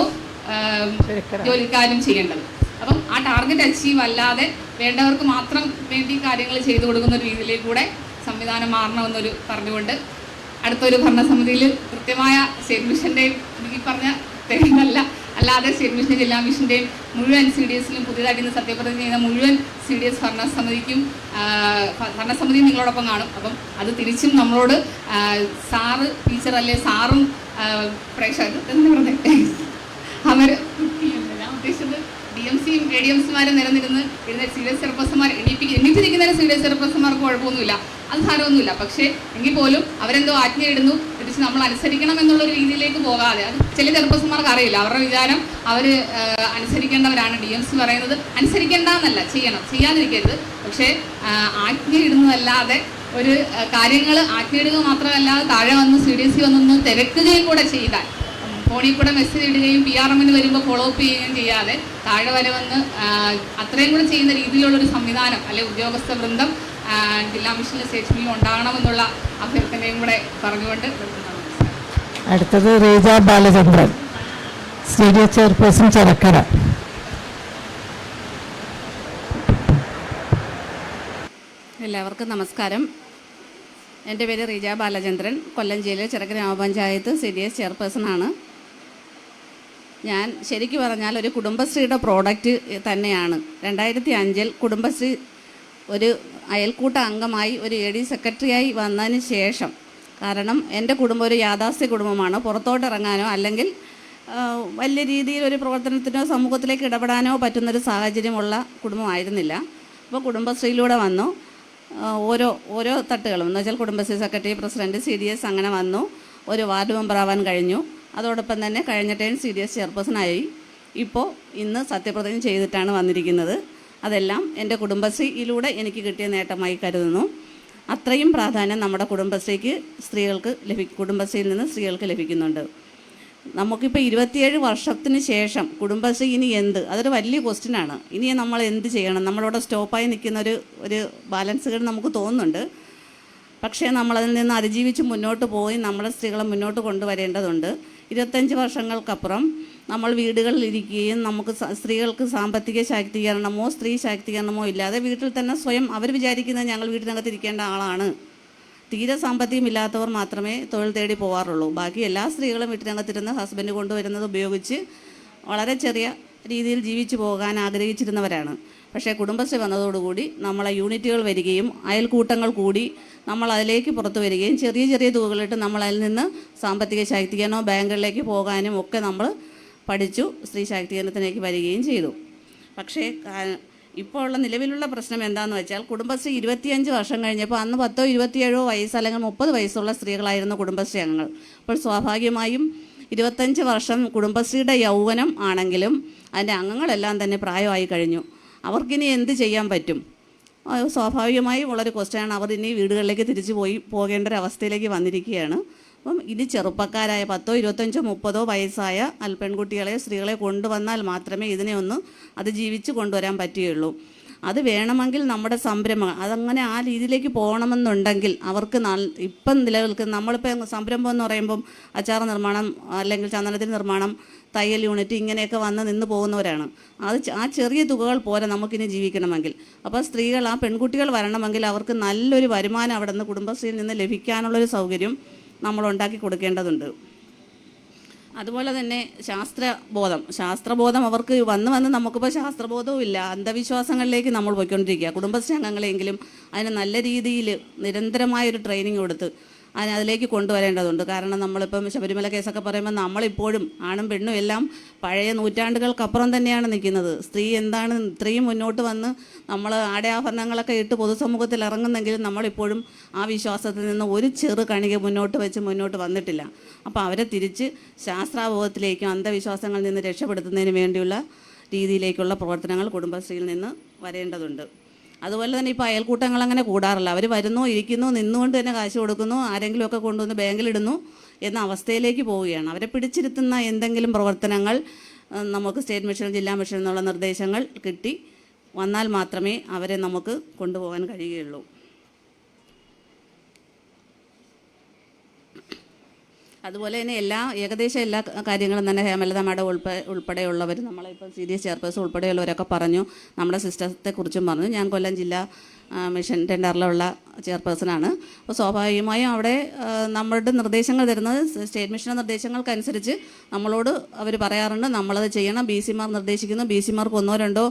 ജോലിക്കാരും ചെയ്യേണ്ടത്. അപ്പം ആ ടാർഗറ്റ് അച്ചീവ് അല്ലാതെ വേണ്ടവർക്ക് മാത്രം വേണ്ടി കാര്യങ്ങൾ ചെയ്തു കൊടുക്കുന്ന ഒരു രീതിയിലേക്ക് കൂടെ സംവിധാനം മാറണമെന്നൊരു പറഞ്ഞുകൊണ്ട് അടുത്തൊരു ഭരണസമിതിയിൽ കൃത്യമായ സ്റ്റേറ്റ് മിഷൻ്റെയും ഈ പറഞ്ഞ തെളിവല്ല അല്ലാതെ സ്റ്റേറ്റ് മിഷൻ ജില്ലാ മിഷൻ്റെയും മുഴുവൻ CDSലും പുതിയതായിട്ട് ഇന്ന് സത്യപ്രതിജ്ഞ ചെയ്യുന്ന മുഴുവൻ CDS ഭരണസമിതിയും നിങ്ങളോടൊപ്പം കാണും. അപ്പം അത് തിരിച്ചും നമ്മളോട് സാറ് ടീച്ചർ അല്ലെ സാറും പ്രേക്ഷകർ അവർ ഞാൻ ഉദ്ദേശിച്ചത് DMCയും ADMCമാരും നിലനിരുന്ന് CDS ചെയർപേഴ്സന്മാർ എണീറ്റിരിക്കുന്ന CDS ചെയർപേഴ്സന്മാർക്ക് കുഴപ്പമൊന്നുമില്ല, അത് സാരമൊന്നുമില്ല. പക്ഷേ എങ്കിൽ പോലും അവരെന്തോ ആജ്ഞയിടുന്നു തിരിച്ച് നമ്മൾ അനുസരിക്കണം എന്നുള്ളൊരു രീതിയിലേക്ക് പോകാതെ, അത് ചില ചെയർപേഴ്സന്മാർക്ക് അറിയില്ല. അവരുടെ വിചാരം അവർ അനുസരിക്കേണ്ടവരാണ്. DMC പറയുന്നത് അനുസരിക്കേണ്ട എന്നല്ല, ചെയ്യണം, ചെയ്യാതിരിക്കരുത്. പക്ഷേ ആജ്ഞയിടുന്നതല്ലാതെ ഒരു കാര്യങ്ങൾ ആജ്ഞയിടുക മാത്രമല്ലാതെ താഴെ വന്ന് CDS വന്നൊന്ന് തിരക്കുകയും കൂടെ ചെയ്താൽ, ഫോണിൽ കൂടെ മെസ്സേജ് ഇടുകയും PRMന് വരുമ്പോൾ ഫോളോ അപ്പ് ചെയ്യുകയും ചെയ്യാതെ താഴെ വരെ വന്ന് അത്രയും കൂടെ ചെയ്യുന്ന രീതിയിലുള്ളൊരു സംവിധാനം അല്ലെ ഉദ്യോഗസ്ഥ വൃന്ദം ജില്ലാ മിഷനിൽ സ്റ്റേറ്റ് മിഷനിൽ ഉണ്ടാകണമെന്നുള്ള അഭ്യർത്ഥനയും കൂടെ പറഞ്ഞുകൊണ്ട് അടുത്തത് റീജ ബാലചന്ദ്രൻ, CDS ചെയർപേഴ്സൺ ചെറക്കര. എല്ലാവർക്കും നമസ്കാരം. എൻ്റെ പേര് റീജ ബാലചന്ദ്രൻ, കൊല്ലം ജില്ലയിലെ ചെറക്കര ഗ്രാമപഞ്ചായത്ത് CDS ചെയർപേഴ്സണാണ്. ഞാൻ ശരിക്കും പറഞ്ഞാൽ ഒരു കുടുംബശ്രീയുടെ പ്രോഡക്റ്റ് തന്നെയാണ്. 2005 കുടുംബശ്രീ ഒരു അയൽക്കൂട്ട അംഗമായി ഒരു AD സെക്രട്ടറിയായി വന്നതിന് ശേഷം, കാരണം എൻ്റെ കുടുംബം ഒരു യാഥാസ്ഥ്യ കുടുംബമാണ്, പുറത്തോട്ടിറങ്ങാനോ അല്ലെങ്കിൽ വലിയ രീതിയിൽ ഒരു പ്രവർത്തനത്തിനോ സമൂഹത്തിലേക്ക് ഇടപെടാനോ പറ്റുന്നൊരു സാഹചര്യമുള്ള കുടുംബമായിരുന്നില്ല. അപ്പോൾ കുടുംബശ്രീയിലൂടെ വന്നു. ഓരോ തട്ടുകളും എന്ന് വെച്ചാൽ കുടുംബശ്രീ സെക്രട്ടറി, പ്രസിഡന്റ്, CDS അങ്ങനെ വന്നു. ഒരു വാർഡ് മെമ്പറാവാൻ കഴിഞ്ഞു. അതോടൊപ്പം തന്നെ കഴിഞ്ഞ ടൈം CDS ചെയർപേഴ്സണായി. ഇപ്പോൾ ഇന്ന് സത്യപ്രതിജ്ഞ ചെയ്തിട്ടാണ് വന്നിരിക്കുന്നത്. അതെല്ലാം എൻ്റെ കുടുംബശ്രീയിലൂടെ എനിക്ക് കിട്ടിയ നേട്ടമായി കരുതുന്നു. അത്രയും പ്രാധാന്യം നമ്മുടെ കുടുംബശ്രീയിൽ നിന്ന് സ്ത്രീകൾക്ക് ലഭിക്കുന്നുണ്ട്. നമുക്കിപ്പോൾ 27 വർഷത്തിന് ശേഷം കുടുംബശ്രീ ഇനി എന്ത്, അതൊരു വലിയ ക്വസ്റ്റ്യനാണ്. ഇനി നമ്മൾ എന്ത് ചെയ്യണം? നമ്മളിവിടെ സ്റ്റോപ്പായി നിൽക്കുന്ന ഒരു ബാലൻസ് കേട് നമുക്ക് തോന്നുന്നുണ്ട്. പക്ഷേ നമ്മളതിൽ നിന്ന് അതിജീവിച്ച് മുന്നോട്ട് പോയി നമ്മളെ സ്ത്രീകളെ മുന്നോട്ട് കൊണ്ടുവരേണ്ടതുണ്ട്. 25 വർഷങ്ങൾക്കപ്പുറം നമ്മൾ വീടുകളിൽ ഇരിക്കുകയും നമുക്ക് സ്ത്രീകൾക്ക് സാമ്പത്തിക ശാക്തീകരണമോ സ്ത്രീ ശാക്തീകരണമോ ഇല്ലാതെ വീട്ടിൽ തന്നെ സ്വയം അവർ വിചാരിക്കുന്നത് ഞങ്ങൾ വീട്ടിനകത്ത് ഇരിക്കേണ്ട ആളാണ്. തീരെ സാമ്പത്തികമില്ലാത്തവർ മാത്രമേ തൊഴിൽ തേടി പോകാറുള്ളൂ. ബാക്കി എല്ലാ സ്ത്രീകളും വീട്ടിനകത്തിരുന്ന് ഹസ്ബൻഡ് കൊണ്ടുവരുന്നത് ഉപയോഗിച്ച് വളരെ ചെറിയ രീതിയിൽ ജീവിച്ചു പോകാൻ ആഗ്രഹിച്ചിരുന്നവരാണ്. പക്ഷേ കുടുംബശ്രീ വന്നതോടുകൂടി നമ്മളെ യൂണിറ്റുകൾ വരികയും അയൽക്കൂട്ടങ്ങൾ കൂടി നമ്മൾ അതിലേക്ക് പുറത്തു വരികയും ചെറിയ ചെറിയ തുകകളിട്ട് നമ്മൾ അതിൽ നിന്ന് സാമ്പത്തിക ശാക്തീകരണമോ ബാങ്കുകളിലേക്ക് പോകാനും ഒക്കെ നമ്മൾ പഠിച്ചു. സ്ത്രീ ശാക്തീകരണത്തിലേക്ക് വരികയും ചെയ്തു. പക്ഷേ ഇപ്പോൾ ഉള്ള നിലവിലുള്ള പ്രശ്നം എന്താണെന്ന് വെച്ചാൽ കുടുംബശ്രീ 25 വർഷം കഴിഞ്ഞപ്പോൾ അന്ന് 10 27 വയസ്സ് അല്ലെങ്കിൽ 30 വയസ്സുള്ള സ്ത്രീകളായിരുന്നു കുടുംബശ്രീ അംഗങ്ങൾ. അപ്പോൾ സ്വാഭാവികമായും 25 വർഷം കുടുംബശ്രീയുടെ യൗവനം ആണെങ്കിലും അതിൻ്റെ അംഗങ്ങളെല്ലാം തന്നെ പ്രായമായി കഴിഞ്ഞു. അവർക്കിനി എന്ത് ചെയ്യാൻ പറ്റും? സ്വാഭാവികമായും ഉള്ളൊരു ക്വസ്റ്റ്യനാണ്. അവർ ഇനി വീടുകളിലേക്ക് തിരിച്ചു പോകേണ്ട ഒരു അവസ്ഥയിലേക്ക് വന്നിരിക്കുകയാണ്. അപ്പം ഇനി ചെറുപ്പക്കാരായ 10, 25, 30 വയസ്സായ പെൺകുട്ടികളെ സ്ത്രീകളെ കൊണ്ടുവന്നാൽ മാത്രമേ ഇതിനെ ഒന്ന് അതിജീവിച്ച് കൊണ്ടുവരാൻ പറ്റുകയുള്ളൂ. അത് വേണമെങ്കിൽ നമ്മുടെ സംരംഭം അതങ്ങനെ ആ രീതിയിലേക്ക് പോകണമെന്നുണ്ടെങ്കിൽ അവർക്ക് ഇപ്പം നിലനിൽക്കുന്ന നമ്മളിപ്പോൾ സംരംഭം എന്ന് പറയുമ്പം അച്ചാർ നിർമ്മാണം അല്ലെങ്കിൽ ചന്ദനത്തിൻ്റെ നിർമ്മാണം, തയ്യൽ യൂണിറ്റ് ഇങ്ങനെയൊക്കെ വന്ന് നിന്ന് പോകുന്നവരാണ്. ആ ചെറിയ തുകകൾ പോരാ നമുക്കിനി ജീവിക്കണമെങ്കിൽ. അപ്പോൾ സ്ത്രീകൾ ആ പെൺകുട്ടികൾ വരണമെങ്കിൽ അവർക്ക് നല്ലൊരു വരുമാനം അവിടെ നിന്ന് കുടുംബശ്രീയിൽ നിന്ന് ലഭിക്കാനുള്ളൊരു സൗകര്യം നമ്മൾ ഉണ്ടാക്കി കൊടുക്കേണ്ടതുണ്ട്. അതുപോലെ തന്നെ ശാസ്ത്രബോധം അവർക്ക് വന്ന് നമുക്കിപ്പോൾ ശാസ്ത്രബോധവും ഇല്ല, അന്ധവിശ്വാസങ്ങളിലേക്ക് നമ്മൾ പോയിക്കൊണ്ടിരിക്കുക. കുടുംബശ്രീ അംഗങ്ങളെങ്കിലും അതിന് നല്ല രീതിയിൽ നിരന്തരമായൊരു ട്രെയിനിങ് കൊടുത്ത് അതിലേക്ക് കൊണ്ടുവരേണ്ടതുണ്ട്. കാരണം നമ്മളിപ്പം ശബരിമല കേസൊക്കെ പറയുമ്പോൾ നമ്മളിപ്പോഴും ആണും പെണ്ണും എല്ലാം പഴയ നൂറ്റാണ്ടുകൾക്കപ്പുറം തന്നെയാണ് നിൽക്കുന്നത്. സ്ത്രീ എന്താണ് ഇത്രയും മുന്നോട്ട് വന്ന് നമ്മൾ ആടയാഭരണങ്ങളൊക്കെ ഇട്ട് പൊതുസമൂഹത്തിൽ ഇറങ്ങുന്നെങ്കിലും നമ്മളിപ്പോഴും ആ വിശ്വാസത്തിൽ നിന്ന് ഒരു ചെറു കണിക മുന്നോട്ട് വന്നിട്ടില്ല. അപ്പോൾ അവരെ തിരിച്ച് ശാസ്ത്രാബോധത്തിലേക്കും അന്ധവിശ്വാസങ്ങളിൽ നിന്ന് രക്ഷപ്പെടുത്തുന്നതിന് വേണ്ടിയുള്ള രീതിയിലേക്കുള്ള പ്രവർത്തനങ്ങൾ കുടുംബശ്രീയിൽ നിന്ന് വരേണ്ടതുണ്ട്. അതുപോലെ തന്നെ ഇപ്പോൾ അയൽക്കൂട്ടങ്ങൾ അങ്ങനെ കൂടാറില്ല. അവർ വരുന്നു, ഇരിക്കുന്നു, നിന്നുകൊണ്ട് തന്നെ കാശ് കൊടുക്കുന്നു, ആരെങ്കിലുമൊക്കെ കൊണ്ടുവന്ന് ബാങ്കിലിടുന്നു എന്ന അവസ്ഥയിലേക്ക് പോവുകയാണ്. അവരെ പിടിച്ചിരുത്തുന്ന എന്തെങ്കിലും പ്രവർത്തനങ്ങൾ നമുക്ക് സ്റ്റേറ്റ് മിഷൻ, ജില്ലാ മിഷൻ എന്നുള്ള നിർദ്ദേശങ്ങൾ കിട്ടി വന്നാൽ മാത്രമേ അവരെ നമുക്ക് കൊണ്ടുപോകാൻ കഴിയുകയുള്ളൂ. അതുപോലെ തന്നെ ഏകദേശം എല്ലാ കാര്യങ്ങളും തന്നെ ഹേമലത മാഡം ഉൾപ്പെടെയുള്ളവർ നമ്മളിപ്പോൾ CDS ചെയർപേഴ്സൺ ഉൾപ്പെടെയുള്ളവരൊക്കെ പറഞ്ഞു, നമ്മുടെ സിസ്റ്റത്തെക്കുറിച്ചും പറഞ്ഞു. ഞാൻ കൊല്ലം ജില്ലാ മിഷൻ ടെൻഡറിലുള്ള ചെയർപേഴ്സണാണ്. അപ്പോൾ സ്വാഭാവികമായും അവിടെ നമ്മളുടെ നിർദ്ദേശങ്ങൾ തരുന്നത് സ്റ്റേറ്റ് മിഷൻ്റെ നിർദ്ദേശങ്ങൾക്കനുസരിച്ച് നമ്മളോട് അവർ പറയാറുണ്ട്, നമ്മളത് ചെയ്യണം. BC-മാർ നിർദ്ദേശിക്കുന്നു. BC-മാർക്ക് 1-2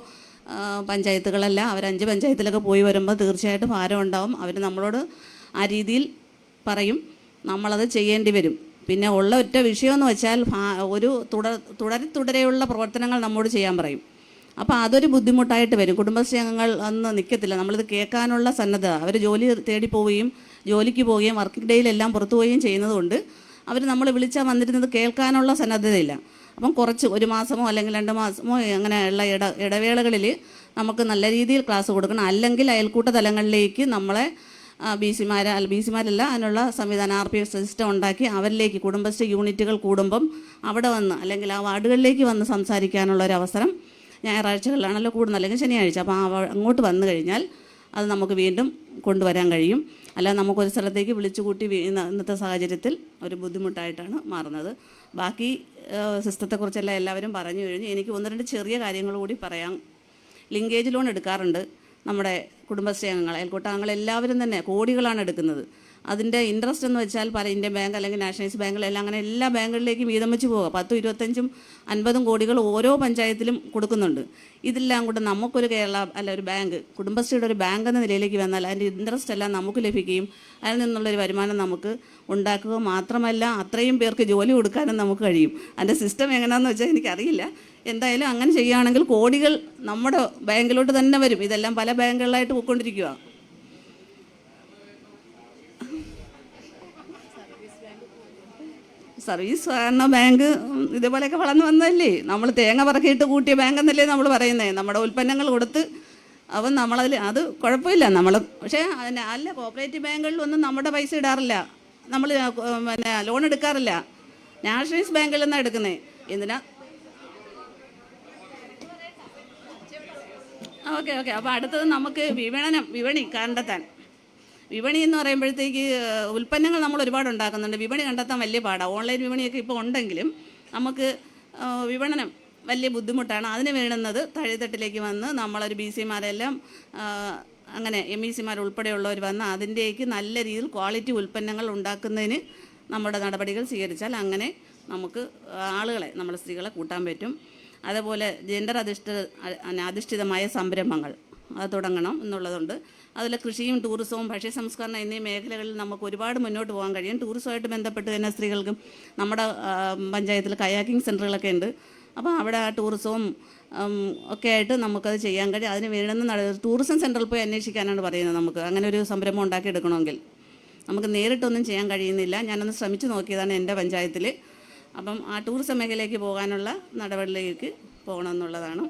പഞ്ചായത്തുകളല്ല, അവർ 5 പഞ്ചായത്തിലൊക്കെ പോയി വരുമ്പോൾ തീർച്ചയായിട്ടും ഭാരം ഉണ്ടാവും. അവർ നമ്മളോട് ആ രീതിയിൽ പറയും, നമ്മളത് ചെയ്യേണ്ടി വരും. പിന്നെ ഉള്ള ഒറ്റ വിഷയമെന്ന് വെച്ചാൽ ഒരു തുടരെയുള്ള പ്രവർത്തനങ്ങൾ നമ്മോട് ചെയ്യാൻ പറയും. അപ്പോൾ അതൊരു ബുദ്ധിമുട്ടായിട്ട് വരും. കുടുംബശ്രീ അംഗങ്ങൾ അന്ന് നിൽക്കത്തില്ല, നമ്മളിത് കേൾക്കാനുള്ള സന്നദ്ധത. അവർ ജോലി തേടി പോവുകയും ജോലിക്ക് പോവുകയും വർക്കിംഗ് ഡേയിലെല്ലാം പുറത്തു പോവുകയും ചെയ്യുന്നതുകൊണ്ട് അവർ നമ്മൾ വിളിച്ചാൽ വന്നിരുന്നത് കേൾക്കാനുള്ള സന്നദ്ധതയില്ല. അപ്പം കുറച്ച് 1 മാസമോ അല്ലെങ്കിൽ 2 മാസമോ അങ്ങനെയുള്ള ഇടവേളകളിൽ നമുക്ക് നല്ല രീതിയിൽ ക്ലാസ് കൊടുക്കണം. അല്ലെങ്കിൽ അയൽക്കൂട്ട തലങ്ങളിലേക്ക് നമ്മളെ BC-മാരല്ല അതിനുള്ള സംവിധാനം RPF സിസ്റ്റം ഉണ്ടാക്കി അവരിലേക്ക് കുടുംബശ്രീ യൂണിറ്റുകൾ കൂടുമ്പം അവിടെ വന്ന് അല്ലെങ്കിൽ ആ വാർഡുകളിലേക്ക് വന്ന് സംസാരിക്കാനുള്ളൊരവസരം ഞായറാഴ്ചകളിലാണല്ലോ കൂടുന്നത്, അല്ലെങ്കിൽ ശനിയാഴ്ച. അപ്പോൾ അങ്ങോട്ട് വന്നു കഴിഞ്ഞാൽ അത് നമുക്ക് വീണ്ടും കൊണ്ടുവരാൻ കഴിയും. അല്ലാതെ നമുക്കൊരു സ്ഥലത്തേക്ക് വിളിച്ചുകൂട്ടി ഇന്നത്തെ സാഹചര്യത്തിൽ ഒരു ബുദ്ധിമുട്ടായിട്ടാണ് മാറുന്നത്. ബാക്കി സിസ്റ്റത്തെക്കുറിച്ചെല്ലാം എല്ലാവരും പറഞ്ഞു കഴിഞ്ഞു. എനിക്ക് 1-2 ചെറിയ കാര്യങ്ങൾ കൂടി പറയാം. ലിങ്കേജ് ലോൺ എടുക്കാറുണ്ട് നമ്മുടെ കുടുംബശ്രീ അംഗങ്ങൾ, അയൽക്കൂട്ടാംഗങ്ങൾ എല്ലാവരും തന്നെ കോടികളാണ് എടുക്കുന്നത്. അതിൻ്റെ ഇൻട്രസ്റ്റ് എന്ന് വെച്ചാൽ പല ഇന്ത്യൻ ബാങ്ക് അല്ലെങ്കിൽ നാഷണലൈസ് ബാങ്കിലെല്ലാം അങ്ങനെ എല്ലാ ബാങ്കുകളിലേക്കും വീതം വെച്ച് പോകുക. 10, 25, 50 കോടികൾ ഓരോ പഞ്ചായത്തിലും കൊടുക്കുന്നുണ്ട്. ഇതെല്ലാം കൂടെ നമുക്കൊരു ഒരു ബാങ്ക്, കുടുംബശ്രീയുടെ ഒരു ബാങ്ക് എന്ന നിലയിലേക്ക് വന്നാൽ അതിൻ്റെ ഇൻട്രസ്റ്റ് എല്ലാം നമുക്ക് ലഭിക്കുകയും അതിൽ നിന്നുള്ളൊരു വരുമാനം നമുക്ക് ഉണ്ടാക്കുക മാത്രമല്ല അത്രയും പേർക്ക് ജോലി കൊടുക്കാനും നമുക്ക് കഴിയും. അതിൻ്റെ സിസ്റ്റം എങ്ങനെയാണെന്ന് വെച്ചാൽ എനിക്കറിയില്ല. എന്തായാലും അങ്ങനെ ചെയ്യുകയാണെങ്കിൽ കോടികൾ നമ്മുടെ ബാങ്കിലോട്ട് തന്നെ വരും. ഇതെല്ലാം പല ബാങ്കുകളിലായിട്ട് പോയിക്കൊണ്ടിരിക്കുക. സർവീസ് സഹകരണ ബാങ്ക് ഇതേപോലെയൊക്കെ വളർന്നു വന്നതല്ലേ. നമ്മൾ തേങ്ങ പറക്കിയിട്ട് കൂട്ടിയ ബാങ്ക് എന്നല്ലേ നമ്മൾ പറയുന്നത്. നമ്മുടെ ഉൽപ്പന്നങ്ങൾ കൊടുത്ത് അപ്പം നമ്മളതിൽ അത് കുഴപ്പമില്ല നമ്മൾ. പക്ഷേ അല്ല, കോപ്പറേറ്റീവ് ബാങ്കുകളിലൊന്നും നമ്മുടെ പൈസ ഇടാറില്ല, നമ്മൾ ലോൺ എടുക്കാറില്ല. നാഷണലൈസ് ബാങ്കിൽ നിന്നാണ് എടുക്കുന്നത്. എന്തിനാ? ഓക്കെ. അപ്പോൾ അടുത്തത് നമുക്ക് വിപണി കണ്ടെത്താൻ. വിപണി എന്ന് പറയുമ്പോഴത്തേക്ക് ഉൽപ്പന്നങ്ങൾ നമ്മൾ ഒരുപാട് ഉണ്ടാക്കുന്നുണ്ട്. വിപണി കണ്ടെത്താൻ വലിയ പാടാണ്. ഓൺലൈൻ വിപണിയൊക്കെ ഇപ്പോൾ ഉണ്ടെങ്കിലും നമുക്ക് വിപണനം വലിയ ബുദ്ധിമുട്ടാണ്. അതിന് വേണ്ടുന്നത് താഴെത്തട്ടിലേക്ക് വന്ന് നമ്മളൊരു BC-മാരെല്ലാം അങ്ങനെ MEC-മാർ ഉൾപ്പെടെയുള്ളവർ വന്ന് അതിൻ്റെക്ക് നല്ല രീതിയിൽ ക്വാളിറ്റി ഉൽപ്പന്നങ്ങൾ ഉണ്ടാക്കുന്നതിന് നമ്മുടെ നടപടികൾ സ്വീകരിച്ചാൽ അങ്ങനെ നമുക്ക് ആളുകളെ, നമ്മുടെ സ്ത്രീകളെ കൂട്ടാൻ പറ്റും. അതേപോലെ ജെൻഡർ അധിഷ്ഠിതമായ സംരംഭങ്ങൾ അത് തുടങ്ങണം എന്നുള്ളതുണ്ട്. അതിൽ കൃഷിയും ടൂറിസവും ഭക്ഷ്യ സംസ്കരണം എന്നീ മേഖലകളിൽ നമുക്ക് ഒരുപാട് മുന്നോട്ട് പോകാൻ കഴിയും. ടൂറിസവുമായിട്ട് ബന്ധപ്പെട്ട് തന്നെ സ്ത്രീകൾക്കും നമ്മുടെ പഞ്ചായത്തിൽ കയാക്കിംഗ് സെൻറ്ററുകളൊക്കെ ഉണ്ട്. അപ്പോൾ അവിടെ ആ ടൂറിസവും ഒക്കെ ആയിട്ട് നമുക്കത് ചെയ്യാൻ കഴിയും. അതിന് വേണ്ടുന്ന ടൂറിസം സെൻറ്ററിൽ പോയി അന്വേഷിക്കാനാണ് പറയുന്നത്. നമുക്ക് അങ്ങനെ ഒരു സംരംഭം ഉണ്ടാക്കിയെടുക്കണമെങ്കിൽ നമുക്ക് നേരിട്ടൊന്നും ചെയ്യാൻ കഴിയുന്നില്ല. ഞാനൊന്ന് ശ്രമിച്ചു നോക്കിയതാണ് എൻ്റെ പഞ്ചായത്തിൽ. അപ്പം ആ ടൂറിസം മേഖലയിലേക്ക് പോകാനുള്ള നടപടിയിലേക്ക് പോകണമെന്നുള്ളതാണ്.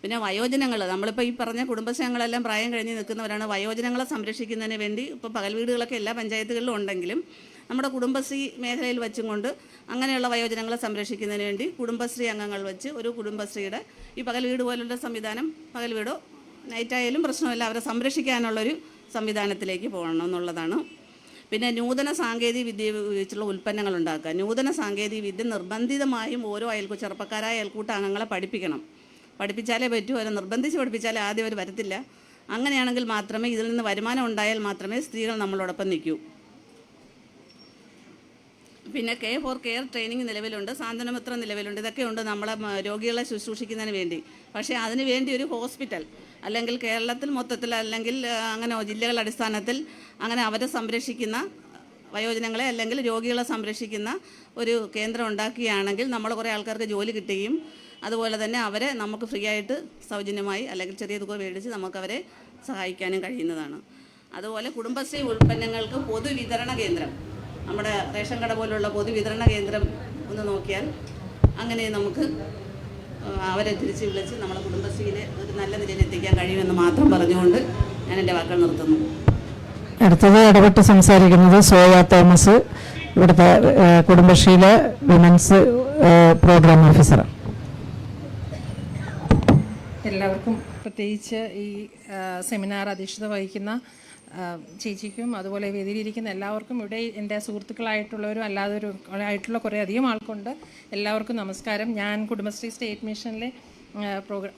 പിന്നെ വയോജനങ്ങൾ, നമ്മളിപ്പോൾ ഈ പറഞ്ഞ കുടുംബശ്രീ അംഗങ്ങളെല്ലാം പ്രായം കഴിഞ്ഞ് നിൽക്കുന്നവരാണ്. വയോജനങ്ങളെ സംരക്ഷിക്കുന്നതിന് വേണ്ടി ഇപ്പോൾ പകൽ വീടുകളൊക്കെ എല്ലാ പഞ്ചായത്തുകളിലും ഉണ്ടെങ്കിലും നമ്മുടെ കുടുംബശ്രീ മേഖലയിൽ വെച്ചും കൊണ്ട് അങ്ങനെയുള്ള വയോജനങ്ങളെ സംരക്ഷിക്കുന്നതിന് വേണ്ടി കുടുംബശ്രീ അംഗങ്ങൾ വെച്ച് ഒരു കുടുംബശ്രീയുടെ ഈ പകൽ വീട് പോലുള്ള സംവിധാനം, പകൽ വീടോ നൈറ്റായാലും പ്രശ്നമില്ല, അവരെ സംരക്ഷിക്കാനുള്ളൊരു സംവിധാനത്തിലേക്ക് പോകണം എന്നുള്ളതാണ്. പിന്നെ നൂതന സാങ്കേതിക വിദ്യ ഉപയോഗിച്ചുള്ള ഉൽപ്പന്നങ്ങൾ ഉണ്ടാക്കുക. നൂതന സാങ്കേതിക വിദ്യ നിർബന്ധിതമായും ഓരോ ചെറുപ്പക്കാരായ അയൽക്കൂട്ട അംഗങ്ങളെ പഠിപ്പിച്ചാലേ പറ്റൂ. അവരെ നിർബന്ധിച്ച് പഠിപ്പിച്ചാലേ ആദ്യം അവർ വരത്തില്ല. അങ്ങനെയാണെങ്കിൽ മാത്രമേ ഇതിൽ നിന്ന് വരുമാനം ഉണ്ടായാൽ മാത്രമേ സ്ത്രീകൾ നമ്മളോടൊപ്പം നിൽക്കൂ. പിന്നെ കെയർ ട്രെയിനിങ് നിലവിലുണ്ട്, സാന്ത്വനമിത്ര നിലവിലുണ്ട്. ഇതൊക്കെയുണ്ട് നമ്മളെ രോഗികളെ ശുശ്രൂഷിക്കുന്നതിന് വേണ്ടി. പക്ഷേ അതിന് വേണ്ടി ഒരു ഹോസ്പിറ്റൽ അല്ലെങ്കിൽ കേരളത്തിൽ മൊത്തത്തിൽ അല്ലെങ്കിൽ അങ്ങനെ ജില്ലകളുടെ അടിസ്ഥാനത്തിൽ അങ്ങനെ അവരെ സംരക്ഷിക്കുന്ന വയോജനങ്ങളെ അല്ലെങ്കിൽ രോഗികളെ സംരക്ഷിക്കുന്ന ഒരു കേന്ദ്രം ഉണ്ടാക്കുകയാണെങ്കിൽ നമ്മൾ കുറേ ആൾക്കാർക്ക് ജോലി കിട്ടുകയും അതുപോലെ തന്നെ അവരെ നമുക്ക് ഫ്രീ ആയിട്ട് സൗജന്യമായി അല്ലെങ്കിൽ ചെറിയ തുക മേടിച്ച് നമുക്കവരെ സഹായിക്കാനും കഴിയുന്നതാണ്. അതുപോലെ കുടുംബശ്രീ ഉൽപ്പന്നങ്ങൾക്ക് പൊതുവിതരണ കേന്ദ്രം, നമ്മുടെ റേഷൻ കട പോലുള്ള പൊതുവിതരണ കേന്ദ്രം ഒന്ന് നോക്കിയാൽ അങ്ങനെ നമുക്ക് അവരെ തിരിച്ച് വിളിച്ച് നമ്മുടെ കുടുംബശ്രീയിലെ ഒരു നല്ല നിലയിൽ എത്തിക്കാൻ കഴിയുമെന്ന് മാത്രം പറഞ്ഞുകൊണ്ട് ഞാൻ എൻ്റെ വാക്കുകൾ നിർത്തുന്നു. അടുത്തത് ഇടപെട്ട് സംസാരിക്കുന്നത് സോയ തോമസ്, ഇവിടുത്തെ കുടുംബശ്രീയിലെ വിമൻസ് പ്രോഗ്രാം ഓഫീസർ. എല്ലാവർക്കും, പ്രത്യേകിച്ച് ഈ സെമിനാർ അധ്യക്ഷത വഹിക്കുന്ന ചേച്ചിക്കും അതുപോലെ വേദിയിലിരിക്കുന്ന എല്ലാവർക്കും, ഇവിടെ എൻ്റെ സുഹൃത്തുക്കളായിട്ടുള്ളവരും അല്ലാതൊരു ആയിട്ടുള്ള കുറേ അധികം ആൾക്കുണ്ട്. എല്ലാവർക്കും നമസ്കാരം. ഞാൻ കുടുംബശ്രീ സ്റ്റേറ്റ് മിഷനിലെ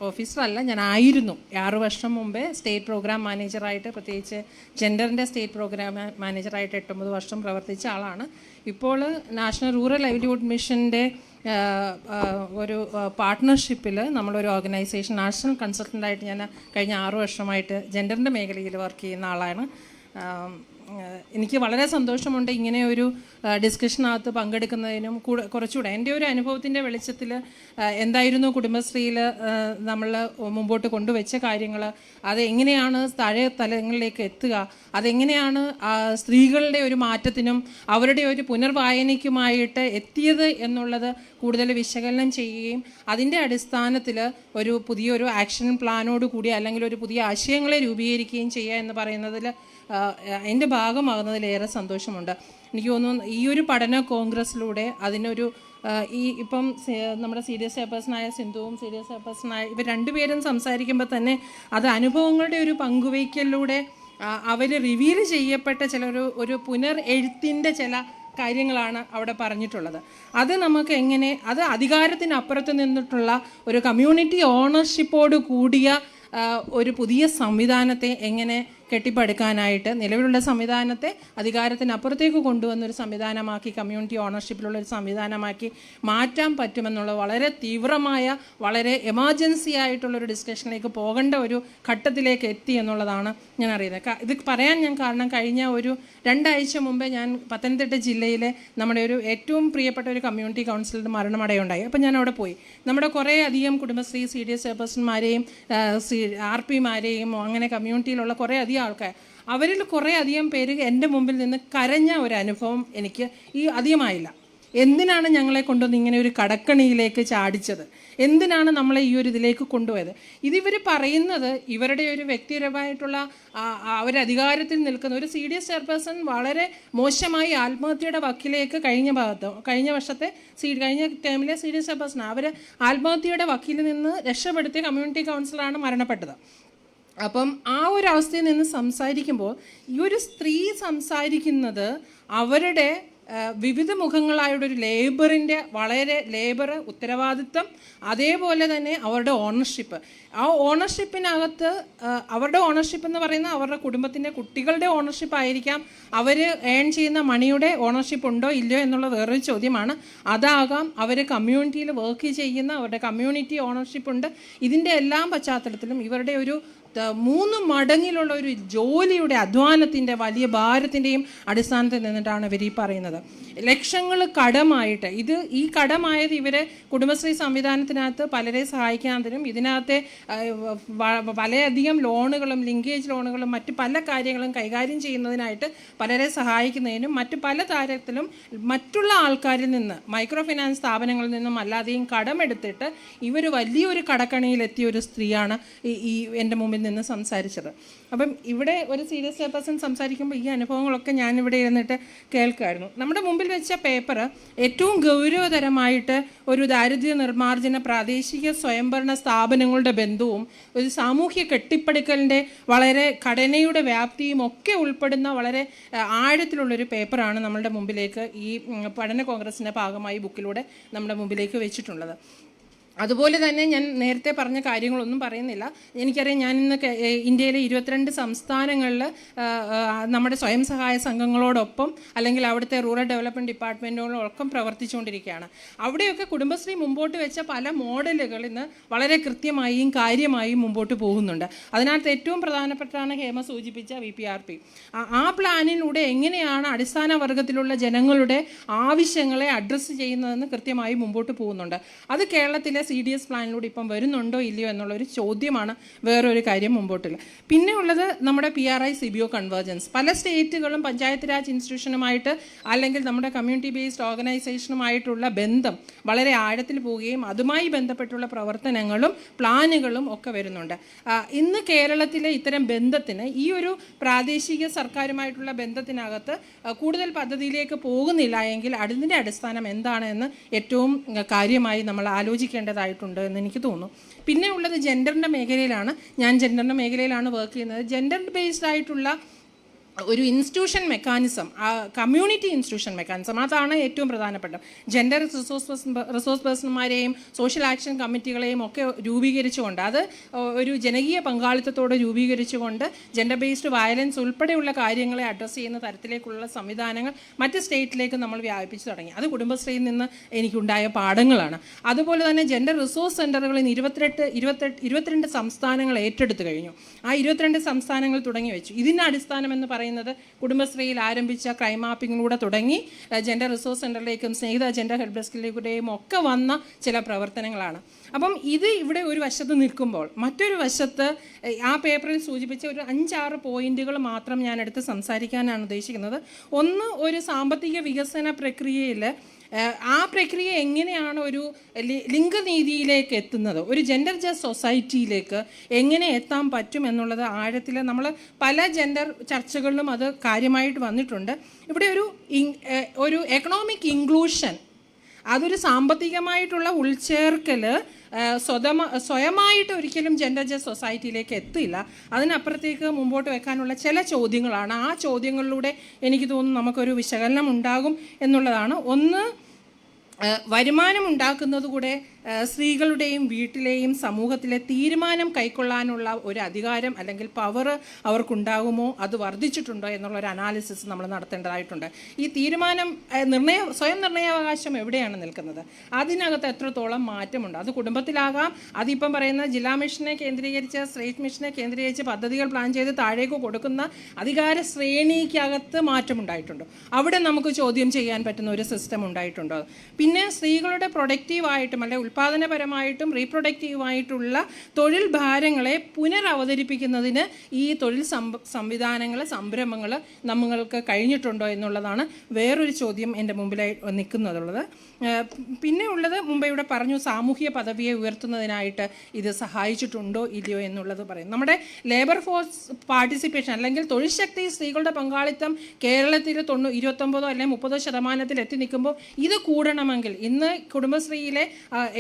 ഓഫീസറല്ല, ഞാൻ ആയിരുന്നു 6 വർഷം മുമ്പേ സ്റ്റേറ്റ് പ്രോഗ്രാം മാനേജറായിട്ട്, പ്രത്യേകിച്ച് ജെൻഡറിൻ്റെ സ്റ്റേറ്റ് പ്രോഗ്രാം മാനേജറായിട്ട് 8-9 വർഷം പ്രവർത്തിച്ച ആളാണ്. ഇപ്പോൾ നാഷണൽ റൂറൽ ലൈവ്ലിഹുഡ് മിഷൻ്റെ ഒരു പാർട്ട്ണർഷിപ്പിൽ നമ്മളൊരു ഓർഗനൈസേഷൻ നാഷണൽ കൺസൾട്ടൻ്റായിട്ട് ഞാൻ കഴിഞ്ഞ 6 വർഷമായിട്ട് ജെൻഡറിൻ്റെ മേഖലയിൽ വർക്ക് ചെയ്യുന്ന ആളാണ്. എനിക്ക് വളരെ സന്തോഷമുണ്ട് ഇങ്ങനെ ഒരു ഡിസ്കഷനകത്ത് പങ്കെടുക്കുന്നതിനും. കുറച്ചുകൂടെ എൻ്റെ ഒരു അനുഭവത്തിൻ്റെ വെളിച്ചത്തിൽ എന്തായിരുന്നു കുടുംബശ്രീയിൽ നമ്മൾ മുമ്പോട്ട് കൊണ്ടുവച്ച കാര്യങ്ങൾ, അതെങ്ങനെയാണ് താഴെ തലങ്ങളിലേക്ക് എത്തുക, അതെങ്ങനെയാണ് സ്ത്രീകളുടെ ഒരു മാറ്റത്തിനും അവരുടെ ഒരു പുനർവായനയ്ക്കുമായിട്ട് എത്തിയത് എന്നുള്ളത് കൂടുതൽ വിശകലനം ചെയ്യുകയും അതിൻ്റെ അടിസ്ഥാനത്തിൽ ഒരു പുതിയൊരു ആക്ഷൻ പ്ലാനോട് കൂടി അല്ലെങ്കിൽ ഒരു പുതിയ ആശയങ്ങളെ രൂപീകരിക്കുകയും ചെയ്യുക എന്ന് പറയുന്നതിൽ എൻ്റെ ഭാഗമാകുന്നതിലേറെ സന്തോഷമുണ്ട്. എനിക്ക് തോന്നുന്നു ഈ ഒരു പഠന കോൺഗ്രസ്സിലൂടെ അതിനൊരു ഇപ്പം നമ്മുടെ സീരിയസ് പേഴ്സണായ സിന്ധുവും സീരിയസ് പേഴ്സണായ ഇവർ രണ്ടുപേരും സംസാരിക്കുമ്പോൾ തന്നെ അത് അനുഭവങ്ങളുടെ ഒരു പങ്കുവയ്ക്കലിലൂടെ അവർ റിവീൽ ചെയ്യപ്പെട്ട ഒരു പുനരെഴുത്തിൻ്റെ ചില കാര്യങ്ങളാണ് അവിടെ പറഞ്ഞിട്ടുള്ളത്. അത് നമുക്ക് എങ്ങനെ, അത് അധികാരത്തിനപ്പുറത്ത് നിന്നിട്ടുള്ള ഒരു കമ്മ്യൂണിറ്റി ഓണർഷിപ്പോട് കൂടിയ ഒരു പുതിയ സംവിധാനത്തെ എങ്ങനെ കെട്ടിപ്പടുക്കാനായിട്ട് നിലവിലുള്ള സംവിധാനത്തെ അധികാരത്തിനപ്പുറത്തേക്ക് കൊണ്ടുവന്നൊരു സംവിധാനമാക്കി, കമ്മ്യൂണിറ്റി ഓണർഷിപ്പിലുള്ള ഒരു സംവിധാനമാക്കി മാറ്റാൻ പറ്റുമെന്നുള്ള വളരെ തീവ്രമായ, വളരെ എമർജൻസി ആയിട്ടുള്ളൊരു ഡിസ്കഷനിലേക്ക് പോകേണ്ട ഒരു ഘട്ടത്തിലേക്ക് എത്തി എന്നുള്ളതാണ് ഞാൻ അറിയുന്നത്. ഇത് പറയാൻ ഞാൻ കാരണം, കഴിഞ്ഞ ഒരു 2 ആഴ്ച മുമ്പേ ഞാൻ പത്തനംതിട്ട ജില്ലയിലെ നമ്മുടെ ഒരു ഏറ്റവും പ്രിയപ്പെട്ട ഒരു കമ്മ്യൂണിറ്റി കൗൺസിലറുടെ മരണമടയുണ്ടായി. അപ്പോൾ ഞാൻ അവിടെ പോയി. നമ്മുടെ കുറേ അധികം കുടുംബശ്രീ CDS ചെയർപേഴ്സൺമാരെയും RPമാരെയും അങ്ങനെ കമ്മ്യൂണിറ്റിയിലുള്ള കുറേ അധികം ആൾക്കാർ, അവരിൽ കുറേ അധികം പേര് എൻ്റെ മുമ്പിൽ നിന്ന് കരഞ്ഞ ഒരു അനുഭവം എനിക്ക് അധികമായില്ല. എന്തിനാണ് ഞങ്ങളെ കൊണ്ടുവന്ന് ഇങ്ങനെ ഒരു കടക്കണിയിലേക്ക് ചാടിച്ചത്, എന്തിനാണ് നമ്മളെ ഈ ഒരു ഇതിലേക്ക് കൊണ്ടുപോയത്? ഇതിവർ പറയുന്നത് ഇവരുടെ ഒരു വ്യക്തിപരമായിട്ടുള്ള അവരധികാരത്തിൽ നിൽക്കുന്ന ഒരു CDS ചെയർപേഴ്സൺ വളരെ മോശമായി ആത്മഹത്യയുടെ വക്കിലേക്ക് കഴിഞ്ഞ ടേമിലെ CDS ചെയർപേഴ്സൺ അവർ ആത്മഹത്യയുടെ വക്കിൽ നിന്ന് രക്ഷപ്പെടുത്തിയ കമ്മ്യൂണിറ്റി കൗൺസിലറാണ് മരണപ്പെട്ടത്. അപ്പം ആ ഒരു അവസ്ഥയിൽ നിന്ന് സംസാരിക്കുമ്പോൾ ഈ ഒരു സ്ത്രീ സംസാരിക്കുന്നത് അവരുടെ വിവിധ മുഖങ്ങളായൊരു ലേബറിൻ്റെ ലേബർ ഉത്തരവാദിത്വം, അതേപോലെ തന്നെ അവരുടെ ഓണർഷിപ്പ്. ആ ഓണർഷിപ്പിനകത്ത് അവരുടെ ഓണർഷിപ്പ് എന്ന് പറയുന്നത് അവരുടെ കുടുംബത്തിൻ്റെ കുട്ടികളുടെ ഓണർഷിപ്പ് ആയിരിക്കാം, അവർ ഏൺ ചെയ്യുന്ന മണിയുടെ ഓണർഷിപ്പ് ഉണ്ടോ ഇല്ലയോ എന്നുള്ള വേറൊരു ചോദ്യമാണ്. അതാകാം അവർ കമ്മ്യൂണിറ്റിയിൽ വർക്ക് ചെയ്യുന്ന അവരുടെ കമ്മ്യൂണിറ്റി ഓണർഷിപ്പ് ഉണ്ട്. ഇതിൻ്റെ എല്ലാം പശ്ചാത്തലത്തിലും ഇവരുടെ ഒരു 3 മടങ്ങിലുള്ള ഒരു ജോലിയുടെ അധ്വാനത്തിൻ്റെ വലിയ ഭാരത്തിൻ്റെയും അടിസ്ഥാനത്തിൽ നിന്നിട്ടാണ് ഇവർ ഈ പറയുന്നത്. ലക്ഷങ്ങൾ കടമായിട്ട് ഈ കടമായത് ഇവരെ കുടുംബശ്രീ സംവിധാനത്തിനകത്ത് പലരെ സഹായിക്കാതിനും ഇതിനകത്തെ വളരെയധികം ലോണുകളും ലിങ്കേജ് ലോണുകളും മറ്റ് പല കാര്യങ്ങളും കൈകാര്യം ചെയ്യുന്നതിനായിട്ട് പലരെ സഹായിക്കുന്നതിനും മറ്റ് പല തരത്തിലും മറ്റുള്ള ആൾക്കാരിൽ നിന്ന് മൈക്രോ ഫിനാൻസ് സ്ഥാപനങ്ങളിൽ നിന്നും അല്ലാതെയും കടമെടുത്തിട്ട് ഇവർ വലിയൊരു കടക്കണിയിലെത്തിയ ഒരു സ്ത്രീയാണ് ഈ എൻ്റെ മുമ്പിൽ നിന്ന് സംസാരിച്ചത്. അപ്പം ഇവിടെ ഒരു സീരിയസ് പേഴ്സൺ സംസാരിക്കുമ്പോൾ ഈ അനുഭവങ്ങളൊക്കെ ഞാനിവിടെ ഇരുന്നിട്ട് കേൾക്കുമായിരുന്നു. നമ്മുടെ മുമ്പിൽ വെച്ച പേപ്പർ ഏറ്റവും ഗൗരവതരമായിട്ട് ഒരു ദാരിദ്ര്യ നിർമ്മാർജ്ജന പ്രാദേശിക സ്വയംഭരണ സ്ഥാപനങ്ങളുടെ ബന്ധവും ഒരു സാമൂഹ്യ കെട്ടിപ്പടുക്കലിൻ്റെ വളരെ ഘടനയുടെ വ്യാപ്തിയും ഒക്കെ ഉൾപ്പെടുന്ന വളരെ ആഴത്തിലുള്ളൊരു പേപ്പറാണ് നമ്മളുടെ മുമ്പിലേക്ക് ഈ പഠന കോൺഗ്രസിൻ്റെ ഭാഗമായി ബുക്കിലൂടെ നമ്മുടെ മുമ്പിലേക്ക് വെച്ചിട്ടുള്ളത്. അതുപോലെ തന്നെ ഞാൻ നേരത്തെ പറഞ്ഞ കാര്യങ്ങളൊന്നും പറയുന്നില്ല. എനിക്കറിയാം, ഞാൻ ഇന്ന് ഇന്ത്യയിലെ 22 സംസ്ഥാനങ്ങളിൽ നമ്മുടെ സ്വയം സഹായ സംഘങ്ങളോടൊപ്പം അല്ലെങ്കിൽ അവിടുത്തെ റൂറൽ ഡെവലപ്മെൻറ്റ് ഡിപ്പാർട്ട്മെൻറ്റുകളോടൊപ്പം പ്രവർത്തിച്ചുകൊണ്ടിരിക്കുകയാണ്. അവിടെയൊക്കെ കുടുംബശ്രീ മുമ്പോട്ട് വെച്ച പല മോഡലുകൾ ഇന്ന് വളരെ കൃത്യമായും കാര്യമായും മുമ്പോട്ട് പോകുന്നുണ്ട്. അതിനകത്ത് ഏറ്റവും പ്രധാനപ്പെട്ടാണ് ഹേമ സൂചിപ്പിച്ച VPRP. ആ പ്ലാനിലൂടെ എങ്ങനെയാണ് അടിസ്ഥാന വർഗത്തിലുള്ള ജനങ്ങളുടെ ആവശ്യങ്ങളെ അഡ്രസ്സ് ചെയ്യുന്നതെന്ന് കൃത്യമായി മുമ്പോട്ട് പോകുന്നുണ്ട്. അത് കേരളത്തിലെ CDS പ്ലാനിലൂടെ ഇപ്പം വരുന്നുണ്ടോ ഇല്ലയോ എന്നുള്ളൊരു ചോദ്യമാണ്. വേറൊരു കാര്യം മുമ്പോട്ടില്ല. പിന്നെ ഉള്ളത് നമ്മുടെ PRI CBO കൺവേർജൻസ്. പല സ്റ്റേറ്റുകളും പഞ്ചായത്ത് രാജ് ഇൻസ്റ്റിറ്റ്യൂഷനുമായിട്ട് അല്ലെങ്കിൽ നമ്മുടെ കമ്മ്യൂണിറ്റി ബേസ്ഡ് ഓർഗനൈസേഷനുമായിട്ടുള്ള ബന്ധം വളരെ ആഴത്തിൽ പോവുകയും അതുമായി ബന്ധപ്പെട്ടുള്ള പ്രവർത്തനങ്ങളും പ്ലാനുകളും ഒക്കെ വരുന്നുണ്ട്. ഇന്ന് കേരളത്തിലെ ഇത്തരം ബന്ധത്തിന്, ഈ ഒരു പ്രാദേശിക സർക്കാരുമായിട്ടുള്ള ബന്ധത്തിനകത്ത് കൂടുതൽ പദ്ധതിയിലേക്ക് പോകുന്നില്ല എങ്കിൽ അതിൻ്റെ അടിസ്ഥാനം എന്താണ് എന്ന് ഏറ്റവും കാര്യമായി നമ്മൾ ആലോചിക്കേണ്ടതായിട്ടുണ്ട് എന്ന് എനിക്ക് തോന്നുന്നു. പിന്നെ ഉള്ളത് ജെൻഡറിൻ്റെ മേഖലയിലാണ്. ഞാൻ ജെൻഡറിൻ്റെ മേഖലയിലാണ് വർക്ക് ചെയ്യുന്നത്. ജെൻഡർ ബേസ്ഡ് ആയിട്ടുള്ള ഒരു institution mechanism, community institution mechanism, അതാണ് ഏറ്റവും പ്രധാനപ്പെട്ടത്. ജെൻഡർ റിസോഴ്സ് പേഴ്സൺമാരെയും സോഷ്യൽ ആക്ഷൻ കമ്മിറ്റികളെയും ഒക്കെ രൂപീകരിച്ചുകൊണ്ട്, അത് ഒരു ജനകീയ പങ്കാളിത്തത്തോടെ രൂപീകരിച്ചുകൊണ്ട് ജെൻഡർ ബേസ്ഡ് വയലൻസ് ഉൾപ്പെടെയുള്ള കാര്യങ്ങളെ അഡ്രസ്സ് ചെയ്യുന്ന തരത്തിലേക്കുള്ള സംവിധാനങ്ങൾ മറ്റ് സ്റ്റേറ്റിലേക്ക് നമ്മൾ വ്യാപിപ്പിച്ചു തുടങ്ങി. അത് കുടുംബശ്രീയിൽ നിന്ന് എനിക്കുണ്ടായ പാഠങ്ങളാണ്. അതുപോലെ തന്നെ ജെൻഡർ റിസോഴ്സ് സെൻ്ററുകളിൽ 22 സംസ്ഥാനങ്ങൾ ഏറ്റെടുത്തു കഴിഞ്ഞു. ആ 22 സംസ്ഥാനങ്ങൾ തുടങ്ങി വെച്ചു. ഇതിൻ്റെ അടിസ്ഥാനം എന്ന് പറയുന്നത് കുടുംബശ്രീയിൽ ആരംഭിച്ച ക്രൈം മാപ്പിങ്ങിലൂടെ തുടങ്ങി ജെൻഡർ റിസോഴ്സ് സെൻ്ററിലേക്കും സ്നേഹിത ജെൻഡർ ഹെൽപ്പ് ഡെസ്കിലേക്കും ഒക്കെ വന്ന ചില പ്രവർത്തനങ്ങളാണ്. അപ്പം ഇത് ഇവിടെ ഒരു വശത്ത് നിൽക്കുമ്പോൾ, മറ്റൊരു വശത്ത് ആ പേപ്പറിൽ സൂചിപ്പിച്ച ഒരു 5-6 പോയിന്റുകൾ മാത്രം ഞാൻ എടുത്ത് സംസാരിക്കാനാണ് ഉദ്ദേശിക്കുന്നത്. ഒന്ന്, ഒരു സാമ്പത്തിക വികസന പ്രക്രിയയിൽ ആ പ്രക്രിയ എങ്ങനെയാണ് ഒരു ലിംഗനീതിയിലേക്ക് എത്തുന്നത്, ഒരു ജെൻഡർ ജസ്റ്റ് സൊസൈറ്റിയിലേക്ക് എങ്ങനെ എത്താൻ പറ്റും എന്നുള്ളത് ആഴത്തിൽ നമ്മൾ പല ജെൻഡർ ചർച്ചകളിലും അത് കാര്യമായിട്ട് വന്നിട്ടുണ്ട്. ഇവിടെ ഒരു എക്കണോമിക് ഇൻക്ലൂഷൻ, അതൊരു സാമ്പത്തികമായിട്ടുള്ള ഉൾച്ചേർക്കൽ സ്വയമായിട്ട് ഒരിക്കലും ജെൻഡർ ജസ്റ്റ് സൊസൈറ്റിയിലേക്ക് എത്തില്ല. അതിനപ്പുറത്തേക്ക് മുമ്പോട്ട് വെക്കാനുള്ള ചില ചോദ്യങ്ങളാണ്. ആ ചോദ്യങ്ങളിലൂടെ എനിക്ക് തോന്നുന്നു നമുക്കൊരു വിശകലനം ഉണ്ടാകും എന്നുള്ളതാണ്. ഒന്ന്, വരുമാനം ഉണ്ടാക്കുന്നത് കൂടെ സ്ത്രീകളുടെയും വീട്ടിലെയും സമൂഹത്തിലെ തീരുമാനം കൈക്കൊള്ളാനുള്ള ഒരു അധികാരം അല്ലെങ്കിൽ പവർ അവർക്കുണ്ടാകുമോ, അത് വർദ്ധിച്ചിട്ടുണ്ടോ എന്നുള്ളൊരു അനാലിസിസ് നമ്മൾ നടത്തേണ്ടതായിട്ടുണ്ട്. ഈ സ്വയം നിർണയാവകാശം എവിടെയാണ് നിൽക്കുന്നത്, അതിനകത്ത് എത്രത്തോളം മാറ്റമുണ്ട്. അത് കുടുംബത്തിലാകാം, അതിപ്പം പറയുന്ന ജില്ലാ മിഷനെ കേന്ദ്രീകരിച്ച് സ്റ്റേറ്റ് മിഷനെ കേന്ദ്രീകരിച്ച് പദ്ധതികൾ പ്ലാൻ ചെയ്ത് താഴേക്ക് കൊടുക്കുന്ന അധികാര ശ്രേണിക്കകത്ത് മാറ്റമുണ്ടായിട്ടുണ്ടോ, അവിടെ നമുക്ക് ചോദ്യം ചെയ്യാൻ പറ്റുന്ന ഒരു സിസ്റ്റം ഉണ്ടായിട്ടുണ്ടോ. പിന്നെ സ്ത്രീകളുടെ പ്രൊഡക്റ്റീവായിട്ടും അല്ലെ ഉൽപ്പാദനപരമായിട്ടും റീപ്രൊഡക്റ്റീവായിട്ടുള്ള തൊഴിൽ ഭാരങ്ങളെ പുനരവതരിപ്പിക്കുന്നതിന് ഈ തൊഴിൽ സംവിധാനങ്ങൾ, സംരംഭങ്ങൾ നമ്മൾക്ക് കഴിഞ്ഞിട്ടുണ്ടോ എന്നുള്ളതാണ് വേറൊരു ചോദ്യം എൻ്റെ മുമ്പിലായി നിൽക്കുന്നതുള്ളത്. പിന്നെ ഉള്ളത്, മുമ്പ് ഇവിടെ പറഞ്ഞു, സാമൂഹിക പദവിയെ ഉയർത്തുന്നതിനായിട്ട് ഇത് സഹായിച്ചിട്ടുണ്ടോ ഇല്ലയോ എന്നുള്ളത് പറയും. നമ്മുടെ ലേബർ ഫോഴ്സ് പാർട്ടിസിപ്പേഷൻ അല്ലെങ്കിൽ തൊഴിൽ ശക്തി സ്ത്രീകളുടെ പങ്കാളിത്തം കേരളത്തിൽ 29 അല്ലെങ്കിൽ 30% എത്തി നിൽക്കുമ്പോൾ ഇത് കൂടണമെങ്കിൽ ഇന്ന് കുടുംബശ്രീയിലെ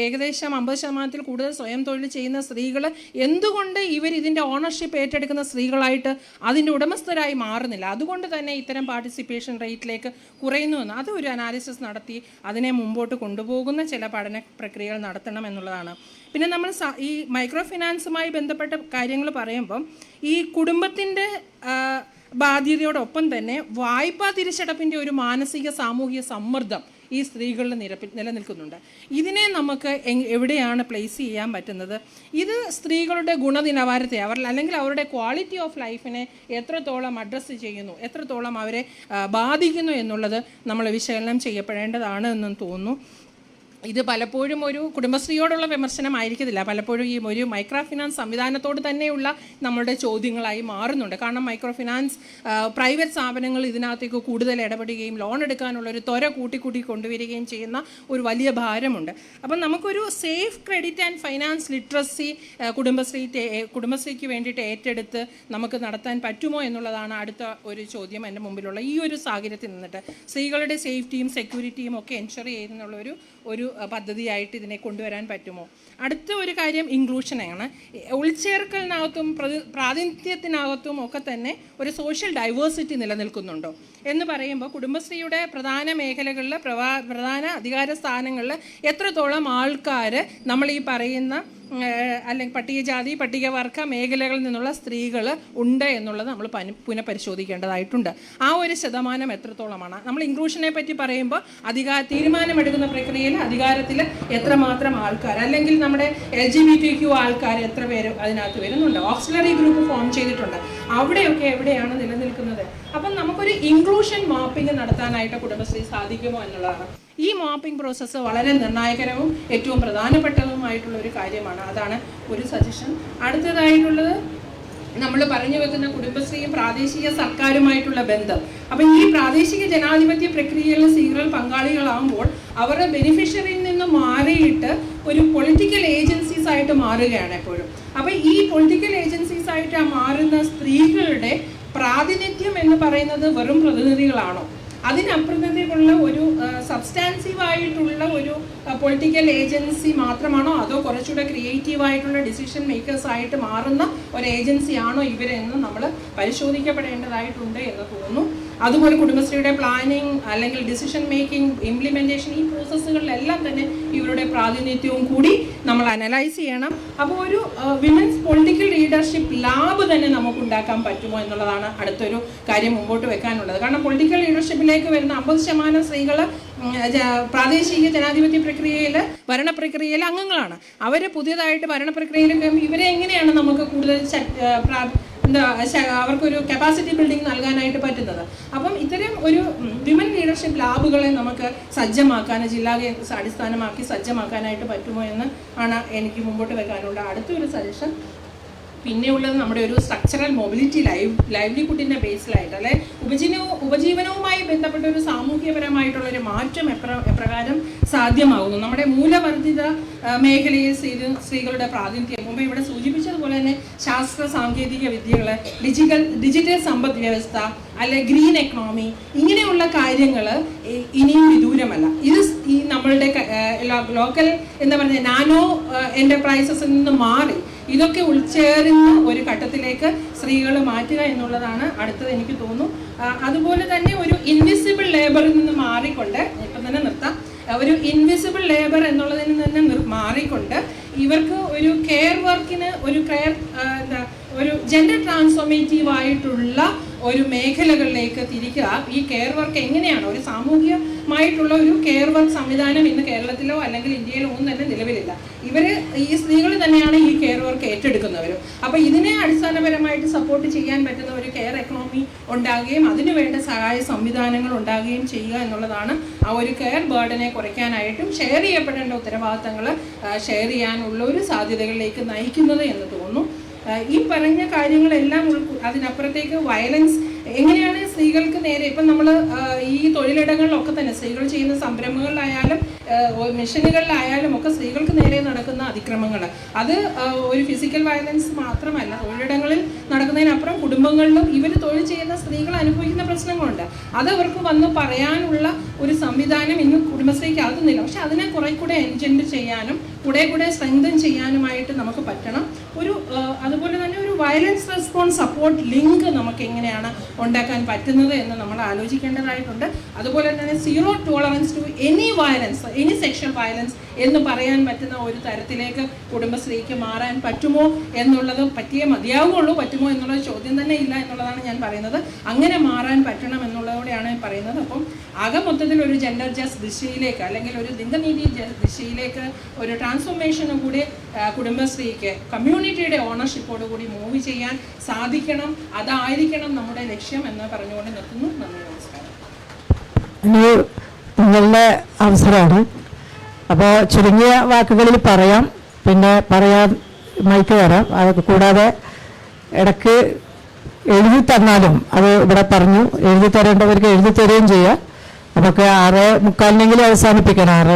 ഏകദേശം 50% കൂടുതൽ സ്വയം തൊഴിൽ ചെയ്യുന്ന സ്ത്രീകൾ എന്തുകൊണ്ട് ഇതിൻ്റെ ഓണർഷിപ്പ് ഏറ്റെടുക്കുന്ന സ്ത്രീകളായിട്ട് അതിൻ്റെ ഉടമസ്ഥരായി മാറുന്നില്ല, അതുകൊണ്ട് തന്നെ ഇത്തരം പാർട്ടിസിപ്പേഷൻ റേറ്റിലേക്ക് കുറയുന്നുവെന്ന് അത് ഒരു അനാലിസിസ് നടത്തി അതിനെ മുമ്പോട്ട് കൊണ്ടുപോകുന്ന ചില പഠന പ്രക്രിയകൾ നടത്തണം എന്നുള്ളതാണ്. പിന്നെ നമ്മൾ ഈ മൈക്രോ ഫിനാൻസുമായി ബന്ധപ്പെട്ട കാര്യങ്ങൾ പറയുമ്പം ഈ കുടുംബത്തിൻ്റെ ബാധ്യതയോടൊപ്പം തന്നെ വായ്പാ തിരിച്ചടപ്പിൻ്റെ ഒരു മാനസിക സാമൂഹിക സമ്മർദ്ദം ഈ സ്ത്രീകളുടെ നിലനിൽക്കുന്നുണ്ട്. ഇതിനെ നമുക്ക് എവിടെയാണ് പ്ലേസ് ചെയ്യാൻ പറ്റുന്നത്? ഇത് സ്ത്രീകളുടെ ഗുണനിലവാരത്തെ അല്ലെങ്കിൽ അവരുടെ ക്വാളിറ്റി ഓഫ് ലൈഫിനെ എത്രത്തോളം അഡ്രസ്സ് ചെയ്യുന്നു, എത്രത്തോളം അവരെ ബാധിക്കുന്നു എന്നുള്ളത് നമ്മൾ വിശകലനം ചെയ്യപ്പെടേണ്ടതാണ് എന്നും തോന്നുന്നു. ഇത് പലപ്പോഴും ഒരു കുടുംബശ്രീയോടുള്ള വിമർശനമായിരിക്കത്തില്ല, പലപ്പോഴും ഈ ഒരു മൈക്രോ ഫിനാൻസ് സംവിധാനത്തോട് തന്നെയുള്ള നമ്മളുടെ ചോദ്യങ്ങളായി മാറുന്നുണ്ട്. കാരണം മൈക്രോ ഫിനാൻസ് പ്രൈവറ്റ് സ്ഥാപനങ്ങൾ ഇതിനകത്തേക്ക് കൂടുതൽ ഇടപെടുകയും ലോൺ എടുക്കാനുള്ള ഒരു ത്വര കൂട്ടി കൊണ്ടുവരികയും ചെയ്യുന്ന ഒരു വലിയ ഭാരമുണ്ട്. അപ്പം നമുക്കൊരു safe credit and finance literacy കുടുംബശ്രീക്ക് വേണ്ടിയിട്ട് ഏറ്റെടുത്ത് നമുക്ക് നടത്താൻ പറ്റുമോ എന്നുള്ളതാണ് അടുത്ത ഒരു ചോദ്യം എൻ്റെ മുമ്പിലുള്ള. ഈ ഒരു സാഹചര്യത്തിൽ നിന്നിട്ട് സ്ത്രീകളുടെ സേഫ്റ്റിയും സെക്യൂരിറ്റിയും ഒക്കെ എൻഷുർ ചെയ്യുന്നുള്ളൊരു പദ്ധതിയായിട്ട് ഇതിനെ കൊണ്ടുവരാൻ പറ്റുമോ? അടുത്ത ഒരു കാര്യം ഇൻക്ലൂഷനാണ്. ഉൾച്ചേർക്കലിനകത്തും പ്രാതിനിധ്യത്തിനകത്തും ഒക്കെ തന്നെ ഒരു സോഷ്യൽ ഡൈവേഴ്സിറ്റി നിലനിൽക്കുന്നുണ്ടോ എന്ന് പറയുമ്പോൾ കുടുംബശ്രീയുടെ പ്രധാന മേഖലകളിൽ പ്രധാന അധികാര സ്ഥാനങ്ങളിൽ എത്രത്തോളം ആൾക്കാർ നമ്മൾ ഈ പറയുന്ന അല്ലെങ്കിൽ പട്ടികജാതി പട്ടികവർഗ മേഖലകളിൽ നിന്നുള്ള സ്ത്രീകൾ ഉണ്ട് എന്നുള്ളത് നമ്മൾ പുനഃപരിശോധിക്കേണ്ടതായിട്ടുണ്ട്. ആ ഒരു ശതമാനം എത്രത്തോളമാണ്? നമ്മൾ ഇൻക്ലൂഷനെ പറ്റി പറയുമ്പോൾ തീരുമാനമെടുക്കുന്ന പ്രക്രിയയിൽ അധികാരത്തിൽ എത്രമാത്രം ആൾക്കാർ, അല്ലെങ്കിൽ നമ്മുടെ LGBTQ ആൾക്കാർ എത്ര പേര് അതിനകത്ത് വരുന്നുണ്ട്, ഓക്സിലറി ഗ്രൂപ്പ് ഫോം ചെയ്തിട്ടുണ്ട്, അവിടെയൊക്കെ എവിടെയാണ് നിലനിൽക്കുന്നത്. അപ്പം നമുക്കൊരു ഇൻക്ലൂഷൻ മാപ്പിംഗ് നടത്താനായിട്ട് കുടുംബശ്രീ സാധിക്കുമോ എന്നുള്ളതാണ്. ഈ മാപ്പിംഗ് പ്രോസസ്സ് വളരെ നിർണായകരവും ഏറ്റവും പ്രധാനപ്പെട്ടതുമായിട്ടുള്ള ഒരു കാര്യമാണ്. അതാണ് ഒരു സജഷൻ. അടുത്തതായിട്ടുള്ളത് നമ്മൾ പറഞ്ഞു വെക്കുന്ന കുടുംബശ്രീയും പ്രാദേശിക സർക്കാരുമായിട്ടുള്ള ബന്ധം. അപ്പം ഈ പ്രാദേശിക ജനാധിപത്യ പ്രക്രിയയിൽ സ്ത്രീകൾ പങ്കാളികളാകുമ്പോൾ അവരുടെ ബെനിഫിഷ്യറിയിൽ നിന്ന് മാറിയിട്ട് ഒരു പൊളിറ്റിക്കൽ ഏജൻസീസ് ആയിട്ട് മാറുകയാണ് എപ്പോഴും. അപ്പം ഈ പൊളിറ്റിക്കൽ ഏജൻസീസ് ആയിട്ട് മാറുന്ന സ്ത്രീകളുടെ പ്രാതിനിധ്യം എന്ന് പറയുന്നത് വെറും പ്രതിനിധികളാണോ? അതിനപ്പുറത്തേക്കുള്ള ഒരു സബ്സ്റ്റാൻസീവായിട്ടുള്ള ഒരു പൊളിറ്റിക്കൽ ഏജൻസി മാത്രമാണോ, അതോ കുറച്ചുകൂടെ ക്രിയേറ്റീവായിട്ടുള്ള ഡിസിഷൻ മേക്കേഴ്സ് ആയിട്ട് മാറുന്ന ഒരു ഏജൻസിയാണോ ഇവരെന്ന് നമ്മൾ പരിശോധിക്കപ്പെടേണ്ടതായിട്ടുണ്ട് എന്ന് തോന്നുന്നു. അതുപോലെ കുടുംബശ്രീയുടെ പ്ലാനിങ് അല്ലെങ്കിൽ ഡിസിഷൻ മേക്കിംഗ്, ഇംപ്ലിമെൻറ്റേഷൻ, ഈ പ്രോസസ്സുകളിലെല്ലാം തന്നെ ഇവരുടെ പ്രാതിനിധ്യവും കൂടി നമ്മൾ അനലൈസ് ചെയ്യണം. അപ്പോൾ ഒരു വിമൻസ് പൊളിറ്റിക്കൽ ലീഡർഷിപ്പ് ലാബ് തന്നെ നമുക്ക് ഉണ്ടാക്കാൻ പറ്റുമോ എന്നുള്ളതാണ് അടുത്തൊരു കാര്യം മുമ്പോട്ട് വെക്കാനുള്ളത്. കാരണം പൊളിറ്റിക്കൽ ലീഡർഷിപ്പിലേക്ക് വരുന്ന 50% സ്ത്രീകൾ പ്രാദേശിക ജനാധിപത്യ പ്രക്രിയയിൽ ഭരണപ്രക്രിയയിലെ അംഗങ്ങളാണ്. അവർ പുതിയതായിട്ട് ഭരണപ്രക്രിയയിൽ ഇവരെ എങ്ങനെയാണ് നമുക്ക് കൂടുതൽ അവർക്കൊരു കപ്പാസിറ്റി ബിൽഡിംഗ് നൽകാനായിട്ട് പറ്റുന്നത്? അപ്പം ഇത്തരം ഒരു വിമൻ ലീഡർഷിപ്പ് ലാബുകളെ നമുക്ക് സജ്ജമാക്കാൻ, ജില്ലാ അടിസ്ഥാനമാക്കി സജ്ജമാക്കാനായിട്ട് പറ്റുമോ എന്ന് ആണ് എനിക്ക് മുമ്പോട്ട് വെക്കാനുള്ള അടുത്തൊരു സജഷൻ. പിന്നെ ഉള്ളത് നമ്മുടെ ഒരു സ്ട്രക്ചറൽ മൊബിലിറ്റി ലൈവ്ലിഹുഡിൻ്റെ ബേസിലായിട്ട്, അല്ലെ ഉപജീവനവുമായി ബന്ധപ്പെട്ട ഒരു സാമൂഹ്യപരമായിട്ടുള്ളൊരു മാറ്റം എപ്രകാരം സാധ്യമാകുന്നു. നമ്മുടെ മൂലവർദ്ധിത മേഖലയിൽ സ്ത്രീകളുടെ പ്രാതിനിധ്യം മുമ്പ് ഇവിടെ സൂചിപ്പിച്ചതുപോലെ തന്നെ ശാസ്ത്ര സാങ്കേതിക വിദ്യകൾ, ഡിജിറ്റൽ സമ്പദ് വ്യവസ്ഥ, അല്ലെ ഗ്രീൻ എക്കണോമി, ഇങ്ങനെയുള്ള കാര്യങ്ങൾ ഇനിയും വിദൂരമല്ല. ഇത് ഈ നമ്മളുടെ ലോക്കൽ എന്താ പറയുക നാനോ എൻ്റർപ്രൈസസിൽ നിന്ന് മാറി ഇതൊക്കെ ഉൾച്ചേരുന്ന ഒരു ഘട്ടത്തിലേക്ക് സ്ത്രീകൾ മാറ്റുക എന്നുള്ളതാണ് അടുത്തത് എനിക്ക് തോന്നുന്നു. അതുപോലെ തന്നെ ഒരു ഇൻവിസിബിൾ ലേബറിൽ നിന്ന് മാറിക്കൊണ്ട്, ഇപ്പം തന്നെ നിർത്താം, ഒരു ഇൻവിസിബിൾ ലേബർ എന്നുള്ളതിൽ നിന്ന് മാറിക്കൊണ്ട് ഇവർക്ക് ഒരു കെയർ വർക്കിന് ഒരു ജെൻഡർ ട്രാൻസ്ഫോർമേറ്റീവ് ആയിട്ടുള്ള ഒരു മേഖലകളിലേക്ക് തിരിക്കുക. ഈ കെയർ വർക്ക് എങ്ങനെയാണ് ഒരു സാമൂഹികമായിട്ടുള്ള ഒരു കെയർ വർക്ക് സംവിധാനം ഇന്ന് കേരളത്തിലോ അല്ലെങ്കിൽ ഇന്ത്യയിലോ ഒന്നും തന്നെ നിലവിലില്ല. ഈ സ്ത്രീകൾ തന്നെയാണ് ഈ കെയർ വർക്ക് ഏറ്റെടുക്കുന്നവരും. അപ്പോൾ ഇതിനെ അടിസ്ഥാനപരമായിട്ട് സപ്പോർട്ട് ചെയ്യാൻ പറ്റുന്ന ഒരു കെയർ എക്കണോമി ഉണ്ടാകുകയും അതിനു വേണ്ട സഹായ സംവിധാനങ്ങൾ ഉണ്ടാകുകയും ചെയ്യുക എന്നുള്ളതാണ് ആ ഒരു കെയർ ബേർഡനെ കുറയ്ക്കാനായിട്ടും ഷെയർ ചെയ്യപ്പെടേണ്ട ഉത്തരവാദിത്തങ്ങൾ ഷെയർ ചെയ്യാനുള്ള ഒരു സാധ്യതകളിലേക്ക് നയിക്കുന്നത് എന്ന് തോന്നുന്നു. ഈ പറഞ്ഞ കാര്യങ്ങളെല്ലാം അതിനപ്പുറത്തേക്ക് വയലൻസ് എങ്ങനെയാണ് സ്ത്രീകൾക്ക് നേരെ, ഇപ്പം നമ്മൾ ഈ തൊഴിലിടങ്ങളിലൊക്കെ തന്നെ സ്ത്രീകൾ ചെയ്യുന്ന സംരംഭങ്ങളിലായാലും മിഷനുകളിലായാലും ഒക്കെ സ്ത്രീകൾക്ക് നേരെ നടക്കുന്ന അതിക്രമങ്ങൾ, അത് ഒരു ഫിസിക്കൽ വയലൻസ് മാത്രമല്ല, തൊഴിലിടങ്ങളിൽ നടക്കുന്നതിനപ്പുറം കുടുംബങ്ങളിലും ഇവർ തൊഴിൽ ചെയ്യുന്ന സ്ത്രീകൾ അനുഭവിക്കുന്ന പ്രശ്നങ്ങളുണ്ട്. അത് അവർക്ക് വന്ന് പറയാനുള്ള ഒരു സംവിധാനം ഇന്ന് കുടുംബശ്രീക്ക് ആകുന്നില്ല. പക്ഷെ അതിനെ കുറെ കൂടെ എൻജെൻഡ് ചെയ്യാനും കൂടെ സ്ട്രെങ്തൻ ചെയ്യാനുമായിട്ട് നമുക്ക് പറ്റണം. അതുപോലെ തന്നെ ഒരു വയലൻസ് റെസ്പോൺസ് സപ്പോർട്ട് ലിങ്ക് നമുക്ക് എങ്ങനെയാണ് ഉണ്ടാക്കാൻ പറ്റുന്നത് എന്ന് നമ്മൾ ആലോചിക്കേണ്ടതായിട്ടുണ്ട്. അതുപോലെ തന്നെ zero tolerance to any violence, any sexual violence എന്ന് പറയാൻ പറ്റുന്ന ഒരു തരത്തിലേക്ക് കുടുംബശ്രീക്ക് മാറാൻ പറ്റുമോ എന്നുള്ളത് പറ്റിയേ മതിയാവുകയുള്ളൂ. പറ്റുമോ എന്നുള്ള ചോദ്യം തന്നെ ഇല്ല എന്നുള്ളതാണ് ഞാൻ പറയുന്നത്. അങ്ങനെ മാറാൻ പറ്റണം എന്നുള്ളതോടെയാണ് പറയുന്നത്. അപ്പം ആകെ മൊത്തത്തിൽ ഒരു ജെൻഡർ ജസ്റ്റ് ദിശയിലേക്ക് അല്ലെങ്കിൽ ഒരു ലിംഗനീതി ദിശയിലേക്ക് ഒരു ട്രാൻസ്ഫോർമേഷനും കൂടി കുടുംബശ്രീക്ക് കമ്മ്യൂണിറ്റിയുടെ ഓണർഷിപ്പോട് കൂടി മൂവ് ചെയ്യാൻ സാധിക്കണം. അതായിരിക്കണം നമ്മുടെ ലക്ഷ്യം എന്ന് പറഞ്ഞുകൊണ്ട് നിർത്തുന്നു. നന്ദി, നമസ്കാരം. നിങ്ങളുടെ അവസരമാണ്. അപ്പോൾ ചുരുങ്ങിയ വാക്കുകളിൽ പറയാം, പിന്നെ പറയാൻ മൈക്ക് തരാം. അതൊക്കെ കൂടാതെ ഇടയ്ക്ക് എഴുതി തന്നാലും അത് ഇവിടെ പറഞ്ഞു, എഴുതി തരേണ്ടവർക്ക് എഴുതി തരുകയും ചെയ്യാം. അതൊക്കെ 6:45 അവസാനിപ്പിക്കണം.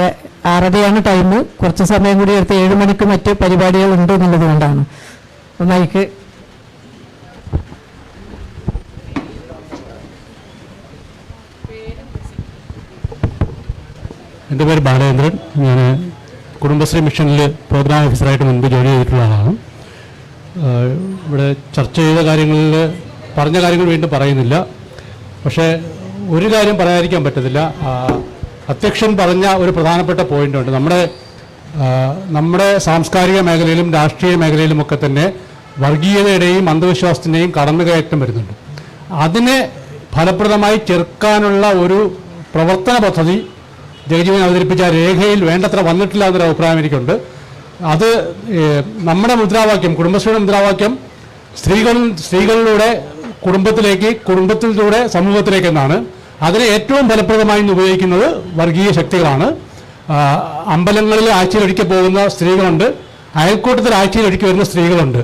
6:30 ടൈം. കുറച്ച് സമയം കൂടി എടുത്ത് 7 മണിക്ക് മറ്റ് പരിപാടികൾ ഉണ്ട് എന്നുള്ളത് കൊണ്ടാണ്. മൈക്ക്. എൻ്റെ പേര് ബാലചന്ദ്രൻ. ഞാൻ കുടുംബശ്രീ മിഷനിൽ പ്രോഗ്രാം ഓഫീസറായിട്ട് മുൻപ് ജോലി ചെയ്തിട്ടുള്ള ആളാണ്. ഇവിടെ ചർച്ച ചെയ്ത കാര്യങ്ങളിൽ പറഞ്ഞ കാര്യങ്ങൾ വീണ്ടും പറയുന്നില്ല. പക്ഷേ ഒരു കാര്യം പറയാതിരിക്കാൻ പറ്റത്തില്ല. അധ്യക്ഷൻ പറഞ്ഞ ഒരു പ്രധാനപ്പെട്ട പോയിൻ്റുണ്ട്. നമ്മുടെ സാംസ്കാരിക മേഖലയിലും രാഷ്ട്രീയ മേഖലയിലുമൊക്കെ തന്നെ വർഗീയതയുടെയും അന്ധവിശ്വാസത്തിൻ്റെയും കടന്നുകയറ്റം വരുന്നുണ്ട്. അതിനെ ഫലപ്രദമായി ചെറുക്കാനുള്ള ഒരു പ്രവർത്തന പദ്ധതി ജഗജീവൻ അവതരിപ്പിച്ച രേഖയിൽ വേണ്ടത്ര വന്നിട്ടില്ല എന്നൊരു അഭിപ്രായം എനിക്കുണ്ട്. അത് നമ്മുടെ മുദ്രാവാക്യം, കുടുംബശ്രീയുടെ മുദ്രാവാക്യം സ്ത്രീകളിലൂടെ കുടുംബത്തിലേക്ക്, കുടുംബത്തിലൂടെ സമൂഹത്തിലേക്ക് എന്നാണ്. അതിനെ ഏറ്റവും ഫലപ്രദമായി ഉപയോഗിക്കുന്നത് വർഗീയ ശക്തികളാണ്. അമ്പലങ്ങളിൽ ആഴ്ചയിലൊരിക്കൽ പോകുന്ന സ്ത്രീകളുണ്ട്, അയൽക്കൂട്ടത്തിൽ ആഴ്ചയിലൊരിക്കൽ വരുന്ന സ്ത്രീകളുണ്ട്.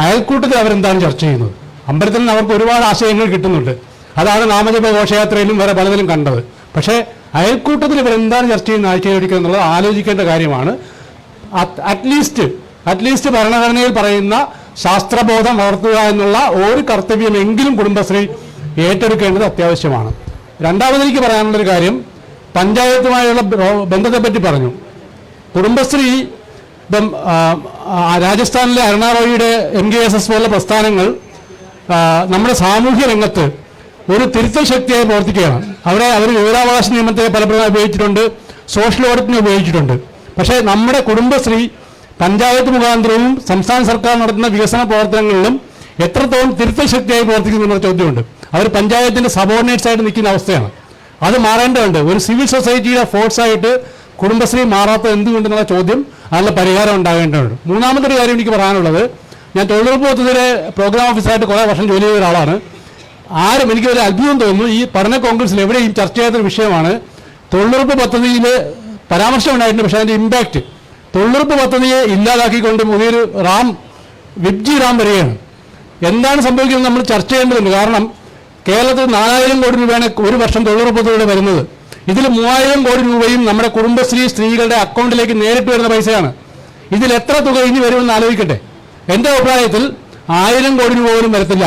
അയൽക്കൂട്ടത്തിൽ അവരെന്താണ് ചർച്ച ചെയ്യുന്നത്? അമ്പലത്തിൽ നിന്ന് അവർക്ക് ഒരുപാട് ആശയങ്ങൾ കിട്ടുന്നുണ്ട്. അതാണ് നാമജപ ഘോഷയാത്രയിലും വേറെ പലതിലും കണ്ടത്. പക്ഷേ അയൽക്കൂട്ടത്തിൽ ഇവരെന്താണ് ചർച്ച ചെയ്യുന്ന ആഴ്ചയിലൊരിക്കൽ എന്നുള്ളത് ആലോചിക്കേണ്ട കാര്യമാണ്. അറ്റ്ലീസ്റ്റ് ഭരണഘടനയിൽ പറയുന്ന ശാസ്ത്രബോധം വളർത്തുക എന്നുള്ള ഒരു കർത്തവ്യമെങ്കിലും കുടുംബശ്രീ ഏറ്റെടുക്കേണ്ടത് അത്യാവശ്യമാണ്. രണ്ടാമതെനിക്ക് പറയാനുള്ളൊരു കാര്യം, പഞ്ചായത്തുമായുള്ള ബന്ധത്തെപ്പറ്റി പറഞ്ഞു. കുടുംബശ്രീ രാജസ്ഥാനിലെ അരുണാറോയിയുടെ MKSS പോലുള്ള പ്രസ്ഥാനങ്ങൾ നമ്മുടെ സാമൂഹ്യ രംഗത്ത് ഒരു തിരുത്തൽ ശക്തിയായി പ്രവർത്തിക്കുകയാണ്. അവർ വിവരാവകാശ നിയമത്തെ പലപ്പോഴും ഉപയോഗിച്ചിട്ടുണ്ട്, സോഷ്യൽ ഓഡിറ്റിനെ ഉപയോഗിച്ചിട്ടുണ്ട്. പക്ഷേ നമ്മുടെ കുടുംബശ്രീ പഞ്ചായത്ത് മുഖാന്തരവും സംസ്ഥാന സർക്കാർ നടത്തുന്ന വികസന പ്രവർത്തനങ്ങളിലും എത്രത്തോളം തിരുത്തൽ ശക്തിയായി പ്രവർത്തിക്കുന്നു എന്നുള്ള ചോദ്യമുണ്ട്. അവർ പഞ്ചായത്തിൻ്റെ സബോർഡിനേറ്റ്സ് ആയിട്ട് നിൽക്കുന്ന അവസ്ഥയാണ്. അത് മാറേണ്ടതുണ്ട്. ഒരു സിവിൽ സൊസൈറ്റിയുടെ ഫോഴ്സായിട്ട് കുടുംബശ്രീ മാറാത്തത് എന്തുകൊണ്ടെന്നുള്ള ചോദ്യം, അതിനുള്ള പരിഹാരം ഉണ്ടാകേണ്ടതുണ്ട്. മൂന്നാമതൊരു കാര്യം എനിക്ക് പറയാനുള്ളത്, ഞാൻ തൊഴിലുറപ്പ് പദ്ധതിയുടെ പ്രോഗ്രാം ഓഫീസറായിട്ട് കുറേ വർഷം ജോലി ചെയ്ത ഒരാളാണ്. എനിക്കൊരു അത്ഭുതം തോന്നുന്നു, ഈ പഠന കോൺഗ്രസിൽ എവിടെയും ചർച്ച ചെയ്യാത്തൊരു വിഷയമാണ്. തൊഴിലുറപ്പ് പദ്ധതിയിൽ പരാമർശം ഉണ്ടായിട്ടുണ്ട്, പക്ഷേ അതിൻ്റെ ഇമ്പാക്റ്റ് തൊഴിലുറപ്പ് പദ്ധതിയെ ഇല്ലാതാക്കിക്കൊണ്ട് പുതിയൊരു വിബ്ജി റാം വരികയാണ്. എന്താണ് സംഭവിക്കുന്നത് നമ്മൾ ചർച്ച ചെയ്യേണ്ടതുണ്ട്. കാരണം കേരളത്തിൽ 4000 കോടി രൂപയാണ് ഒരു വർഷം തൊഴിലുറപ്പ് പദ്ധതിയുടെ വരുന്നത്. ഇതിൽ 3000 കോടി രൂപയും നമ്മുടെ കുടുംബശ്രീ സ്ത്രീകളുടെ അക്കൗണ്ടിലേക്ക് നേരിട്ട് വരുന്ന പൈസയാണ്. ഇതിൽ എത്ര തുക ഇനി വരുമെന്ന് ആലോചിക്കട്ടെ. എൻ്റെ അഭിപ്രായത്തിൽ 1000 കോടി രൂപ പോലും വരത്തില്ല.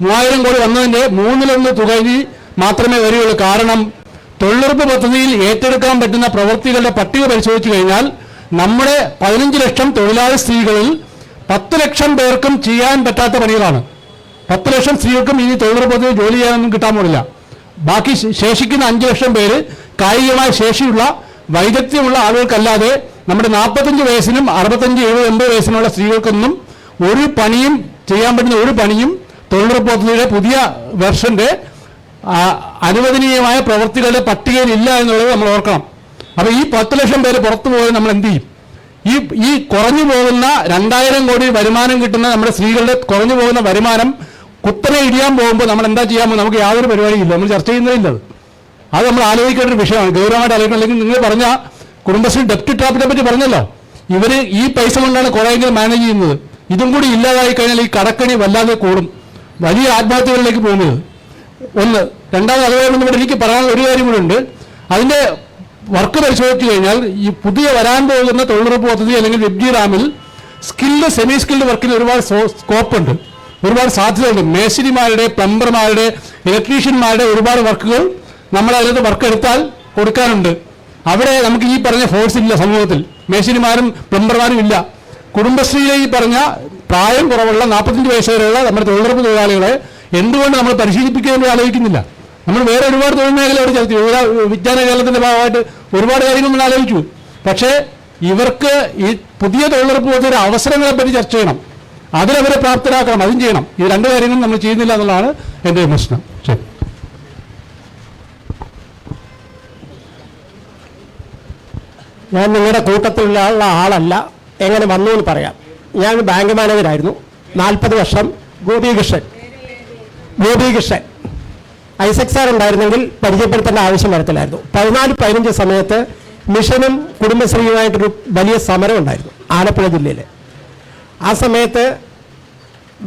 3000 കോടി വന്നതിൻ്റെ 1/3 തുക ഇനി മാത്രമേ വരികയുള്ളൂ. കാരണം തൊഴിലുറപ്പ് പദ്ധതിയിൽ ഏറ്റെടുക്കാൻ പറ്റുന്ന പ്രവൃത്തികളുടെ പട്ടിക പരിശോധിച്ചു കഴിഞ്ഞാൽ നമ്മുടെ 15 ലക്ഷം തൊഴിലാളി സ്ത്രീകളിൽ 10 ലക്ഷം പേർക്കും ചെയ്യാൻ പറ്റാത്ത പണികളാണ്. 10 ലക്ഷം സ്ത്രീകൾക്കും ഇനി തൊഴിലുറപ്പ് പദ്ധതി ജോലി ചെയ്യാനൊന്നും കിട്ടാൻ പോലില്ല. ബാക്കി ശേഷിക്കുന്ന 5 ലക്ഷം പേര് കായികമായ ശേഷിയുള്ള വൈദഗ്ധ്യമുള്ള ആളുകൾക്കല്ലാതെ നമ്മുടെ 45 വയസ്സിനും 65, 70, 80 വയസ്സിനുള്ള സ്ത്രീകൾക്കൊന്നും ഒരു പണിയും ചെയ്യാൻ പറ്റുന്ന ഒരു പണിയും തൊഴിലുറപ്പ് പദ്ധതിയുടെ പുതിയ വെർഷൻ്റെ അനുവദനീയമായ പ്രവൃത്തികളുടെ പട്ടികയിൽ ഇല്ല എന്നുള്ളത് നമ്മൾ ഓർക്കണം. അപ്പോൾ ഈ 10 ലക്ഷം പേര് പുറത്തു പോയാൽ നമ്മൾ എന്ത് ചെയ്യും? ഈ കുറഞ്ഞു പോകുന്ന 2000 കോടി വരുമാനം കിട്ടുന്ന നമ്മുടെ സ്ത്രീകളുടെ കുറഞ്ഞു പോകുന്ന വരുമാനം കുത്തനെ ഇടിയാൻ പോകുമ്പോൾ നമ്മൾ എന്താ ചെയ്യാമോ? നമുക്ക് യാതൊരു പരിപാടിയില്ല, നമ്മൾ ചർച്ച ചെയ്യുന്നതില്ല. അത് നമ്മൾ ആലോചിക്കേണ്ട ഒരു വിഷയമാണ്, ഗൗരവമായിട്ട് ആലോചിക്കണം. അല്ലെങ്കിൽ നിങ്ങൾ പറഞ്ഞ കുടുംബശ്രീ ഡെപ്റ്റ് ട്രാപ്പിനെ പറ്റി പറഞ്ഞല്ലോ, ഇവർ ഈ പൈസ കൊണ്ടാണ് കുറേയെങ്കിലും മാനേജ് ചെയ്യുന്നത്. ഇതും കൂടി ഇല്ലാതായി കഴിഞ്ഞാൽ ഈ കടക്കണി വല്ലാതെ കൂടും, വലിയ ആത്മഹത്യകളിലേക്ക് പോകുന്നത്. ഒന്ന്. രണ്ടാമത് അതുപോലെ എനിക്ക് പറയാനുള്ള ഒരു കാര്യം കൂടെ ഉണ്ട്. അതിൻ്റെ വർക്ക് പരിശോധിച്ചു കഴിഞ്ഞാൽ ഈ പുതിയ വരാൻ പോകുന്ന തൊഴിലുറപ്പ് പദ്ധതി അല്ലെങ്കിൽ വിബ്ജി റാമിൽ സ്കിൽഡ്, സെമി സ്കിൽഡ് വർക്കിന് ഒരുപാട് സ്കോപ്പുണ്ട്, ഒരുപാട് സാധ്യതയുണ്ട്. മേശരിമാരുടെ, പ്ലംബർമാരുടെ, ഇലക്ട്രീഷ്യന്മാരുടെ ഒരുപാട് വർക്കുകൾ നമ്മൾ അതിനകത്ത് വർക്ക് എടുത്താൽ കൊടുക്കാനുണ്ട്. അവിടെ നമുക്ക് ഈ പറഞ്ഞ ഫോഴ്സ് ഇല്ല സമൂഹത്തിൽ, മേശരിമാരും പ്ലംബർമാരും ഇല്ല. കുടുംബശ്രീയിലെ ഈ പറഞ്ഞ പ്രായം കുറവുള്ള 45 വയസ്സ് വരെയുള്ള നമ്മുടെ തൊഴിലുറപ്പ് തൊഴിലാളികളെ എന്തുകൊണ്ട് നമ്മൾ പരിശീലിപ്പിക്കുകയെന്ന് ആലോചിക്കുന്നില്ല? നമ്മൾ വേറെ ഒരുപാട് തൊഴിൽ മേഖലയോട് ചർച്ച, വിജ്ഞാന കേരളത്തിൻ്റെ ഭാഗമായിട്ട് ഒരുപാട് കാര്യങ്ങൾ നമ്മൾ ആലോചിച്ചു. പക്ഷേ ഇവർക്ക് ഈ പുതിയ തൊഴിലുറപ്പ് പദ്ധതിയുടെ അവസരങ്ങളെപ്പറ്റി ചർച്ച ചെയ്യണം, അതിലവരെ പ്രാപ്തരാക്കണം, അതും ചെയ്യണം. ഈ രണ്ട് കാര്യങ്ങളും നമ്മൾ ചെയ്യുന്നില്ല എന്നുള്ളതാണ് എൻ്റെ വിമർശനം. ശരി. ഞാൻ നിങ്ങളുടെ കൂട്ടത്തിലുള്ള ആളല്ല, എങ്ങനെ വന്നു എന്ന് പറയാം. ഞാൻ ബാങ്ക് മാനേജറായിരുന്നു 40 വർഷം. ഗോപികൃഷ്ണൻ ഐസക് സാർ ഉണ്ടായിരുന്നെങ്കിൽ പരിചയപ്പെടുത്തേണ്ട ആവശ്യം വരത്തില്ലായിരുന്നു. 14-15 സമയത്ത് മിഷനും കുടുംബശ്രീയുമായിട്ടൊരു വലിയ സമരം ഉണ്ടായിരുന്നു ആലപ്പുഴ ജില്ലയിൽ. ആ സമയത്ത്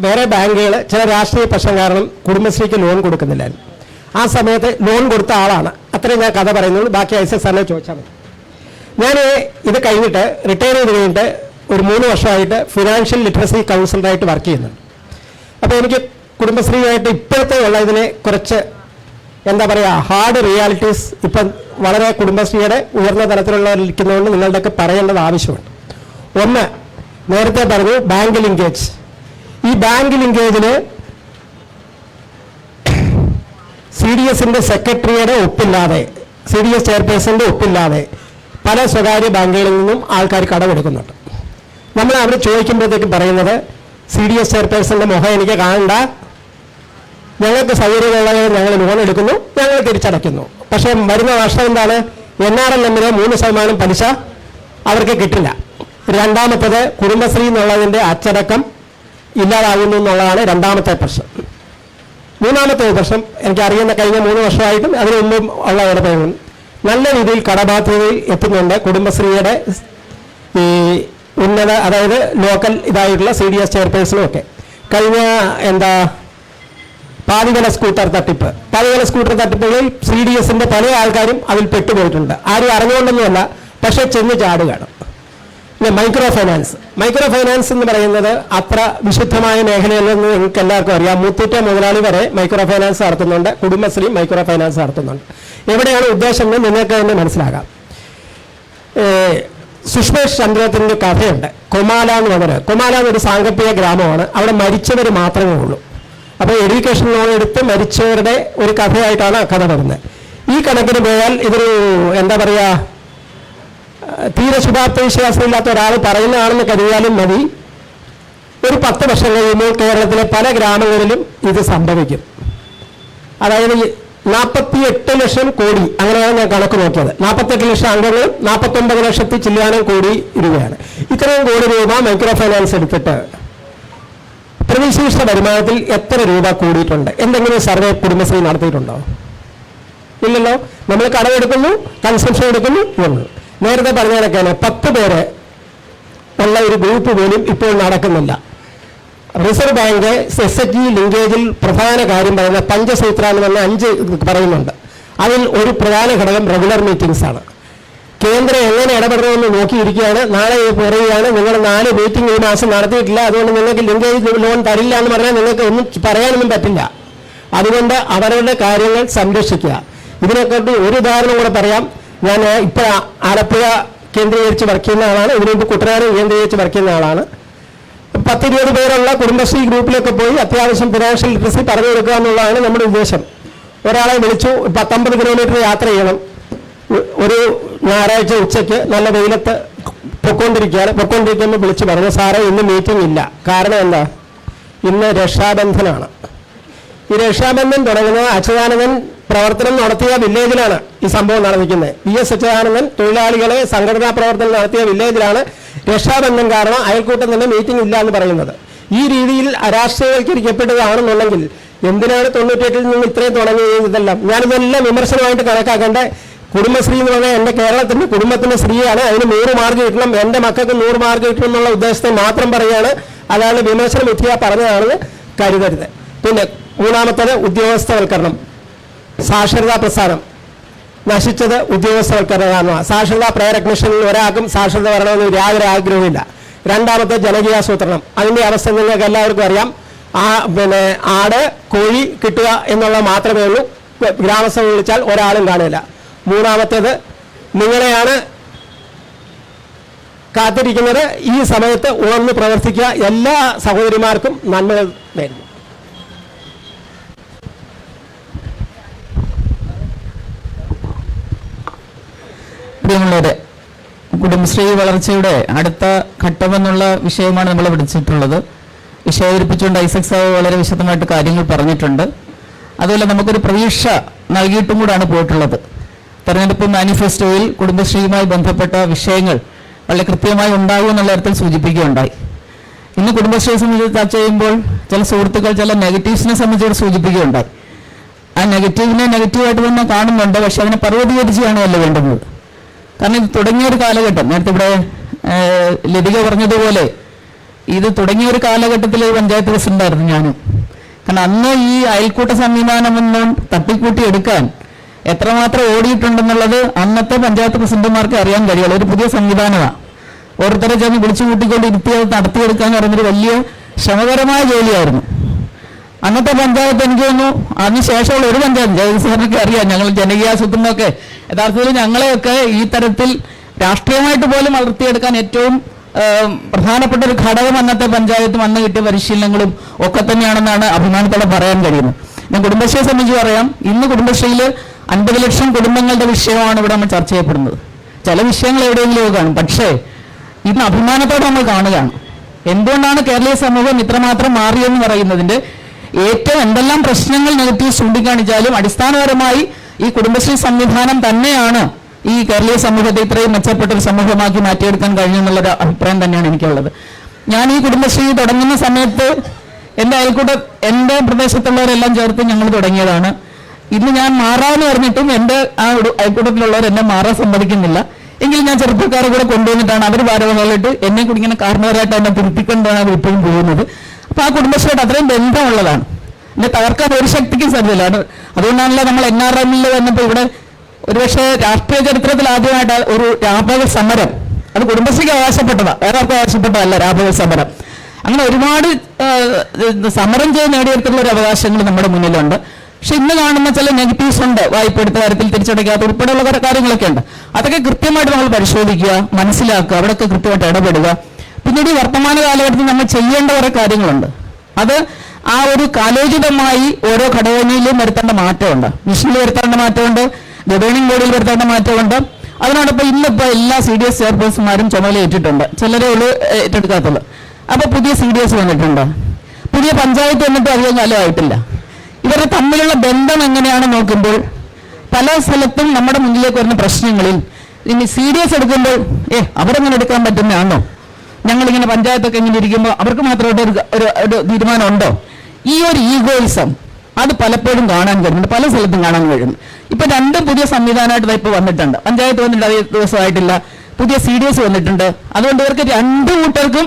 വേറെ ബാങ്കുകൾ ചില രാഷ്ട്രീയ പ്രശ്നം കാരണം കുടുംബശ്രീക്ക് ലോൺ കൊടുക്കുന്നില്ലായിരുന്നു. ആ സമയത്ത് ലോൺ കൊടുത്ത ആളാണ്. അത്രയും ഞാൻ കഥ പറയുന്നുള്ളൂ, ബാക്കി ഐസക് സാറിനെ ചോദിച്ചാൽ മതി. ഞാൻ ഇത് കഴിഞ്ഞിട്ട് റിട്ടയർ ചെയ്ത് കഴിഞ്ഞിട്ട് ഒരു 3 വർഷമായിട്ട് ഫിനാൻഷ്യൽ ലിറ്ററസി കൗൺസിലറായിട്ട് വർക്ക് ചെയ്യുന്നുണ്ട്. അപ്പോൾ എനിക്ക് കുടുംബശ്രീയായിട്ട് ഇപ്പോഴത്തെ ഉള്ള ഇതിനെ കുറച്ച് എന്താ പറയുക ഹാർഡ് റിയാലിറ്റീസ് ഇപ്പം വളരെ കുടുംബശ്രീയുടെ ഉയർന്ന തലത്തിലുള്ളവരിക്കുന്നതുകൊണ്ട് നിങ്ങളുടെയൊക്കെ പറയേണ്ടത് ആവശ്യമുണ്ട്. ഒന്ന്, നേരത്തെ പറഞ്ഞു ബാങ്ക് ലിങ്കേജ്. ഈ ബാങ്ക് ലിങ്കേജിന് CDSന്റെ സെക്രട്ടറിയുടെ ഒപ്പില്ലാതെ, CDS ചെയർപേഴ്സന്റെ ഒപ്പില്ലാതെ പല സ്വകാര്യ ബാങ്കുകളിൽ നിന്നും ആൾക്കാർ കടമെടുക്കുന്നുണ്ട്. നമ്മൾ അവിടെ ചോദിക്കുമ്പോഴത്തേക്ക് പറയുന്നത് CDS ചെയർപേഴ്സന്റെ മുഖം എനിക്ക് കാണണ്ട, ഞങ്ങൾക്ക് സൗകര്യമുള്ളത് ഞങ്ങൾ ലോൺ എടുക്കുന്നു, ഞങ്ങൾ തിരിച്ചടയ്ക്കുന്നു. പക്ഷേ വരുന്ന വർഷം എന്താണ്, NRLM-ന് 3% പലിശ അവർക്ക് കിട്ടില്ല. രണ്ടാമത്തത് കുടുംബശ്രീ എന്നുള്ളതിൻ്റെ അച്ചടക്കം ഇല്ലാതാകുന്നു എന്നുള്ളതാണ് രണ്ടാമത്തെ പ്രശ്നം. മൂന്നാമത്തെ പ്രശ്നം എനിക്കറിയുന്ന കഴിഞ്ഞ 3 വർഷമായിട്ടും അതിനു മുമ്പും ഉള്ള ഇടപെടൽ നല്ല രീതിയിൽ കടബാധ്യതയിൽ എത്തുന്നുണ്ട് കുടുംബശ്രീയുടെ ഈ ഉന്നത, അതായത് ലോക്കൽ ഇതായിട്ടുള്ള CDS ചെയർപേഴ്സണും ഒക്കെ. കഴിഞ്ഞ പാതികല സ്കൂട്ടർ തട്ടിപ്പുകളിൽ CDSന്റെ പല ആൾക്കാരും അതിൽ പെട്ടുപോയിട്ടുണ്ട്. ആരും അറിഞ്ഞുകൊണ്ടൊന്നുമല്ല, പക്ഷേ ചെന്ന് ചാടുകയാണ്. പിന്നെ മൈക്രോ ഫൈനാൻസ് എന്ന് പറയുന്നത് അത്ര വിശുദ്ധമായ മേഖലയിലെന്ന് നിങ്ങൾക്ക് എല്ലാവർക്കും അറിയാം. മുത്തൂറ്റ മുതലാളി വരെ മൈക്രോ ഫൈനാൻസ് നടത്തുന്നുണ്ട്, കുടുംബശ്രീ മൈക്രോ ഫൈനാൻസ് നടത്തുന്നുണ്ട്. എവിടെയാണ് ഉദ്ദേശം എന്ന് നിങ്ങൾക്ക് തന്നെ മനസ്സിലാകാം. സുഷ്മേഷ് ചന്ദ്രത്തിൻ്റെ കഥയുണ്ട്, കൊമാല എന്ന് പറഞ്ഞത്. കൊമാല എന്നൊരു സാങ്കല്പിക ഗ്രാമമാണ്, അവിടെ മരിച്ചവർ മാത്രമേ ഉള്ളൂ. അപ്പോൾ എഡ്യൂക്കേഷൻ ലോൺ എടുത്ത് മരിച്ചവരുടെ ഒരു കഥയായിട്ടാണ് ആ കഥ വരുന്നത്. ഈ കണക്കിന് പോയാൽ ഇതൊരു എന്താ പറയുക, തീരെ ശുഭാപ്തി വിശ്വാസമില്ലാത്ത ഒരാൾ പറയുന്നതാണെന്ന് കരുതിയാലും മതി. ഒരു 10 വർഷം കഴിയുമ്പോൾ കേരളത്തിലെ പല ഗ്രാമങ്ങളിലും ഇത് സംഭവിക്കും. അതായത് 48 ലക്ഷം കോടി, അങ്ങനെയാണ് ഞാൻ കണക്ക് നോക്കിയത്. 48 ലക്ഷം അംഗങ്ങളും 49 ലക്ഷത്തി ചില്ലാനം കോടി രൂപയാണ്. ഇത്രയും കോടി രൂപ മൈക്രോ ഫൈനാൻസ് എടുത്തിട്ട് പ്രതിശീർഷ വരുമാനത്തിൽ എത്ര രൂപ കൂടിയിട്ടുണ്ട്? എന്തെങ്കിലും സർവേ കുടുംബശ്രീ നടത്തിയിട്ടുണ്ടോ? ഇല്ലല്ലോ. നമ്മൾ കടമെടുക്കുന്നു, കൺസംഷൻ എടുക്കുന്നു, ഇതൊന്നും. നേരത്തെ പറഞ്ഞതൊക്കെയാണ് 10 പേര് ഉള്ള ഒരു ഗ്രൂപ്പ് പോലും ഇപ്പോൾ നടക്കുന്നില്ല. റിസർവ് ബാങ്ക് SHG ലിങ്കേജിൽ പ്രധാന കാര്യം പറയുന്ന പഞ്ചസൂത്ര എന്ന് പറഞ്ഞ 5 പറയുന്നുണ്ട്. അതിൽ ഒരു പ്രധാന ഘടകം റെഗുലർ മീറ്റിംഗ്സ് ആണ്. കേന്ദ്രം എങ്ങനെ ഇടപെടണമെന്ന് നോക്കിയിരിക്കുകയാണ്. നാളെ പറയുകയാണ് നിങ്ങൾ 4 മീറ്റിംഗ് ഈ മാസം നടത്തിയിട്ടില്ല, അതുകൊണ്ട് നിങ്ങൾക്ക് ലിങ്കേജ് ലോൺ തരില്ല എന്ന് പറഞ്ഞാൽ നിങ്ങൾക്ക് ഒന്നും പറയാനൊന്നും പറ്റില്ല. അതുകൊണ്ട് അവരുടെ കാര്യങ്ങൾ സംരക്ഷിക്കുക. ഇതിനെക്കൊണ്ട് ഒരു ഉദാഹരണം കൂടെ പറയാം. ഞാൻ ഇപ്പോൾ ആലപ്പുഴ കേന്ദ്രീകരിച്ച് വർക്ക് ചെയ്യുന്ന ആളാണ്, ഇതിനു മുമ്പ് കുട്ടനാട് കേന്ദ്രീകരിച്ച് വർക്ക് ചെയ്യുന്ന ആളാണ്. 10-20 പേരുള്ള കുടുംബശ്രീ ഗ്രൂപ്പിലൊക്കെ പോയി അത്യാവശ്യം ഫിനാൻഷ്യൽ ലിറ്ററസി പറഞ്ഞു കൊടുക്കുക എന്നുള്ളതാണ് നമ്മുടെ ഉദ്ദേശം. ഒരാളെ വിളിച്ചു, 50 കിലോമീറ്റർ യാത്ര ചെയ്യണം, ഒരു ഞായറാഴ്ച ഉച്ചയ്ക്ക് നല്ല വെയിലത്ത് പൊക്കോണ്ടിരിക്കുമ്പോൾ വിളിച്ച് പറഞ്ഞു, സാറേ ഇന്ന് മീറ്റിംഗ് ഇല്ല. കാരണം എന്താ? ഇന്ന് രക്ഷാബന്ധനാണ്. ഈ രക്ഷാബന്ധൻ തുടങ്ങുന്നത് അച്യുതാനന്ദൻ പ്രവർത്തനം നടത്തിയ വില്ലേജിലാണ് ഈ സംഭവം നടന്നിരിക്കുന്നത്. VS അച്യുതാനന്ദൻ തൊഴിലാളികളെ സംഘടനാ പ്രവർത്തനം നടത്തിയ വില്ലേജിലാണ് രക്ഷാബന്ധൻ കാരണം അയൽക്കൂട്ടം തന്നെ മീറ്റിംഗ് ഇല്ല എന്ന് പറയുന്നത്. ഈ രീതിയിൽ അരാഷ്ട്രീയവൽക്കരിക്കപ്പെട്ടതാണെന്നുണ്ടെങ്കിൽ എന്തിനാണ് 98-ൽ നിന്ന് ഇത്രയും തുടങ്ങിയതെല്ലാം? ഞാനിതെല്ലാം വിമർശനമായിട്ട് കണക്കാക്കേണ്ട. കുടുംബശ്രീ എന്ന് പറഞ്ഞാൽ എൻ്റെ കേരളത്തിൻ്റെ കുടുംബത്തിൻ്റെ സ്ത്രീയാണ്, അതിന് 100 മാർക്ക് കിട്ടണം, എൻ്റെ മക്കൾക്ക് 100 മാർക്ക് കിട്ടണം എന്നുള്ള ഉദ്ദേശത്തെ മാത്രം പറയുകയാണ്. അതാണ് വിമർശന ബുദ്ധിയാ പറഞ്ഞതാണെന്ന് കരുതരുത്. പിന്നെ മൂന്നാമത്തേത് ഉദ്യോഗസ്ഥവൽക്കരണം. സാക്ഷരതാ പ്രസ്ഥാനം നശിച്ചത് ഉദ്യോഗസ്ഥവൽക്കരണമാണ്. സാക്ഷരതാ പ്രേരക മിഷനിൽ ഒരാൾക്കും സാക്ഷരത വരണമെന്ന് യാതൊരു ആഗ്രഹമില്ല. രണ്ടാമത്തെ ജനകീയാസൂത്രണം. അതിൻ്റെ അവസ്ഥ നിങ്ങൾക്ക് എല്ലാവർക്കും അറിയാം. പിന്നെ ആട് കോഴി കിട്ടുക എന്നുള്ള മാത്രമേ ഉള്ളൂ. ഗ്രാമസഭ വിളിച്ചാൽ ഒരാളും കാണില്ല. മൂന്നാമത്തേത് നിങ്ങളെയാണ് കാത്തിരിക്കുന്നത്. ഈ സമയത്ത് ഉണർന്ന് പ്രവർത്തിക്കുക. എല്ലാ സഹോദരിമാർക്കും നന്മകൾ നേരുന്നു. പ്രിയമുള്ളവരെ, കുടുംബശ്രീ വളർച്ചയുടെ അടുത്ത ഘട്ടമെന്നുള്ള വിഷയമാണ് നമ്മൾ വിളിച്ചിട്ടുള്ളത്. വിഷയം അവതരിപ്പിച്ചുകൊണ്ട് ഐസക് സാബ് വളരെ വിശദമായിട്ട് കാര്യങ്ങൾ പറഞ്ഞിട്ടുണ്ട്. അതുപോലെ നമുക്കൊരു പ്രതീക്ഷ നൽകിയിട്ടും കൂടാണ് പോയിട്ടുള്ളത്. തെരഞ്ഞെടുപ്പ് മാനിഫെസ്റ്റോയിൽ കുടുംബശ്രീയുമായി ബന്ധപ്പെട്ട വിഷയങ്ങൾ വളരെ കൃത്യമായി ഉണ്ടാകും എന്നുള്ള തരത്തിൽ സൂചിപ്പിക്കുകയുണ്ടായി. ഇന്ന് കുടുംബശ്രീയെ സംബന്ധിച്ച് ചർച്ച ചെയ്യുമ്പോൾ ചില സുഹൃത്തുക്കൾ ചില നെഗറ്റീവ്സിനെ സംബന്ധിച്ച് സൂചിപ്പിക്കുകയുണ്ടായി. ആ നെഗറ്റീവിനെ നെഗറ്റീവായിട്ട് തന്നെ കാണുന്നുണ്ട്, പക്ഷെ അതിനെ പർവ്വതീകരിക്കുകയാണ് അല്ല വേണ്ടുന്നത്. കാരണം ഇത് തുടങ്ങിയൊരു കാലഘട്ടം, നേരത്തെ ഇവിടെ ലതിക പറഞ്ഞതുപോലെ ഇത് തുടങ്ങിയൊരു കാലഘട്ടത്തിൽ പഞ്ചായത്ത് പ്രസിഡന്റായിരുന്നു ഞാനും. കാരണം അന്ന് ഈ അയൽക്കൂട്ട സംവിധാനമൊന്നും തട്ടിക്കൂട്ടി എടുക്കാൻ എത്രമാത്രം ഓടിയിട്ടുണ്ടെന്നുള്ളത് അന്നത്തെ പഞ്ചായത്ത് പ്രസിഡന്റുമാർക്ക് അറിയാൻ കഴിയുള്ളൂ. ഒരു പുതിയ സംവിധാനമാണ്. ഓരോരുത്തരെ ചെന്ന് വിളിച്ചു കൂട്ടിക്കൊണ്ട് ഇരുത്തി അത് നടത്തിയെടുക്കുക എന്ന് പറയുന്നൊരു വലിയ ശ്രമകരമായ ജോലിയായിരുന്നു. അന്നത്തെ പഞ്ചായത്ത് എനിക്ക് തോന്നുന്നു അതിനുശേഷമുള്ള ഒരു പഞ്ചായത്ത് ജഗദീശ്വരനൊക്കെ അറിയാം, ഞങ്ങൾ ജനകീയാസൂത്രണമൊക്കെ യഥാർത്ഥത്തിൽ ഞങ്ങളെയൊക്കെ ഈ തരത്തിൽ രാഷ്ട്രീയമായിട്ട് പോലും വളർത്തിയെടുക്കാൻ ഏറ്റവും പ്രധാനപ്പെട്ട ഒരു ഘടകം അന്നത്തെ പഞ്ചായത്തും അന്ന് കിട്ടിയ പരിശീലനങ്ങളും ഒക്കെ തന്നെയാണെന്നാണ് അഭിമാനത്തോടെ പറയാൻ കഴിയുന്നത്. ഞാൻ കുടുംബശ്രീയെ സംബന്ധിച്ച് പറയാം, ഇന്ന് കുടുംബശ്രീയിൽ 50 ലക്ഷം കുടുംബങ്ങളുടെ വിഷയമാണ് ഇവിടെ നമ്മൾ ചർച്ച ചെയ്യപ്പെടുന്നത്. ചില വിഷയങ്ങൾ എവിടെയെങ്കിലും കാണും, പക്ഷേ ഇന്ന് അഭിമാനത്തോടെ നമ്മൾ കാണുകയാണ്. എന്തുകൊണ്ടാണ് കേരളീയ സമൂഹം ഇത്രമാത്രം മാറിയെന്ന് പറയുന്നതിന്റെ ഏറ്റവും എന്തെല്ലാം പ്രശ്നങ്ങൾ നെഗറ്റീവ് ചൂണ്ടിക്കാണിച്ചാലും അടിസ്ഥാനപരമായി ഈ കുടുംബശ്രീ സംവിധാനം തന്നെയാണ് ഈ കേരളീയ സമൂഹത്തെ ഇത്രയും മെച്ചപ്പെട്ട ഒരു സമൂഹമാക്കി മാറ്റിയെടുക്കാൻ കഴിഞ്ഞെന്നുള്ളൊരു അഭിപ്രായം തന്നെയാണ് എനിക്കുള്ളത്. ഞാൻ ഈ കുടുംബശ്രീ തുടങ്ങുന്ന സമയത്ത് എൻ്റെ പ്രദേശത്തുള്ളവരെല്ലാം ചേർത്ത് ഞങ്ങൾ തുടങ്ങിയതാണ്. ഇന്ന് ഞാൻ മാറാമെന്ന് പറഞ്ഞിട്ടും എൻ്റെ ആ അയൽക്കൂട്ടത്തിലുള്ളവർ എന്നെ മാറാൻ സമ്മതിക്കുന്നില്ല. എങ്കിലും ഞാൻ ചെറുപ്പക്കാരെ കൂടെ കൊണ്ടുവന്നിട്ടാണ് അവർ ഭാരവാഹികളായിട്ട് എന്നെ കൂടി ഇങ്ങനെ കാരണവരായിട്ട് എന്നെ തിരുത്തിക്കൊണ്ടാണ് ഇപ്പോഴും പോകുന്നത്. അപ്പൊ ആ കുടുംബശ്രീയായിട്ട് അത്രയും ബന്ധമുള്ളതാണ്. എന്നെ തകർക്കാൻ ഒരു ശക്തിക്കും സാധ്യതയില്ല. അതുകൊണ്ടാണല്ലോ നമ്മൾ NRMൽ വന്നപ്പോൾ ഇവിടെ ഒരുപക്ഷെ രാഷ്ട്രീയ ചരിത്രത്തിൽ ആദ്യമായിട്ട് ഒരു രാപകൽ സമരം, അത് കുടുംബശ്രീക്ക് അവകാശപ്പെട്ടതാ, വേറെ ആർക്കും അവകാശപ്പെട്ടതല്ല രാപകൽ സമരം. അങ്ങനെ ഒരുപാട് സമരം ചെയ്ത് നേടിയെടുത്തുള്ള ഒരു അവകാശങ്ങൾ നമ്മുടെ മുന്നിലുണ്ട്. പക്ഷെ ഇന്ന് കാണുന്ന ചില നെഗറ്റീവ്സ് ഉണ്ട്, വായ്പ എടുത്ത കാര്യത്തിൽ തിരിച്ചടയ്ക്കാത്ത ഉൾപ്പെടെയുള്ള കുറെ കാര്യങ്ങളൊക്കെ ഉണ്ട്. അതൊക്കെ കൃത്യമായിട്ട് നമ്മൾ പരിശോധിക്കുക, മനസ്സിലാക്കുക, അവിടെയൊക്കെ കൃത്യമായിട്ട് ഇടപെടുക. പിന്നീട് ഈ വർത്തമാന കാലഘട്ടത്തിൽ നമ്മൾ ചെയ്യേണ്ട കുറെ കാര്യങ്ങളുണ്ട്. അത് ആ ഒരു കാലോചിതമായി ഓരോ ഘടകങ്ങളിലും വരുത്തേണ്ട മാറ്റമുണ്ട്. മിഷനിൽ വരുത്തേണ്ട മാറ്റമുണ്ട്, ഗവേണിംഗ് ബോഡിയിൽ വരുത്തേണ്ട മാറ്റമുണ്ട്. അതിനോടൊപ്പം ഇന്നിപ്പോൾ എല്ലാ CDS ചെയർപേഴ്സന്മാരും ചുമതല ഏറ്റിട്ടുണ്ട്, ചിലരെ ഉള്ളു ഏറ്റെടുക്കാത്തുള്ളൂ. അപ്പോൾ പുതിയ CDS വന്നിട്ടുണ്ട്, പുതിയ പഞ്ചായത്ത് വന്നിട്ട് അധികം കാലമായിട്ടില്ല. ഇവരുടെ തമ്മിലുള്ള ബന്ധം എങ്ങനെയാണെന്ന് നോക്കുമ്പോൾ പല സ്ഥലത്തും നമ്മുടെ മുന്നിലേക്ക് വരുന്ന പ്രശ്നങ്ങളിൽ ഇനി CDS എടുക്കുമ്പോൾ അവരെങ്ങനെ എടുക്കാൻ പറ്റുന്നതാണോ, ഞങ്ങളിങ്ങനെ പഞ്ചായത്തൊക്കെ ഇങ്ങനെ ഇരിക്കുമ്പോൾ അവർക്ക് മാത്രമായിട്ട് ഒരു തീരുമാനമുണ്ടോ? ഈ ഒരു ഈഗോയിസം അത് പലപ്പോഴും കാണാൻ കഴിയുന്നുണ്ട്, പല സ്ഥലത്തും കാണാൻ കഴിയുന്നു. ഇപ്പൊ രണ്ടും പുതിയ സംവിധാനമായിട്ട് ഇപ്പൊ വന്നിട്ടുണ്ട്. പഞ്ചായത്ത് വന്നിട്ട് അതേ ദിവസമായിട്ടില്ല, പുതിയ CDS വന്നിട്ടുണ്ട്. അതുകൊണ്ട് ഇവർക്ക് രണ്ടു കൂട്ടർക്കും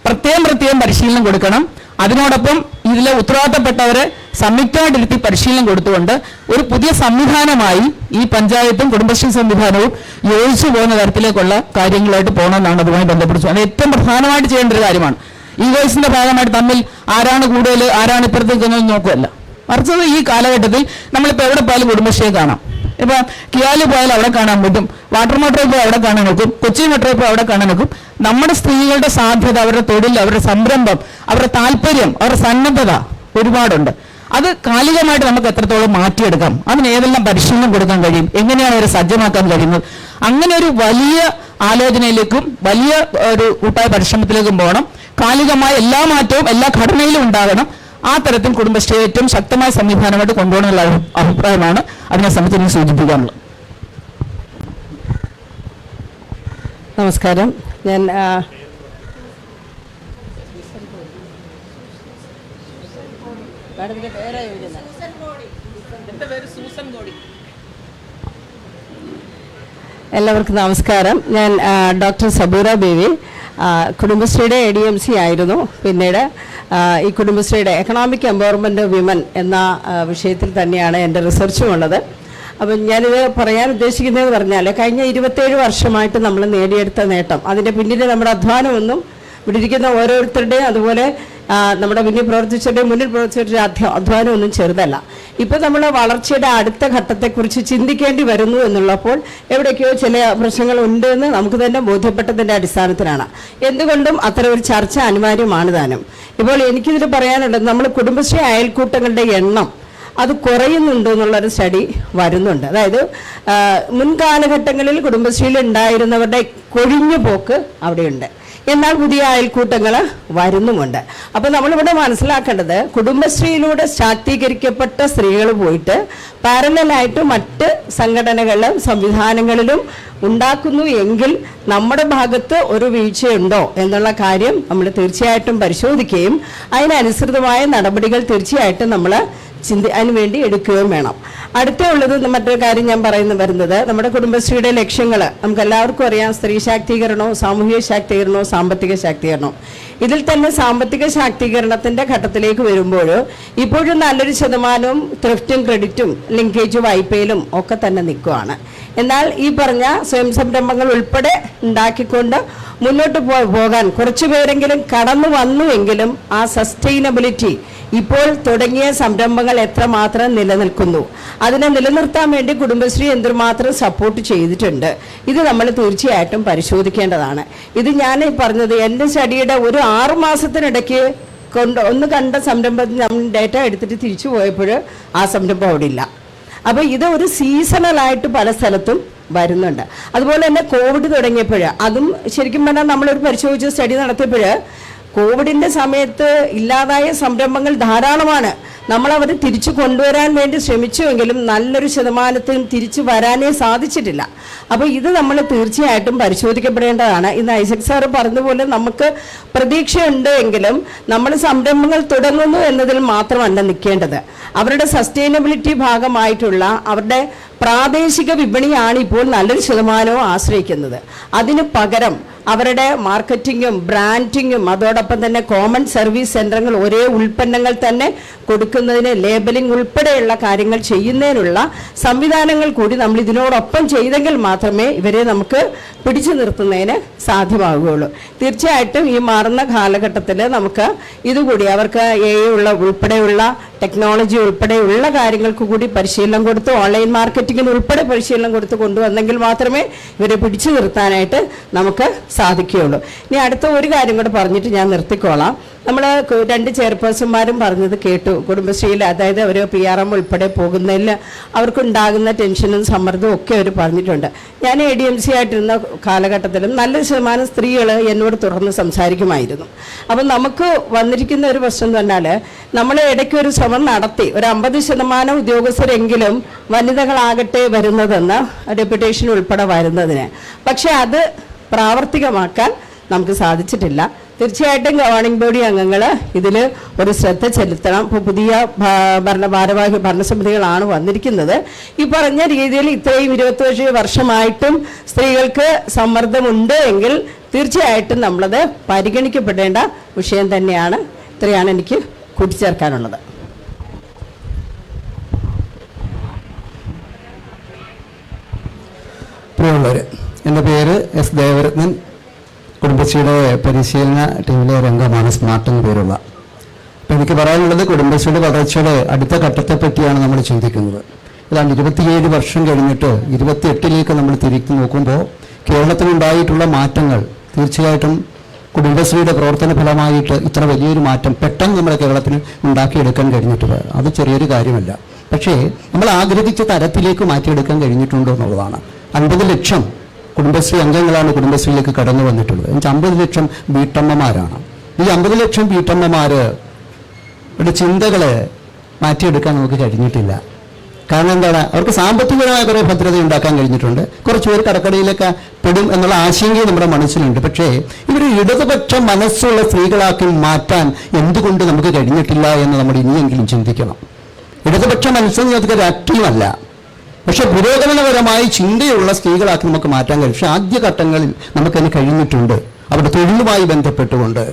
പ്രത്യേകം പരിശീലനം കൊടുക്കണം. അതിനോടൊപ്പം ഇതിലെ ഉത്തരവാദിത്തപ്പെട്ടവരെ സംയുക്തമായിട്ടിരുത്തി പരിശീലനം കൊടുത്തുകൊണ്ട് ഒരു പുതിയ സംവിധാനമായി ഈ പഞ്ചായത്തും കുടുംബശ്രീ സംവിധാനവും യോജിച്ചു പോകുന്ന തരത്തിലേക്കുള്ള കാര്യങ്ങളായിട്ട് പോകണമെന്നാണ് അതുമായി ബന്ധപ്പെട്ട്. അത് ഏറ്റവും പ്രധാനമായിട്ട് ചെയ്യേണ്ട ഒരു കാര്യമാണ്. ഈ വോയിസിന്റെ ഭാഗമായിട്ട് തമ്മിൽ ആരാണ് കൂടുതൽ ആരാണ് ഇപ്പുറത്തേക്കെന്നൊന്നും നോക്കുകയല്ല, മറിച്ചത് ഈ കാലഘട്ടത്തിൽ നമ്മളിപ്പോൾ എവിടെ പോയാലും കുടുംബശ്രീയെ കാണാം. ഇപ്പൊ കിയാലിൽ പോയാൽ അവിടെ കാണാൻ പറ്റും, വാട്ടർ മെട്രോയിൽ പോയി അവിടെ കാണാൻ നോക്കും, കൊച്ചി മെട്രോയിൽ പോയി അവിടെ കാണാൻ നോക്കും. നമ്മുടെ സ്ത്രീകളുടെ സാധ്യത, അവരുടെ തൊഴിൽ, അവരുടെ സംരംഭം, അവരുടെ താല്പര്യം, അവരുടെ സന്നദ്ധത ഒരുപാടുണ്ട്. അത് കാലികമായിട്ട് നമുക്ക് എത്രത്തോളം മാറ്റിയെടുക്കാം, അതിന് ഏതെല്ലാം പരിശീലനം കൊടുക്കാൻ കഴിയും, എങ്ങനെയാണ് അവരെ സജ്ജമാക്കാൻ കഴിയുന്നത്, അങ്ങനെ ഒരു വലിയ ആലോചനയിലേക്കും വലിയ ഒരു കൂട്ടായ പരിശ്രമത്തിലേക്കും പോകണം. കാലികമായ എല്ലാ മാറ്റവും എല്ലാ ഘടനയിലും ഉണ്ടാകണം. ആ തരത്തിൽ കുടുംബശ്രീ ഏറ്റവും ശക്തമായ സംവിധാനമായിട്ട് കൊണ്ടുപോകണമെന്നുള്ള അഭിപ്രായമാണ് അതിനെ സംബന്ധിച്ച് എനിക്ക് സൂചിപ്പിക്കാനുള്ളത്. നമസ്കാരം. ഞാൻ എല്ലാവർക്കും നമസ്കാരം. ഞാൻ ഡോക്ടർ സബൂറ ബേബി, കുടുംബശ്രീയുടെ ADMC ആയിരുന്നു. പിന്നീട് ഈ കുടുംബശ്രീയുടെ എക്കണോമിക് എംപവർമെൻറ്റ് വിമൻ എന്ന വിഷയത്തിൽ തന്നെയാണ് എൻ്റെ റിസർച്ചും ഉള്ളത്. അപ്പം ഞാനിത് പറയാൻ ഉദ്ദേശിക്കുന്നതെന്ന് പറഞ്ഞാൽ കഴിഞ്ഞ 27 വർഷമായിട്ട് നമ്മൾ നേടിയെടുത്ത നേട്ടം, അതിൻ്റെ പിന്നിൽ നമ്മുടെ അധ്വാനമൊന്നും ഇവിടെ ഇരിക്കുന്ന ഓരോരുത്തരുടെയും അതുപോലെ നമ്മുടെ മുന്നിൽ പ്രവർത്തിച്ചവരുടെ അധ്വാനമൊന്നും ചെറുതല്ല. ഇപ്പം നമ്മൾ വളർച്ചയുടെ അടുത്ത ഘട്ടത്തെക്കുറിച്ച് ചിന്തിക്കേണ്ടി വരുന്നു എന്നുള്ളപ്പോൾ എവിടേക്കോ ചില പ്രശ്നങ്ങളുണ്ട് എന്ന് നമുക്ക് തന്നെ ബോധ്യപ്പെട്ടതിൻ്റെ അടിസ്ഥാനത്തിലാണ്. എന്തുകൊണ്ടും അത്തരം ഒരു ചർച്ച അനിവാര്യമാണ് താനും. ഇപ്പോൾ എനിക്കിതിൽ പറയാനുള്ളത്, നമ്മൾ കുടുംബശ്രീ അയൽക്കൂട്ടങ്ങളുടെ എണ്ണം അത് കുറയുന്നുണ്ടോ എന്നുള്ളൊരു സ്റ്റഡി വരുന്നുണ്ട്. അതായത് മുൻകാലഘട്ടങ്ങളിൽ കുടുംബശ്രീയിൽ ഉണ്ടായിരുന്നവരുടെ കൊഴിഞ്ഞു പോക്ക് അവിടെയുണ്ട്, എന്നാൽ പുതിയ അയൽക്കൂട്ടങ്ങൾ വരുന്നുമുണ്ട്. അപ്പോൾ നമ്മളിവിടെ മനസ്സിലാക്കേണ്ടത്, കുടുംബശ്രീയിലൂടെ ശാക്തീകരിക്കപ്പെട്ട സ്ത്രീകൾ പോയിട്ട് പാരലലായിട്ട് മറ്റ് സംഘടനകളിലും സംവിധാനങ്ങളിലും ഉണ്ടാക്കുന്നു എങ്കിൽ നമ്മുടെ ഭാഗത്ത് ഒരു വീഴ്ചയുണ്ടോ എന്നുള്ള കാര്യം നമ്മൾ തീർച്ചയായിട്ടും പരിശോധിക്കുകയും അതിനനുസൃതമായ നടപടികൾ തീർച്ചയായിട്ടും നമ്മൾ അതിന് വേണ്ടി എടുക്കുകയും വേണം. അടുത്തുള്ളത് മറ്റൊരു കാര്യം ഞാൻ വരുന്നത് നമ്മുടെ കുടുംബശ്രീയുടെ ലക്ഷ്യങ്ങൾ നമുക്ക് എല്ലാവർക്കും അറിയാം. സ്ത്രീ ശാക്തീകരണവും സാമൂഹിക ശാക്തീകരണവും സാമ്പത്തിക ശാക്തീകരണവും. ഇതിൽ തന്നെ സാമ്പത്തിക ശാക്തീകരണത്തിന്റെ ഘട്ടത്തിലേക്ക് വരുമ്പോൾ ഇപ്പോഴും നല്ലൊരു ശതമാനവും ത്രിഫ്റ്റും ക്രെഡിറ്റും ലിങ്കേജ് വായ്പയിലും ഒക്കെ തന്നെ നിൽക്കുകയാണ്. എന്നാൽ ഈ പറഞ്ഞ സ്വയം സംരംഭങ്ങൾ ഉൾപ്പെടെ ഉണ്ടാക്കിക്കൊണ്ട് മുന്നോട്ട് പോകാൻ കുറച്ചു പേരെങ്കിലും കടന്നു വന്നുവെങ്കിലും ആ സസ്റ്റൈനബിലിറ്റി ഇപ്പോൾ തുടങ്ങിയ സംരംഭങ്ങൾ എത്രമാത്രം നിലനിൽക്കുന്നു, അതിനെ നിലനിർത്താൻ വേണ്ടി കുടുംബശ്രീ എന്തുമാത്രം സപ്പോർട്ട് ചെയ്തിട്ടുണ്ട്, ഇത് നമ്മൾ തീർച്ചയായിട്ടും പരിശോധിക്കേണ്ടതാണ്. ഇത് ഞാൻ പറഞ്ഞത് എൻ്റെ സ്റ്റഡിയുടെ ഒരു 6 മാസത്തിനിടയ്ക്ക് ഒന്ന് കണ്ട സംരംഭത്തിൽ നമ്മൾ ഡേറ്റ എടുത്തിട്ട് തിരിച്ചു പോയപ്പോൾ ആ സംരംഭം അവിടെ ഇല്ല. അപ്പോൾ ഇത് ഒരു സീസണലായിട്ട് പല സ്ഥലത്തും വരുന്നുണ്ട്. അതുപോലെ തന്നെ കോവിഡ് തുടങ്ങിയപ്പോൾ അതും ശരിക്കും പറഞ്ഞാൽ നമ്മളൊരു പരിശോധിച്ച സ്റ്റഡി നടത്തിയപ്പോൾ കോവിഡിൻ്റെ സമയത്ത് ഇല്ലാതായ സംരംഭങ്ങൾ ധാരാളമാണ്. നമ്മളവർ തിരിച്ചു കൊണ്ടുവരാൻ വേണ്ടി ശ്രമിച്ചുവെങ്കിലും നല്ലൊരു ശതമാനത്തിനും തിരിച്ചു വരാനേ സാധിച്ചിട്ടില്ല. അപ്പോൾ ഇത് നമ്മൾ തീർച്ചയായിട്ടും പരിശോധിക്കപ്പെടേണ്ടതാണ്. ഇന്ന് ഐസക് സാറ് പറഞ്ഞതുപോലെ നമുക്ക് പ്രതീക്ഷയുണ്ട് എങ്കിലും നമ്മൾ സംരംഭങ്ങൾ തുടങ്ങുന്നു എന്നതിൽ മാത്രമല്ല നിൽക്കേണ്ടത്. അവരുടെ സസ്റ്റൈനബിലിറ്റി ഭാഗമായിട്ടുള്ള അവരുടെ പ്രാദേശിക വിപണിയാണ് ഇപ്പോൾ നല്ലൊരു ശതമാനവും ആശ്രയിക്കുന്നത്. അതിന് പകരം അവരുടെ മാർക്കറ്റിങ്ങും ബ്രാൻഡിങ്ങും അതോടൊപ്പം തന്നെ കോമൺ സർവീസ് സെൻ്ററുകൾ ഒരേ ഉൽപ്പന്നങ്ങൾ തന്നെ കൊടുക്കുന്നതിന് ലേബലിംഗ് ഉൾപ്പെടെയുള്ള കാര്യങ്ങൾ ചെയ്യുന്നതിനുള്ള സംവിധാനങ്ങൾ കൂടി നമ്മൾ ഇതിനോടൊപ്പം ചെയ്തെങ്കിൽ മാത്രമേ ഇവരെ നമുക്ക് പിടിച്ചു നിർത്തുന്നതിന് സാധ്യമാകുകയുള്ളൂ. തീർച്ചയായിട്ടും ഈ മാറുന്ന കാലഘട്ടത്തിൽ നമുക്ക് ഇതുകൂടി അവർക്ക് ഉൾപ്പെടെയുള്ള ടെക്നോളജി ഉൾപ്പെടെയുള്ള കാര്യങ്ങൾക്ക് കൂടി പരിശീലനം കൊടുത്ത് ഓൺലൈൻ മാർക്കറ്റിങ്ങിന് ഉൾപ്പെടെ പരിശീലനം കൊടുത്ത് കൊണ്ടുവന്നെങ്കിൽ മാത്രമേ ഇവരെ പിടിച്ചു നിർത്താനായിട്ട് നമുക്ക് സാധിക്കുകയുള്ളൂ. ഇനി അടുത്ത ഒരു കാര്യം കൂടെ പറഞ്ഞിട്ട് ഞാൻ നിർത്തിക്കോളാം. നമ്മൾ 2 ചെയർപേഴ്സന്മാരും പറഞ്ഞത് കേട്ടു. കുടുംബശ്രീയിൽ അതായത് അവർ PRM ഉൾപ്പെടെ പോകുന്നതിൽ അവർക്കുണ്ടാകുന്ന ടെൻഷനും സമ്മർദ്ദവും ഒക്കെ അവർ പറഞ്ഞിട്ടുണ്ട്. ഞാൻ ADMC ആയിട്ടിരുന്ന കാലഘട്ടത്തിലും നല്ലൊരു ശതമാനം സ്ത്രീകൾ എന്നോട് തുറന്ന് സംസാരിക്കുമായിരുന്നു. അപ്പം നമുക്ക് വന്നിരിക്കുന്ന ഒരു പ്രശ്നം എന്ന് പറഞ്ഞാൽ നമ്മൾ ഇടയ്ക്ക് ഒരു ശ്രമം നടത്തി ഒരു 50% ഉദ്യോഗസ്ഥരെങ്കിലും വനിതകളാകട്ടെ വരുന്നതെന്ന് ഡെപ്യൂട്ടേഷൻ ഉൾപ്പെടെ വരുന്നതിന്. പക്ഷെ അത് പ്രാവർത്തികമാക്കാൻ നമുക്ക് സാധിച്ചിട്ടില്ല. തീർച്ചയായിട്ടും ഗവേണിംഗ് ബോഡി അംഗങ്ങൾ ഇതിൽ ഒരു ശ്രദ്ധ ചെലുത്തണം. ഇപ്പോൾ പുതിയ ഭരണസമിതികളാണ് വന്നിരിക്കുന്നത്. ഈ പറഞ്ഞ രീതിയിൽ ഇത്രയും 27 വർഷമായിട്ടും സ്ത്രീകൾക്ക് സമ്മർദ്ദമുണ്ട് എങ്കിൽ തീർച്ചയായിട്ടും നമ്മളത് പരിഗണിക്കപ്പെടേണ്ട വിഷയം തന്നെയാണ്. ഇത്രയാണ് എനിക്ക് കൂട്ടിച്ചേർക്കാനുള്ളത്. പ്രിയമുള്ളവർ, എൻ്റെ പേര് S. ദേവരത്നൻ. കുടുംബശ്രീയുടെ പരിശീലന ടീമിലെ ഒരു അംഗമാണ് സ്മാർട്ട് എന്ന് പേരുള്ള. അപ്പം എനിക്ക് പറയാനുള്ളത് കുടുംബശ്രീയുടെ വളർച്ചയുടെ അടുത്ത ഘട്ടത്തെ പറ്റിയാണ് നമ്മൾ ചിന്തിക്കുന്നത്. ഇതാണ് 27 വർഷം കഴിഞ്ഞിട്ട് 28ലേക്ക് നമ്മൾ തിരിച്ചു നോക്കുമ്പോൾ കേരളത്തിലുണ്ടായിട്ടുള്ള മാറ്റങ്ങൾ തീർച്ചയായിട്ടും കുടുംബശ്രീയുടെ പ്രവർത്തന ഫലമായിട്ട് ഇത്ര വലിയൊരു മാറ്റം പെട്ടെന്ന് നമ്മുടെ കേരളത്തിന് ഉണ്ടാക്കിയെടുക്കാൻ കഴിഞ്ഞിട്ടുള്ളത് അത് ചെറിയൊരു കാര്യമല്ല. പക്ഷേ നമ്മൾ ആഗ്രഹിച്ച തരത്തിലേക്ക് മാറ്റിയെടുക്കാൻ കഴിഞ്ഞിട്ടുണ്ടോ എന്നുള്ളതാണ്. 50 ലക്ഷം കുടുംബശ്രീ അംഗങ്ങളാണ് കുടുംബശ്രീയിലേക്ക് കടന്നു വന്നിട്ടുള്ളത്. 50 ലക്ഷം വീട്ടമ്മമാരാണ്. ഈ 50 ലക്ഷം വീട്ടമ്മമാരുടെ ചിന്തകളെ മാറ്റിയെടുക്കാൻ നമുക്ക് കഴിഞ്ഞിട്ടില്ല. കാരണം എന്താണ്, അവർക്ക് സാമ്പത്തികമായ കുറേ ഭദ്രത ഉണ്ടാക്കാൻ കഴിഞ്ഞിട്ടുണ്ട്. കുറച്ച് പേർ കടക്കടയിലൊക്കെ പെടും എന്നുള്ള ആശങ്കയും നമ്മുടെ മനസ്സിലുണ്ട്. പക്ഷേ ഇവർ ഇടതുപക്ഷ മനസ്സുള്ള സ്ത്രീകളാക്കി മാറ്റാൻ എന്തുകൊണ്ട് നമുക്ക് കഴിഞ്ഞിട്ടില്ല എന്ന് നമ്മൾ ഇനിയെങ്കിലും ചിന്തിക്കണം. ഇടതുപക്ഷ മനസ്സെന്ന് അതൊക്കെ രാഷ്ട്രീയമല്ല, പക്ഷെ പുരോഗമനപരമായി ചിന്തയുള്ള സ്ത്രീകളാക്കി നമുക്ക് മാറ്റാൻ കഴിയും. പക്ഷെ ആദ്യഘട്ടങ്ങളിൽ നമുക്കതിന് കഴിഞ്ഞിട്ടുണ്ട്. അവരുടെ തൊഴിലുമായി ബന്ധപ്പെട്ടുകൊണ്ട്,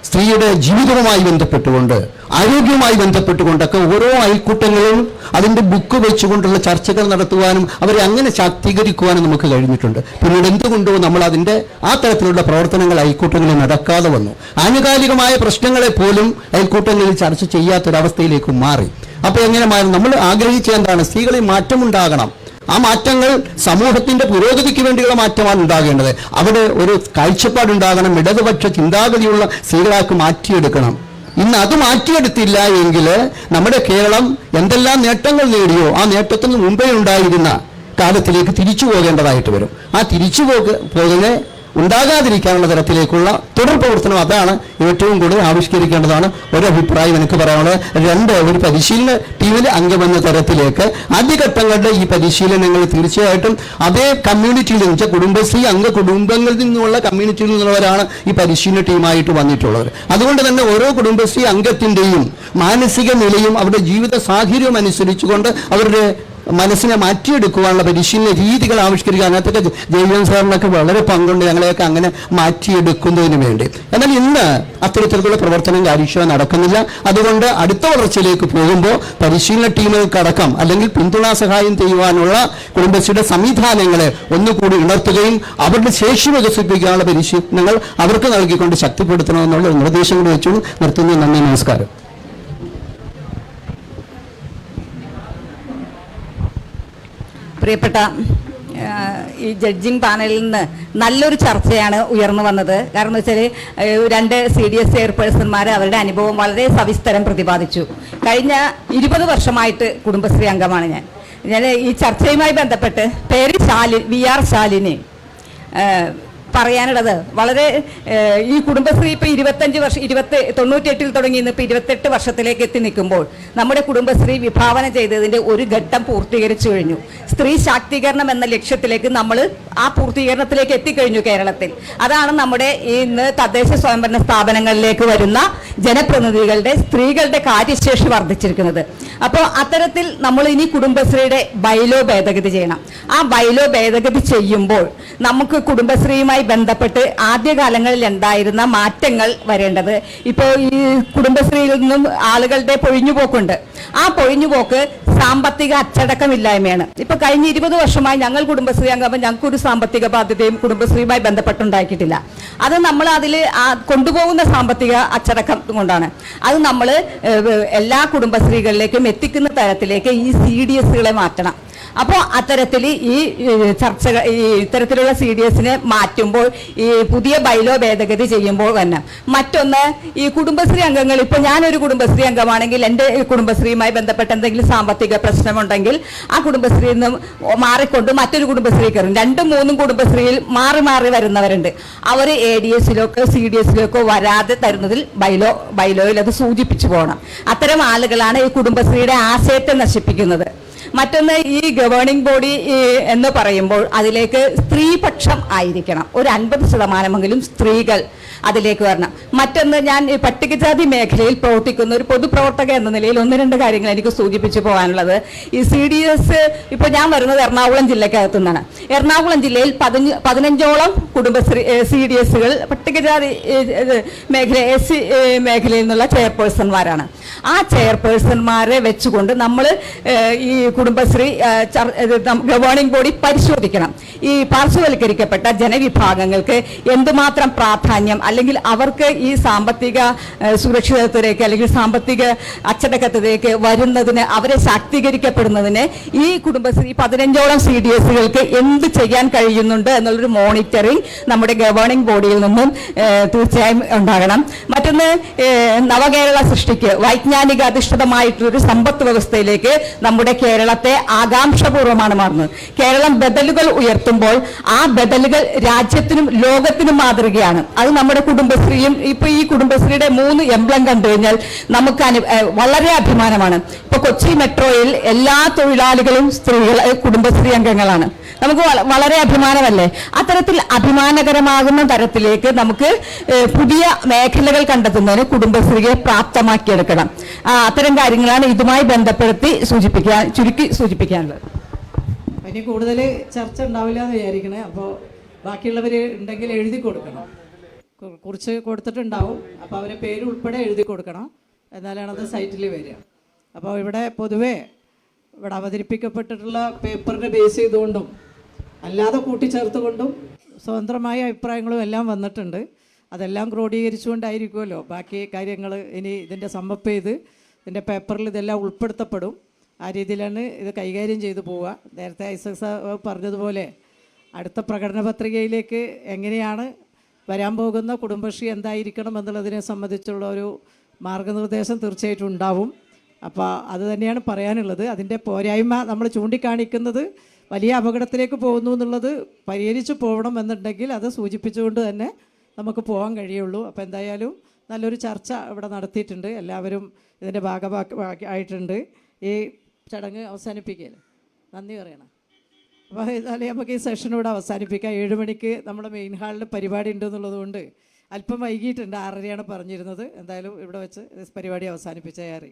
സ്ത്രീയുടെ ജീവിതവുമായി ബന്ധപ്പെട്ടുകൊണ്ട്, ആരോഗ്യവുമായി ബന്ധപ്പെട്ടുകൊണ്ടൊക്കെ ഓരോ അയൽക്കൂട്ടങ്ങളും അതിൻ്റെ ബുക്ക് വെച്ചുകൊണ്ടുള്ള ചർച്ചകൾ നടത്തുവാനും അവരെ അങ്ങനെ ശാക്തീകരിക്കുവാനും നമുക്ക് കഴിഞ്ഞിട്ടുണ്ട്. പിന്നീട് എന്തുകൊണ്ടോ നമ്മൾ അതിൻ്റെ ആ തരത്തിലുള്ള പ്രവർത്തനങ്ങൾ അയൽക്കൂട്ടങ്ങളിൽ നടക്കാതെ വന്നു. ആനുകാലികമായ പ്രശ്നങ്ങളെ പോലും അയൽക്കൂട്ടങ്ങളിൽ ചർച്ച ചെയ്യാത്തൊരവസ്ഥയിലേക്ക് മാറി. അപ്പോൾ എങ്ങനെ മാറി? നമ്മൾ ആഗ്രഹിച്ച എന്താണ്? സ്ത്രീകളിൽ മാറ്റമുണ്ടാകണം. ആ മാറ്റങ്ങൾ സമൂഹത്തിന്റെ പുരോഗതിക്ക് വേണ്ടിയുള്ള മാറ്റമാണ് ഉണ്ടാകേണ്ടത്. അവിടെ ഒരു കാഴ്ചപ്പാടുണ്ടാകണം. ഇടതുപക്ഷ ചിന്താഗതിയുള്ള സ്ത്രീകളാക്കി മാറ്റിയെടുക്കണം. ഇന്ന് അത് മാറ്റിയെടുത്തില്ല എങ്കിൽ നമ്മുടെ കേരളം എന്തെല്ലാം നേട്ടങ്ങൾ നേടിയോ ആ നേട്ടത്തിന് മുമ്പേ ഉണ്ടായിരുന്ന കാലത്തിലേക്ക് തിരിച്ചു പോകേണ്ടതായിട്ട് വരും. ആ തിരിച്ചു പോകുന്ന ഉണ്ടാകാതിരിക്കാനുള്ള തരത്തിലേക്കുള്ള തുടർ പ്രവർത്തനം അതാണ് ഏറ്റവും കൂടുതൽ ആവിഷ്കരിക്കേണ്ടതാണ്. ഒരഭിപ്രായം എനിക്ക് പറയാനുള്ളത്. 2, ഒരു പരിശീലന ടീമിൽ അംഗമെന്ന തരത്തിലേക്ക് ആദ്യഘട്ടങ്ങളുടെ ഈ പരിശീലനങ്ങൾ തീർച്ചയായിട്ടും അതേ കമ്മ്യൂണിറ്റിയിൽ നിന്ന് വെച്ചാൽ കുടുംബശ്രീ കുടുംബങ്ങളിൽ നിന്നുള്ള കമ്മ്യൂണിറ്റിയിൽ നിന്നുള്ളവരാണ് ഈ പരിശീലന ടീമായിട്ട് വന്നിട്ടുള്ളത്. അതുകൊണ്ട് തന്നെ ഓരോ കുടുംബശ്രീ അംഗത്തിൻ്റെയും മാനസിക നിലയും അവരുടെ ജീവിത സാഹചര്യവും അനുസരിച്ചുകൊണ്ട് അവരുടെ മനസ്സിനെ മാറ്റിയെടുക്കുവാനുള്ള പരിശീലന രീതികൾ ആവിഷ്കരിക്കുക. അതിനകത്തൊക്കെ ജയൻ സാറിനൊക്കെ വളരെ പങ്കുണ്ട്, ഞങ്ങളെയൊക്കെ അങ്ങനെ മാറ്റിയെടുക്കുന്നതിന് വേണ്ടി. എന്നാൽ ഇന്ന് അത്തരത്തിലുള്ള പ്രവർത്തനം കാര്യക്ഷമം നടക്കുന്നില്ല. അതുകൊണ്ട് അടുത്ത വളർച്ചയിലേക്ക് പോകുമ്പോൾ പരിശീലന ടീമുകൾക്കടക്കം അല്ലെങ്കിൽ പിന്തുണാ സഹായം ചെയ്യുവാനുള്ള കുടുംബശ്രീയുടെ സംവിധാനങ്ങളെ ഒന്നുകൂടി ഉണർത്തുകയും അവരുടെ ശേഷി വികസിപ്പിക്കാനുള്ള പരിശീലനങ്ങൾ അവർക്ക് നൽകിക്കൊണ്ട് ശക്തിപ്പെടുത്തണമെന്നുള്ള നിർദ്ദേശങ്ങൾ വെച്ചുകൊണ്ട് നിർത്തുന്നു. നന്ദി, നമസ്കാരം. പ്രിയപ്പെട്ട ഈ ജഡ്ജിങ് പാനലിൽ നിന്ന് നല്ലൊരു ചർച്ചയാണ് ഉയർന്നു വന്നത്. കാരണം എന്ന് വെച്ചാൽ 2 CDS ചെയർപേഴ്സൺമാർ അവരുടെ അനുഭവം വളരെ സവിസ്തരം പ്രതിപാദിച്ചു. കഴിഞ്ഞ 20 വർഷമായിട്ട് കുടുംബശ്രീ അംഗമാണ് ഞാൻ ഈ ചർച്ചയുമായി ബന്ധപ്പെട്ട് പേര് VR ശാലിനി പറയാനുള്ളത് വളരെ ഈ കുടുംബശ്രീ ഇപ്പോൾ 25 വർഷം 98 തുടങ്ങി ഇപ്പോൾ 28 വർഷത്തിലേക്ക് എത്തി നിൽക്കുമ്പോൾ നമ്മുടെ കുടുംബശ്രീ വിഭാവനം ചെയ്തതിൻ്റെ ഒരു ഘട്ടം പൂർത്തീകരിച്ചു കഴിഞ്ഞു. സ്ത്രീ ശാക്തീകരണം എന്ന ലക്ഷ്യത്തിലേക്ക് നമ്മൾ ആ പൂർത്തീകരണത്തിലേക്ക് എത്തിക്കഴിഞ്ഞു കേരളത്തിൽ. അതാണ് നമ്മുടെ ഇന്ന് തദ്ദേശ സ്വയംഭരണ സ്ഥാപനങ്ങളിലേക്ക് വരുന്ന ജനപ്രതിനിധികളുടെ സ്ത്രീകളുടെ കാര്യശേഷി വർദ്ധിച്ചിരിക്കുന്നത്. അപ്പോൾ അത്തരത്തിൽ നമ്മൾ ഇനി കുടുംബശ്രീയുടെ ബൈലോ ഭേദഗതി ചെയ്യണം. ആ ബൈലോ ഭേദഗതി ചെയ്യുമ്പോൾ നമുക്ക് കുടുംബശ്രീയുമായി ബന്ധപ്പെട്ട് ആദ്യകാലങ്ങളിൽ ഉണ്ടായിരുന്ന മാറ്റങ്ങൾ വരേണ്ടത്. ഇപ്പോൾ ഈ കുടുംബശ്രീയിൽ നിന്നും ആളുകളുടെ പൊഴിഞ്ഞുപോക്കുണ്ട്. ആ പൊഴിഞ്ഞുപോക്ക് സാമ്പത്തിക അച്ചടക്കമില്ലായ്മയാണ്. ഇപ്പൊ കഴിഞ്ഞ 20 വർഷമായി ഞങ്ങൾ കുടുംബശ്രീ അംഗം ഞങ്ങൾക്കൊരു സാമ്പത്തിക ബാധ്യതയും കുടുംബശ്രീയുമായി ബന്ധപ്പെട്ടുണ്ടാക്കിയിട്ടില്ല. അത് നമ്മൾ അതിൽ കൊണ്ടുപോകുന്ന സാമ്പത്തിക അച്ചടക്കം കൊണ്ടാണ്. അത് നമ്മൾ എല്ലാ കുടുംബശ്രീകളിലേക്കും എത്തിക്കുന്ന തരത്തിലേക്ക് ഈ CDSകളെ മാറ്റണം. അപ്പോൾ അത്തരത്തിൽ ഈ ചർച്ചകൾ ഇത്തരത്തിലുള്ള CDSനെ മാറ്റുമ്പോൾ ഈ പുതിയ ബൈലോ ഭേദഗതി ചെയ്യുമ്പോൾ തന്നെ മറ്റൊന്ന് ഈ കുടുംബശ്രീ അംഗങ്ങൾ ഇപ്പോൾ ഞാനൊരു കുടുംബശ്രീ അംഗമാണെങ്കിൽ എൻ്റെ കുടുംബശ്രീയുമായി ബന്ധപ്പെട്ട എന്തെങ്കിലും സാമ്പത്തിക പ്രശ്നമുണ്ടെങ്കിൽ ആ കുടുംബശ്രീയിൽ നിന്ന് മാറിക്കൊണ്ട് മറ്റൊരു കുടുംബശ്രീ കയറും. 2-3 കുടുംബശ്രീയിൽ മാറി മാറി വരുന്നവരുണ്ട്. അവർ ADSയിലേക്കോ CDSയിലേക്കോ വരാതെ തരുന്നതിൽ ബൈലോയിൽ അത് സൂചിപ്പിച്ചു പോകണം. അത്തരം ആളുകളാണ് ഈ കുടുംബശ്രീയുടെ ആശയത്തെ നശിപ്പിക്കുന്നത്. മറ്റൊന്ന് ഈ ഗവേണിംഗ് ബോഡി എന്ന് പറയുമ്പോൾ അതിലേക്ക് സ്ത്രീപക്ഷം ആയിരിക്കണം. ഒരു 50% സ്ത്രീകൾ അതിലേക്ക് വരണം. മറ്റൊന്ന് ഞാൻ പട്ടികജാതി മേഖലയിൽ പ്രവർത്തിക്കുന്ന ഒരു പൊതുപ്രവർത്തക എന്ന നിലയിൽ 1-2 കാര്യങ്ങൾ എനിക്ക് സൂചിപ്പിച്ചു പോകാനുള്ളത്. ഈ CDS ഇപ്പോൾ ഞാൻ വരുന്നത് എറണാകുളം ജില്ലക്കകത്തു നിന്നാണ്. എറണാകുളം ജില്ലയിൽ 15ഓളം കുടുംബശ്രീ CDSകൾ പട്ടികജാതി മേഖല SC മേഖലയിൽ നിന്നുള്ള ചെയർപേഴ്സൺമാരാണ്. ആ ചെയർപേഴ്സൺമാരെ വെച്ചുകൊണ്ട് നമ്മൾ ഈ കുടുംബശ്രീ ഗവേണിംഗ് ബോഡി പരിശോധിക്കണം. ഈ പാർശ്വവൽക്കരിക്കപ്പെട്ട ജനവിഭാഗങ്ങൾക്ക് എന്തുമാത്രം പ്രാധാന്യം അല്ലെങ്കിൽ അവർക്ക് ഈ സാമ്പത്തിക സുരക്ഷിതത്വത്തിലേക്ക് അല്ലെങ്കിൽ സാമ്പത്തിക അച്ചടക്കത്തിലേക്ക് വരുന്നതിന് അവരെ ശാക്തീകരിക്കപ്പെടുന്നതിന് ഈ കുടുംബശ്രീ 15ഓളം CDSകൾക്ക് എന്ത് ചെയ്യാൻ കഴിയുന്നുണ്ട് എന്നുള്ളൊരു മോണിറ്ററിംഗ് നമ്മുടെ ഗവേണിംഗ് ബോഡിയിൽ നിന്നും തീർച്ചയായും ഉണ്ടാകണം. മറ്റൊന്ന് നവകേരള സൃഷ്ടിക്ക് വൈജ്ഞാനിക അധിഷ്ഠിതമായിട്ടൊരു സമ്പദ് വ്യവസ്ഥയിലേക്ക് നമ്മുടെ കേരളത്തെ ആകാംക്ഷപൂർവ്വമാണ് മാറുന്നത്. കേരളം ബദലുകൾ ഉയർത്തുമ്പോൾ ആ ബദലുകൾ രാജ്യത്തിനും ലോകത്തിനും മാതൃകയാണ്. അത് നമ്മുടെ കുടുംബശ്രീയും ഇപ്പൊ ഈ കുടുംബശ്രീയുടെ 3 എംബ്ലം കണ്ടു കഴിഞ്ഞാൽ നമുക്ക് വളരെ അഭിമാനമാണ്. ഇപ്പൊ കൊച്ചി മെട്രോയിൽ എല്ലാ തൊഴിലാളികളും സ്ത്രീകൾ കുടുംബശ്രീ അംഗങ്ങളാണ്. നമുക്ക് വളരെ അഭിമാനമല്ലേ? അത്തരത്തിൽ അഭിമാനകരമാകുന്ന തരത്തിലേക്ക് നമുക്ക് പുതിയ മേഖലകൾ കണ്ടെത്തുന്നതിന് കുടുംബശ്രീയെ പ്രാപ്തമാക്കിയെടുക്കണം. അത്തരം കാര്യങ്ങളാണ് ഇതുമായി ബന്ധപ്പെടുത്തി ചുരുക്കി സൂചിപ്പിക്കാനുള്ളത്. ഇനി കൂടുതൽ ചർച്ച ഉണ്ടാവില്ല എന്ന് വിചാരിക്കണേ. അപ്പോൾ ബാക്കിയുള്ളവർ ഉണ്ടെങ്കിൽ എഴുതി കൊടുക്കണം. കുറിച്ച് കൊടുത്തിട്ടുണ്ടാവും. അപ്പോൾ അവരെ പേര് ഉൾപ്പെടെ എഴുതി കൊടുക്കണം. എന്നാലാണ് അത് സൈറ്റിൽ വരിക. അപ്പോൾ ഇവിടെ പൊതുവേ ഇവിടെ അവതരിപ്പിക്കപ്പെട്ടിട്ടുള്ള പേപ്പറിനെ ബേസ് ചെയ്തുകൊണ്ടും അല്ലാതെ കൂട്ടിച്ചേർത്തുകൊണ്ടും സ്വതന്ത്രമായ അഭിപ്രായങ്ങളും എല്ലാം വന്നിട്ടുണ്ട്. അതെല്ലാം ക്രോഡീകരിച്ചുകൊണ്ടായിരിക്കുമല്ലോ ബാക്കി കാര്യങ്ങൾ ഇനി ഇതിൻ്റെ സമ്മപ്പ് ചെയ്ത് ഇതിൻ്റെ പേപ്പറിൽ ഇതെല്ലാം ഉൾപ്പെടുത്തപ്പെടും. ആ രീതിയിലാണ് ഇത് കൈകാര്യം ചെയ്തു പോവുക. നേരത്തെ ഐസക് സാർ പറഞ്ഞതുപോലെ അടുത്ത പ്രകടന പത്രികയിലേക്ക് എങ്ങനെയാണ് വരാൻ പോകുന്ന കുടുംബശ്രീ എന്തായിരിക്കണം എന്നുള്ളതിനെ സംബന്ധിച്ചുള്ള ഒരു മാർഗനിർദ്ദേശം തീർച്ചയായിട്ടും ഉണ്ടാവും. അപ്പോൾ അത് തന്നെയാണ് പറയാനുള്ളത്. അതിൻ്റെ പോരായ്മ നമ്മൾ ചൂണ്ടിക്കാണിക്കുന്നത് വലിയ അപകടത്തിലേക്ക് പോകുന്നു എന്നുള്ളത് പരിഹരിച്ചു പോകണം എന്നുണ്ടെങ്കിൽ അത് സൂചിപ്പിച്ചുകൊണ്ട് തന്നെ നമുക്ക് പോകാൻ കഴിയുള്ളൂ. അപ്പോൾ എന്തായാലും നല്ലൊരു ചർച്ച ഇവിടെ നടത്തിയിട്ടുണ്ട്, എല്ലാവരും ഇതിൻ്റെ ഭാഗമായിട്ടുണ്ട്. ഈ ചടങ്ങ് അവസാനിപ്പിക്കുകയല്ലേ, നന്ദി പറയണം. അപ്പോൾ എന്നാലും നമുക്ക് ഈ സെഷൻ ഇവിടെ അവസാനിപ്പിക്കാം. 7 മണിക്ക് നമ്മുടെ മെയിൻ ഹാളിൽ പരിപാടി ഉണ്ടെന്നുള്ളത് കൊണ്ട് അല്പം വൈകിട്ടുണ്ട്, 6:30 പറഞ്ഞിരുന്നത്. എന്തായാലും ഇവിടെ വെച്ച് പരിപാടി അവസാനിപ്പിച്ചാൽ